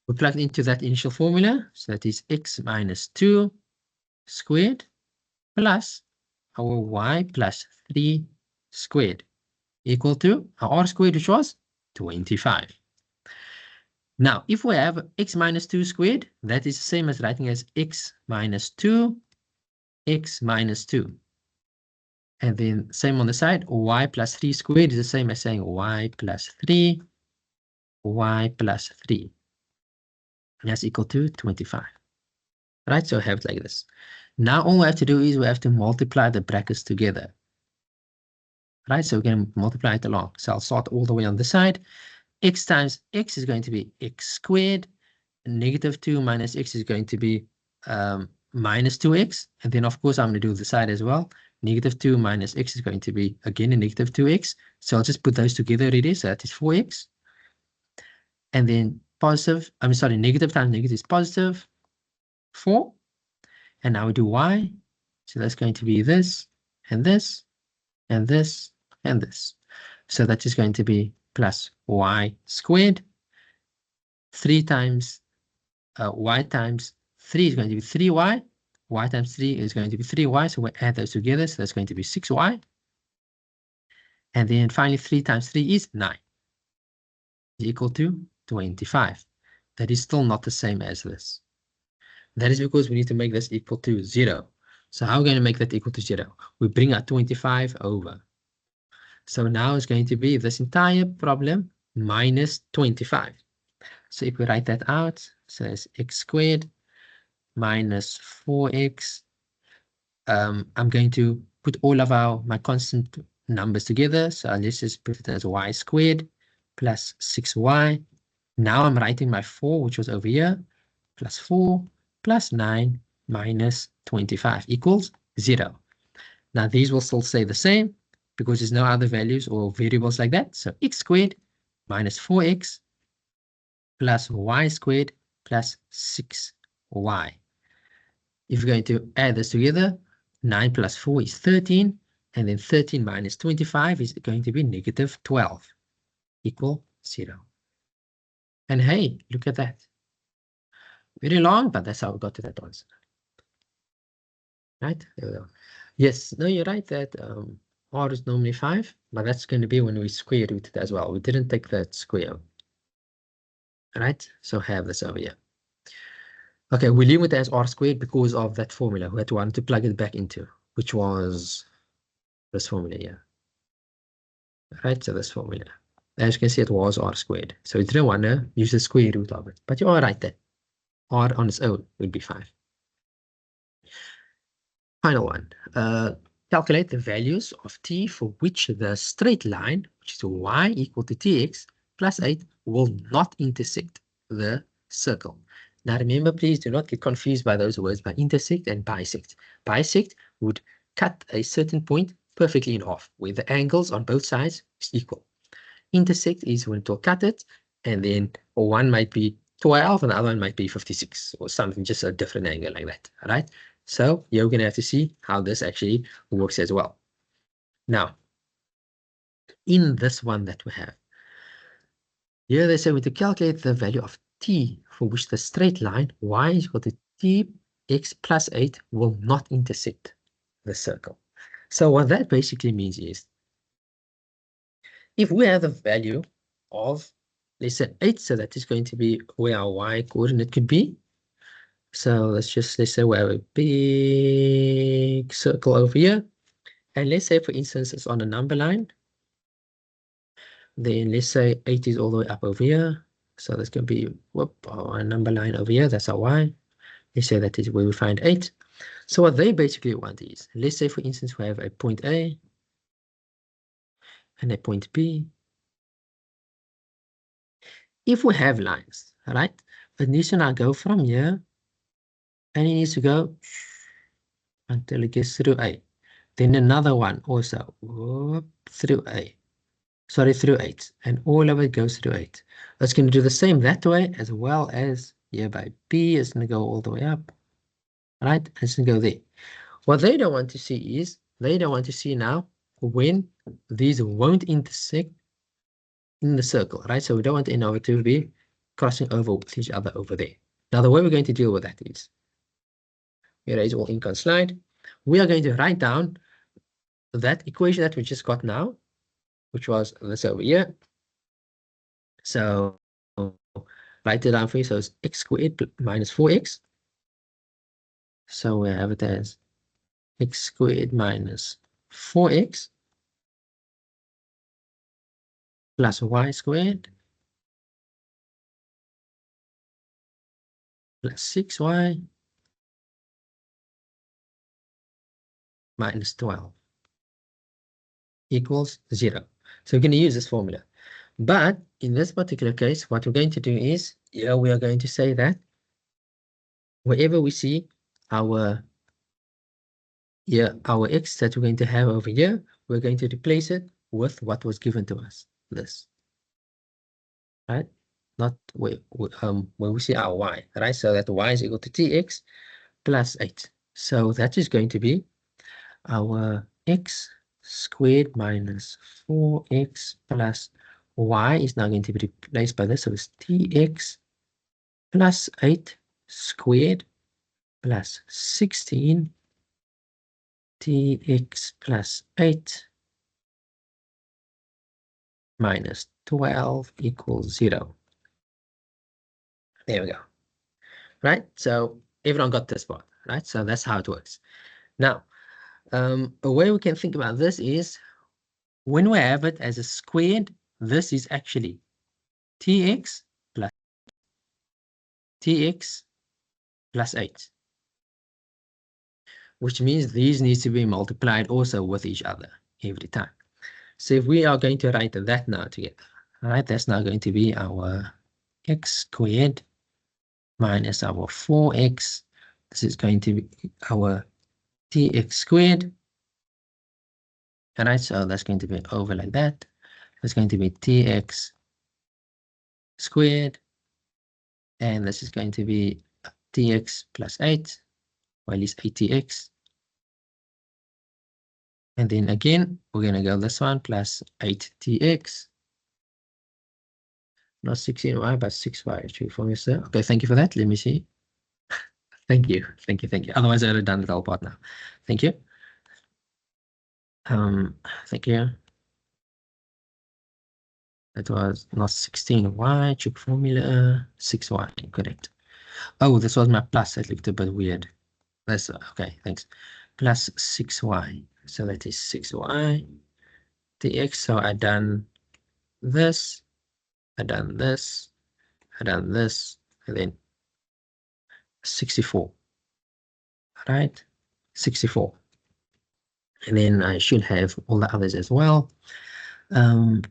we plug into that initial formula. So that is x minus 2 squared plus our y plus 3 squared equal to our r squared, which was 25. Now, if we have x minus 2 squared, that is the same as writing as x minus 2, x minus 2. And then same on the side, y plus 3 squared is the same as saying y plus 3, y plus 3. And that's equal to 25. Right, so I have it like this. Now all we have to do is we have to multiply the brackets together. Right, so we're going to multiply it along. So I'll start all the way on the side. X times x is going to be x squared. Negative 2 minus x is going to be minus 2x. And then, of course, I'm going to do the side as well. Negative 2 minus x is going to be, again, a negative 2x. So I'll just put those together already. So that is 4x. And then positive, I'm sorry, negative times negative is positive 4. And now we do y. So that's going to be this, and this, and this, and this. So that is going to be plus y squared. 3 times y times 3 is going to be 3y. Y times 3 is going to be 3y. So we add those together. So that's going to be 6y. And then finally, 3 times 3 is 9. Is equal to 25. That is still not the same as this. That is because we need to make this equal to 0. So how are we going to make that equal to 0? We bring our 25 over. So now it's going to be this entire problem minus 25. So if we write that out, so it's x squared minus 4x. I'm going to put all of my constant numbers together. So let's just put it as y squared plus 6y. Now I'm writing my 4, which was over here, plus 4 plus 9 minus 25 equals 0. Now these will still stay the same because there's no other values or variables like that. So x squared minus 4x plus y squared plus 6y. If you're going to add this together, 9 plus 4 is 13, and then 13 minus 25 is going to be negative 12, equal 0. And hey, look at that. Very long, but that's how we got to that answer. Right? There we go. Yes, no, you're right that r is normally 5, but that's going to be when we square root it as well. We didn't take that square. Right? So have this over here. Okay, we leave it as r squared because of that formula. We had to want to plug it back into, which was this formula here. Right, so this formula. As you can see, it was r squared. So we didn't want to use the square root of it. But you are right there. R on its own would be 5. Final one. Calculate the values of t for which the straight line, which is y equal to tx plus 8, will not intersect the circle. Now remember, please do not get confused by those words by intersect and bisect. Bisect would cut a certain point perfectly in half, where the angles on both sides is equal. Intersect is when it will cut it, and then one might be 12 and the other one might be 56 or something, just a different angle like that. All right. So you're going to have to see how this actually works as well. Now, in this one that we have, here they say we to calculate the value of t for which the straight line y is equal to tx plus 8 will not intersect the circle. So what that basically means is, if we have the value of, let's say 8, so that is going to be where our y coordinate could be. So let's say we have a big circle over here. And let's say, for instance, it's on a number line. Then let's say 8 is all the way up over here. So that's going to be a number line over here. That's our y. Let's say that is where we find 8. So what they basically want is, let's say, for instance, we have a point A and a point B. If we have lines, right, it needs to now go from here and it needs to go until it gets through A. Then another one also through A. Sorry, through 8. And all of it goes through 8. It's going to do the same that way as well as here by B is going to go all the way up. right? Let's go there. What they don't want to see is, they don't want to see now when these won't intersect in the circle, right? So we don't want n over 2 to be crossing over with each other over there. Now, the way we're going to deal with that is, here is all ink on slide. We are going to write down that equation that we just got now, which was this over here. So write it down for you. So it's x squared minus 4x. So we have it as x squared minus 4x plus y squared plus 6y minus 12 equals 0. So we're going to use this formula. But in this particular case, what we're going to do is, we are going to say that wherever we see our x that we're going to have over here, we're going to replace it with what was given to us, this, right? Not when we see our y, right? So that y is equal to tx plus 8. So that is going to be our x squared minus 4x plus y is now going to be replaced by this. So it's tx plus 8 squared plus 16 tx plus 8 minus 12 equals 0. There we go. Right? So everyone got this part, right? So that's how it works. Now, a way we can think about this is, when we have it as a squared, this is actually tx plus 8, which means these need to be multiplied also with each other every time. So if we are going to write that now together, all right, that's now going to be our x squared minus our 4x. This is going to be our tx squared. All right, so that's going to be over like that. That's going to be tx squared. And this is going to be tx plus 8, or at least 8tx. And then again, we're going to go this one plus 8tx. Not 16y, but 6y actually for me, sir. Okay, thank you for that. Let me see. Thank you. Thank you. Thank you. Otherwise, I would have done the whole part now. Thank you. Thank you. That was not 16y, check formula, 6y, correct. Oh, this was my plus. That looked a bit weird. That's okay, thanks. Plus 6y. So that is 6y dx. So I done this, I done this, I done this, and then 64. Right? 64. And then I should have all the others as well.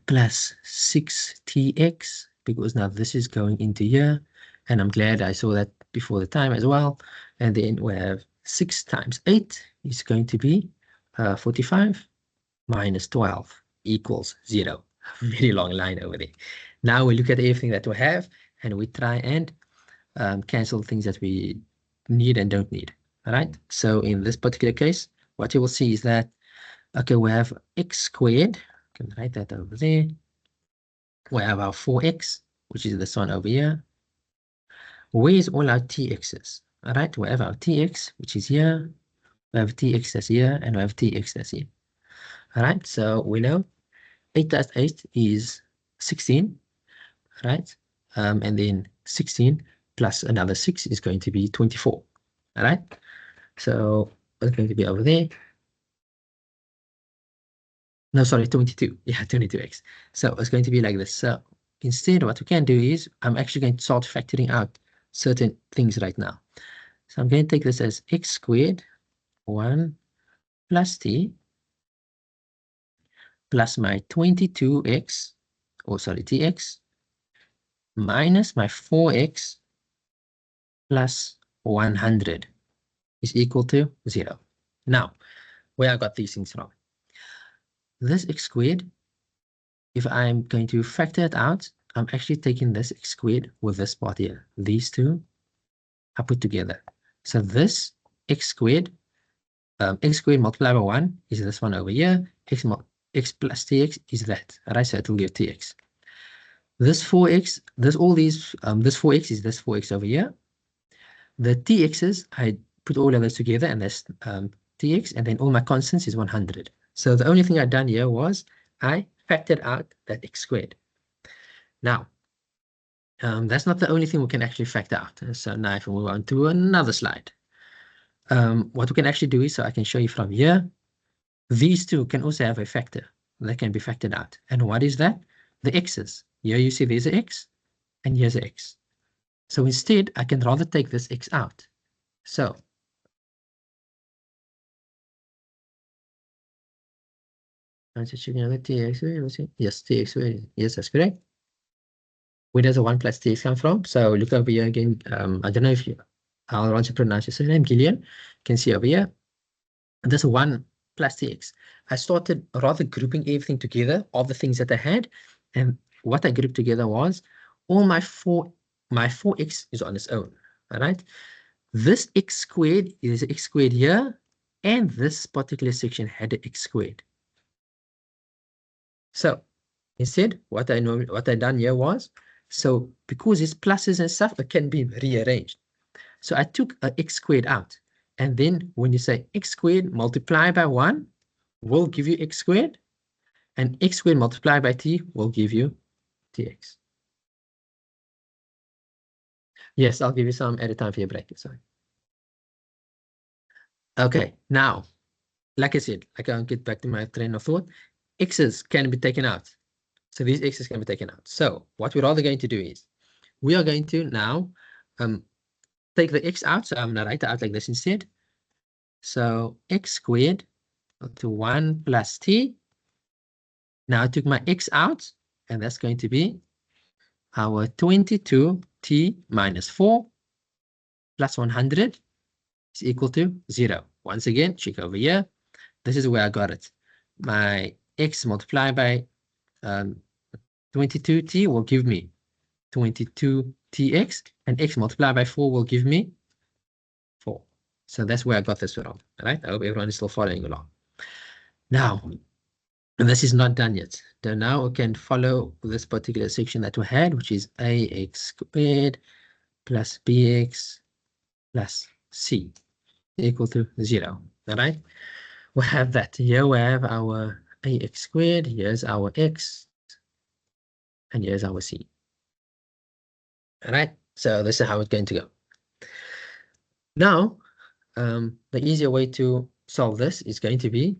Plus 6tx, because now this is going into here, and I'm glad I saw that before the time as well. And then we have 6 times 8 is going to be 45 minus 12 equals 0. Very long line over there. Now we look at everything that we have, and we try and cancel things that we need and don't need. All right. So in this particular case, what you will see is that, okay, we have x squared. I can write that over there. We have our 4x, which is this one over here. Where is all our tx's? All right, we have our tx, which is here. We have tx that's here, and we have tx that's here. All right, so we know 8 plus 8 is 16, right? And then 16 plus another 6 is going to be 24. All right, so it's going to be over there. No, sorry, 22. Yeah, 22x. So it's going to be like this. So instead, what we can do is, I'm actually going to start factoring out certain things right now. So I'm going to take this as x squared 1 plus t plus my 22x, or sorry, tx, minus my 4x plus 100 is equal to 0. Now, where I got these things from? This x squared, if I'm going to factor it out, I'm actually taking this x squared with this part here. These two are put together. So this x squared. X squared multiplied by 1 is this one over here. X plus tx is that. All right, so it will give tx. This 4x, this 4x is this 4x over here. The tx's, I put all of those together, and that's tx, and then all my constants is 100. So the only thing I've done here was I factored out that x squared. Now, that's not the only thing we can actually factor out. So now if we move on to another slide, what we can actually do is, so I can show you from here, these two can also have a factor that can be factored out. And what is that? The x's. Here you see there's an x, and here's an x. So instead, I can rather take this x out. So I'm just checking out the tx. Yes, tx. Yes, that's correct. Where does the 1 plus tx come from? So look over here again. I don't know if how to pronounce your surname, Gillian. You can see over here. This 1 plus tx. I started rather grouping everything together, all the things that I had, and what I grouped together was all my 4x is on its own. All right. This x squared is x squared here, and this particular section had an x squared. So instead, what I done here was, so because it's pluses and stuff, it can be rearranged. So I took a x squared out, and then when you say x squared multiplied by 1 will give you x squared, and x squared multiplied by t will give you tx. Yes, I'll give you some at a time for your break. Sorry. Okay, now, like I said, I can get back to my train of thought. X's can be taken out. So these x's can be taken out. So what we're rather going to do is, we are going to now take the x out. So I'm going to write it out like this instead. So x squared to 1 plus t. Now I took my x out, and that's going to be our 22t minus 4 plus 100 is equal to 0. Once again, check over here. This is where I got it. My x multiplied by 22t will give me 22tx, and x multiplied by 4 will give me 4. So that's where I got this from. All right, I hope everyone is still following along. Now, and this is not done yet. So now we can follow this particular section that we had, which is ax squared plus bx plus c equal to 0. All right, we have that. Here we have our ax squared, here's our x, and here's our c. All right, so this is how it's going to go. Now, the easier way to solve this is going to be,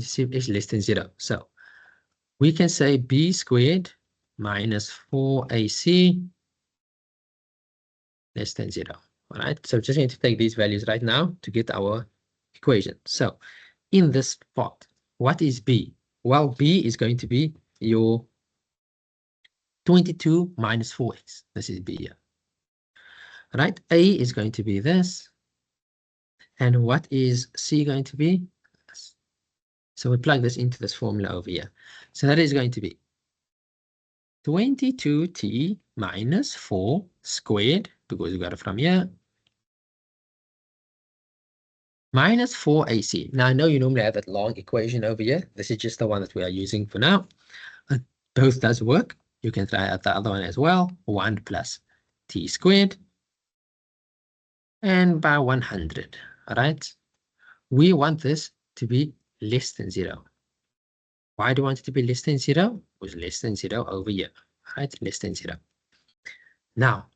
see if it's less than 0. So we can say b squared minus 4ac less than 0. All right, so just going to take these values right now to get our equation. So in this part, what is b? Well, b is going to be your 22 minus 4x. This is b here. All right, a is going to be this. And what is c going to be? So we plug this into this formula over here. So that is going to be 22t minus 4 squared, because we got it from here, minus 4ac. Now, I know you normally have that long equation over here. This is just the one that we are using for now. Both does work. You can try out the other one as well. 1 plus t squared. And by 100. All right. We want this to be less than 0. Why do we want it to be less than 0? It was less than 0 over here. All right, less than 0. Now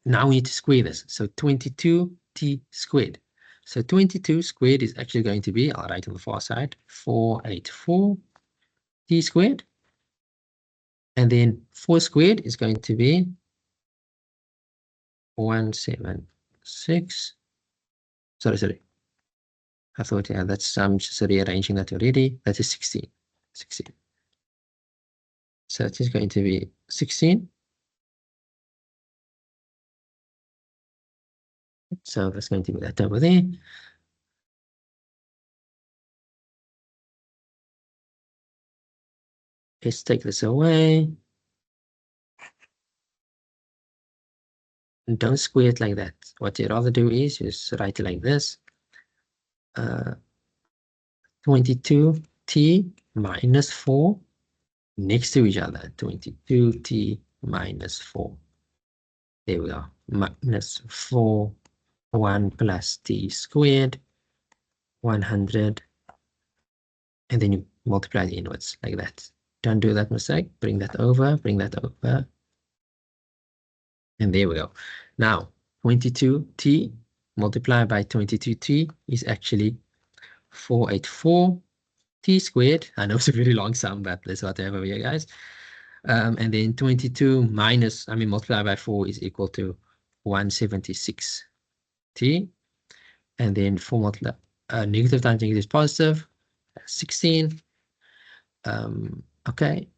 we need to square this. So 22t squared. So 22 squared is actually going to be, I'll write on the far side, 484 t squared. And then 4 squared is going to be 176. Sorry. I thought, yeah, that's, I'm just rearranging that already. That is 16. So it is going to be 16. So that's going to be that over there. Let's take this away. don't square it like that. What you'd rather do is just write it like this. 22t minus 4 next to each other. 22t minus 4. There we go. Minus 4, 1 plus t squared, 100. And then you multiply the inwards like that. Don't do that mistake. Bring that over, bring that over. And there we go. Now, 22t multiplied by 22t is actually 484 t squared. I know it's a very long sum, but that's what I have over here, guys. And then 22 minus, multiplied by 4 is equal to 176 t. And then 4 multiply, negative times negative is positive, 16. Okay.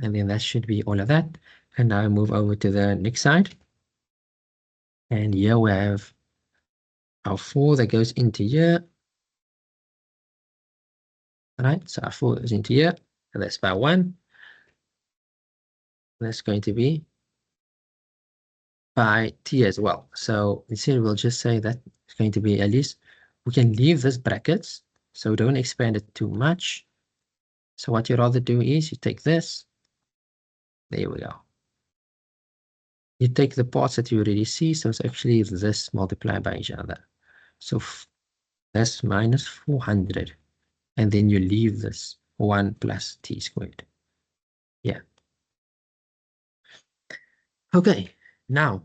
And then that should be all of that. And now I move over to the next side. And here we have our 4 that goes into here. All right, so our 4 goes into here, and that's by 1. That's going to be by t as well. So instead, we'll just say that it's going to be, at least we can leave this brackets, so don't expand it too much. So what you'd rather do is you take this. There we go. You take the parts that you already see, so it's actually this multiplied by each other. So that's minus 400. And then you leave this 1 plus t squared. Yeah. Okay, now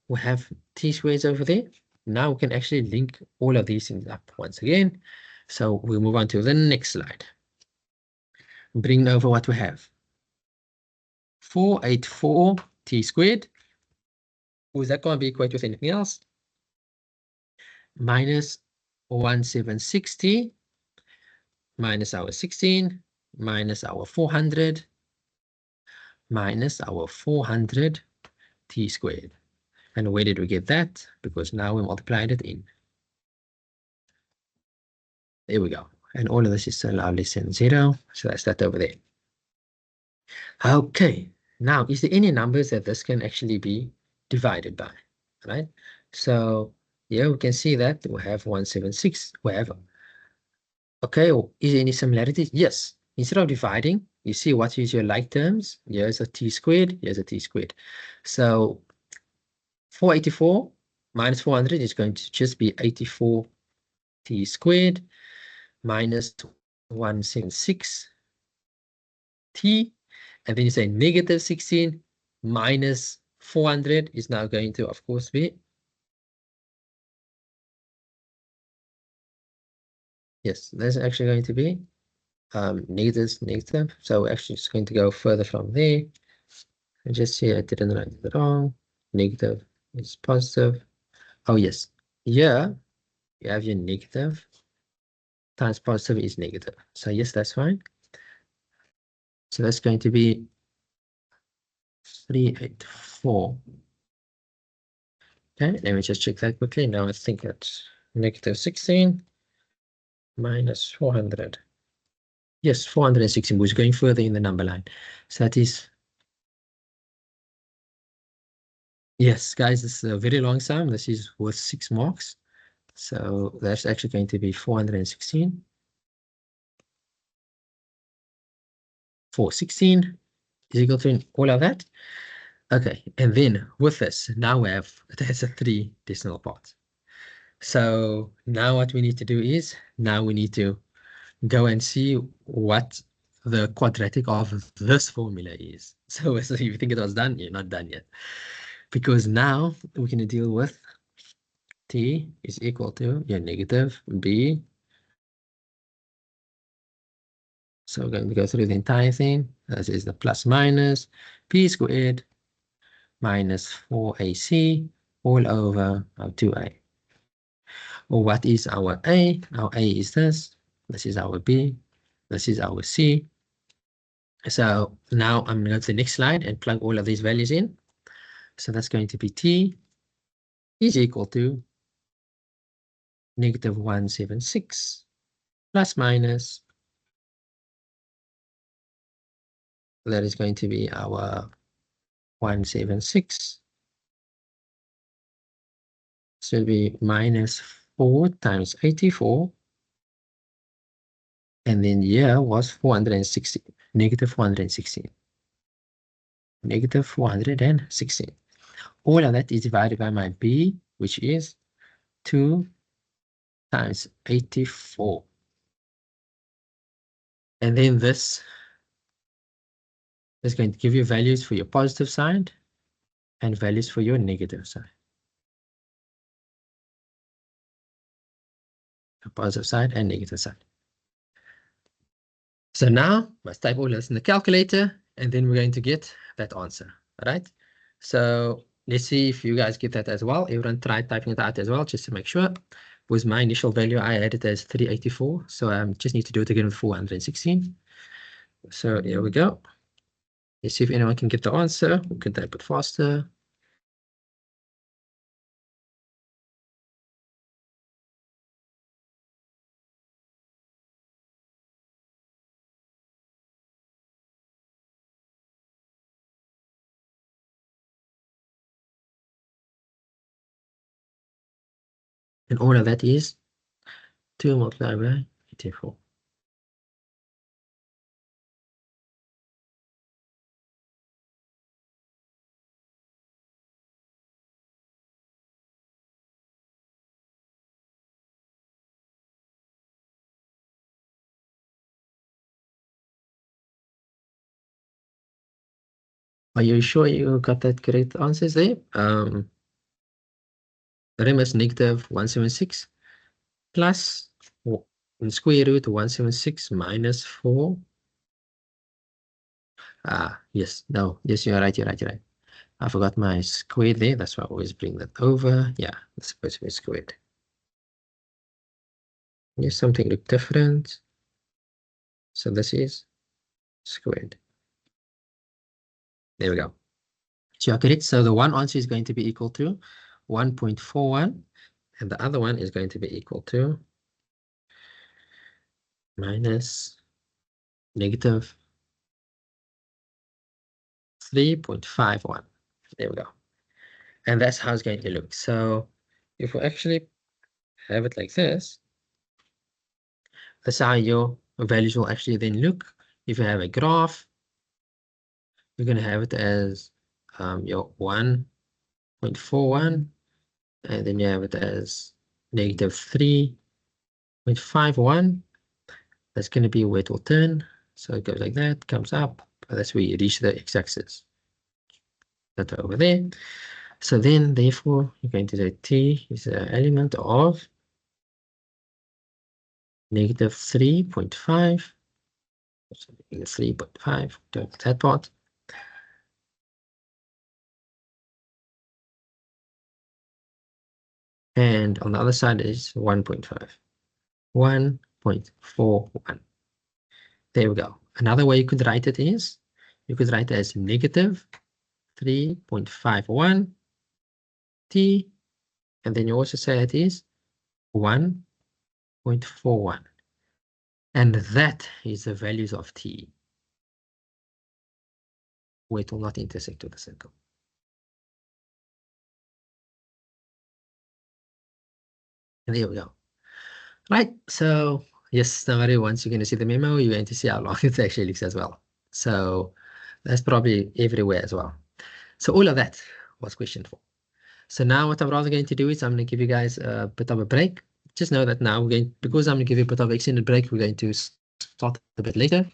we have t squares over there. Now we can actually link all of these things up once again. So we'll move on to the next slide. Bring over what we have. 484 t squared. Was that going to be equal with anything else? Minus 176t minus our 16 minus our 400 minus our 400 t squared. And where did we get that? Because now we multiplied it in. There we go. And all of this is still less than 0. So that's that over there. Okay. Now, is there any numbers that this can actually be divided by? Right? So here we can see that we have 176, whatever. Okay, is there any similarities? Yes. Instead of dividing, you see what is your like terms. Here's a t squared, here's a t squared. So 484 minus 400 is going to just be 84 t squared minus 176 t. And then you say negative 16 minus 400 is now going to, of course, be, yes, that's actually going to be negative. So actually it's going to go further from there. And just here, I didn't write it wrong. Negative is positive. Oh, yes. Here, you have your negative times positive is negative. So yes, that's fine. So that's going to be 384. Okay, let me just check that quickly. Now I think it's negative 16 minus 400. Yes, 416, which is going further in the number line. So that is, yes, guys, this is a very long sum. This is worth 6 marks. So that's actually going to be 416. 416 is equal to all of that. Okay, and then with this, now we have, there's a 3 decimal parts. So now what we need to do is, now we need to go and see what the quadratic of this formula is. So if you think it was done, you're not done yet. Because now we're going to deal with t is equal to your negative b. So we're going to go through the entire thing. This is the plus minus p squared minus 4ac all over our 2a. Well, what is our a? Our a is this. This is our b. This is our c. So now I'm going to go to the next slide and plug all of these values in. So that's going to be t is equal to negative 176 plus minus. That is going to be our 176 So it'll be minus 4 times 84. And then here was 460, negative 416. Negative 416. All of that is divided by my b, which is 2 times 84. And then this is going to give you values for your positive side and values for your negative side. The positive side and negative side. So now let's type all this in the calculator, and then we're going to get that answer. All right. So let's see if you guys get that as well. Everyone try typing it out as well, just to make sure. With my initial value, I had it as 384. So I just need to do it again with 416. So here we go. Let's see if anyone can get the answer. We can type it faster. And all of that is 2 multiplied by 84. Are you sure you got that correct answers there? Remember, is negative 176 plus in square root 176 minus 4. Yes, no, yes, you're right, you're right. I forgot my square there. That's why I always bring that over. Yeah, it's supposed to be squared. Yes, something look different. So this is squared. There we go. So you correct. So the one answer is going to be equal to 1.41, and the other one is going to be equal to minus negative 3.51. There we go. And that's how it's going to look. So if we actually have it like this, that's how your values will actually then look. If you have a graph, you're going to have it as your 1.41, and then you have it as negative 3.51. That's going to be where it will turn. So it goes like that, comes up. That's where you reach the x-axis. That's over there. So then, therefore, you're going to say t is an element of negative 3.5. So 3.5, that part. And on the other side is 1.5. 1.41. There we go. Another way you could write it is, you could write it as negative 3.51 t, and then you also say it is 1.41. And that is the values of t, where it will not intersect with the circle. And there we go. Right, so yes, now once you're going to see the memo, you're going to see how long it actually looks as well. So that's probably everywhere as well. So all of that was question 4. So now what I'm rather going to do is I'm going to give you guys a bit of a break. Just know that now we're going, because I'm going to give you a bit of an extended break, we're going to start a bit later.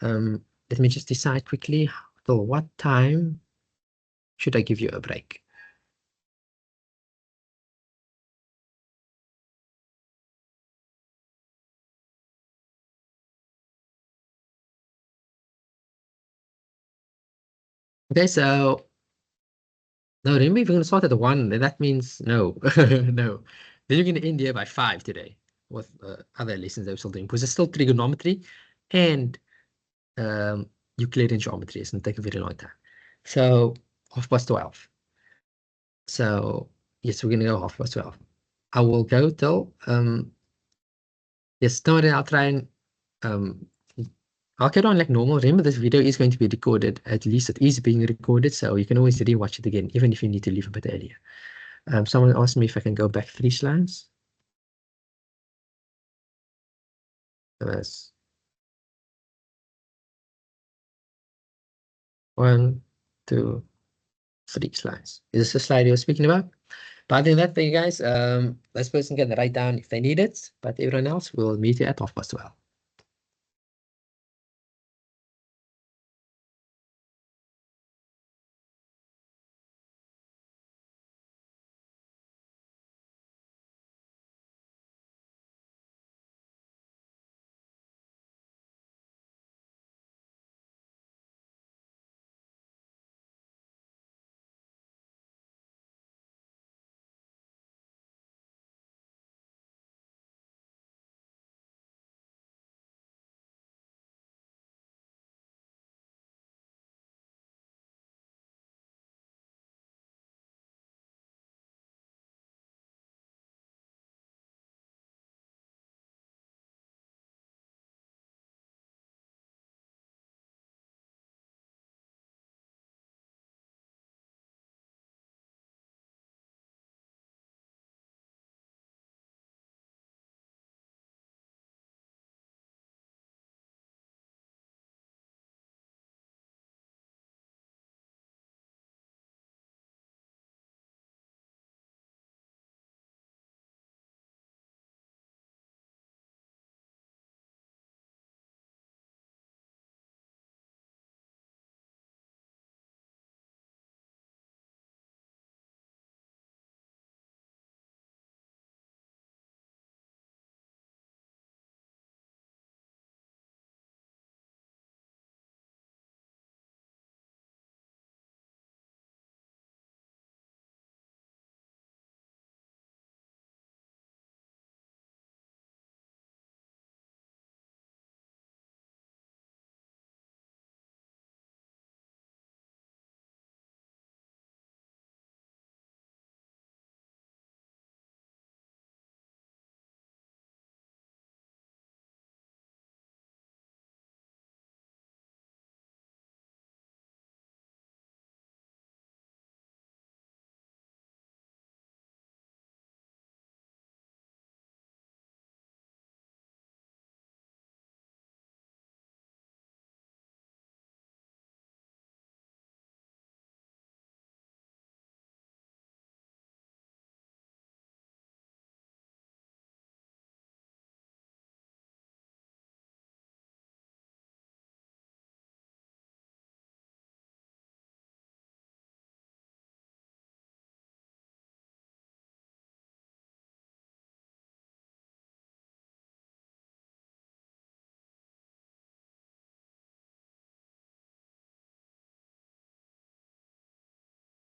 Let me just decide quickly till what time should I give you a break. Okay, so no, remember if you're going to start at 1, then that means no, no. Then you're going to end here by 5 today with other lessons that we're still doing, because it's still trigonometry and Euclidean geometry. It's going to take a very long time. So 12:30. So yes, we're going to go 12:30. I will go till yes, no, I'll try and I'll get on like normal. Remember, this video is going to be recorded. At least it is being recorded, so you can always rewatch it again, even if you need to leave a bit earlier. Someone asked me if I can go back 3 slides. That's 1, 2, 3 slides. Is this the slide you were speaking about? But other than that, thank you guys. Let's person can write down if they need it. But everyone else will meet you at 12:12.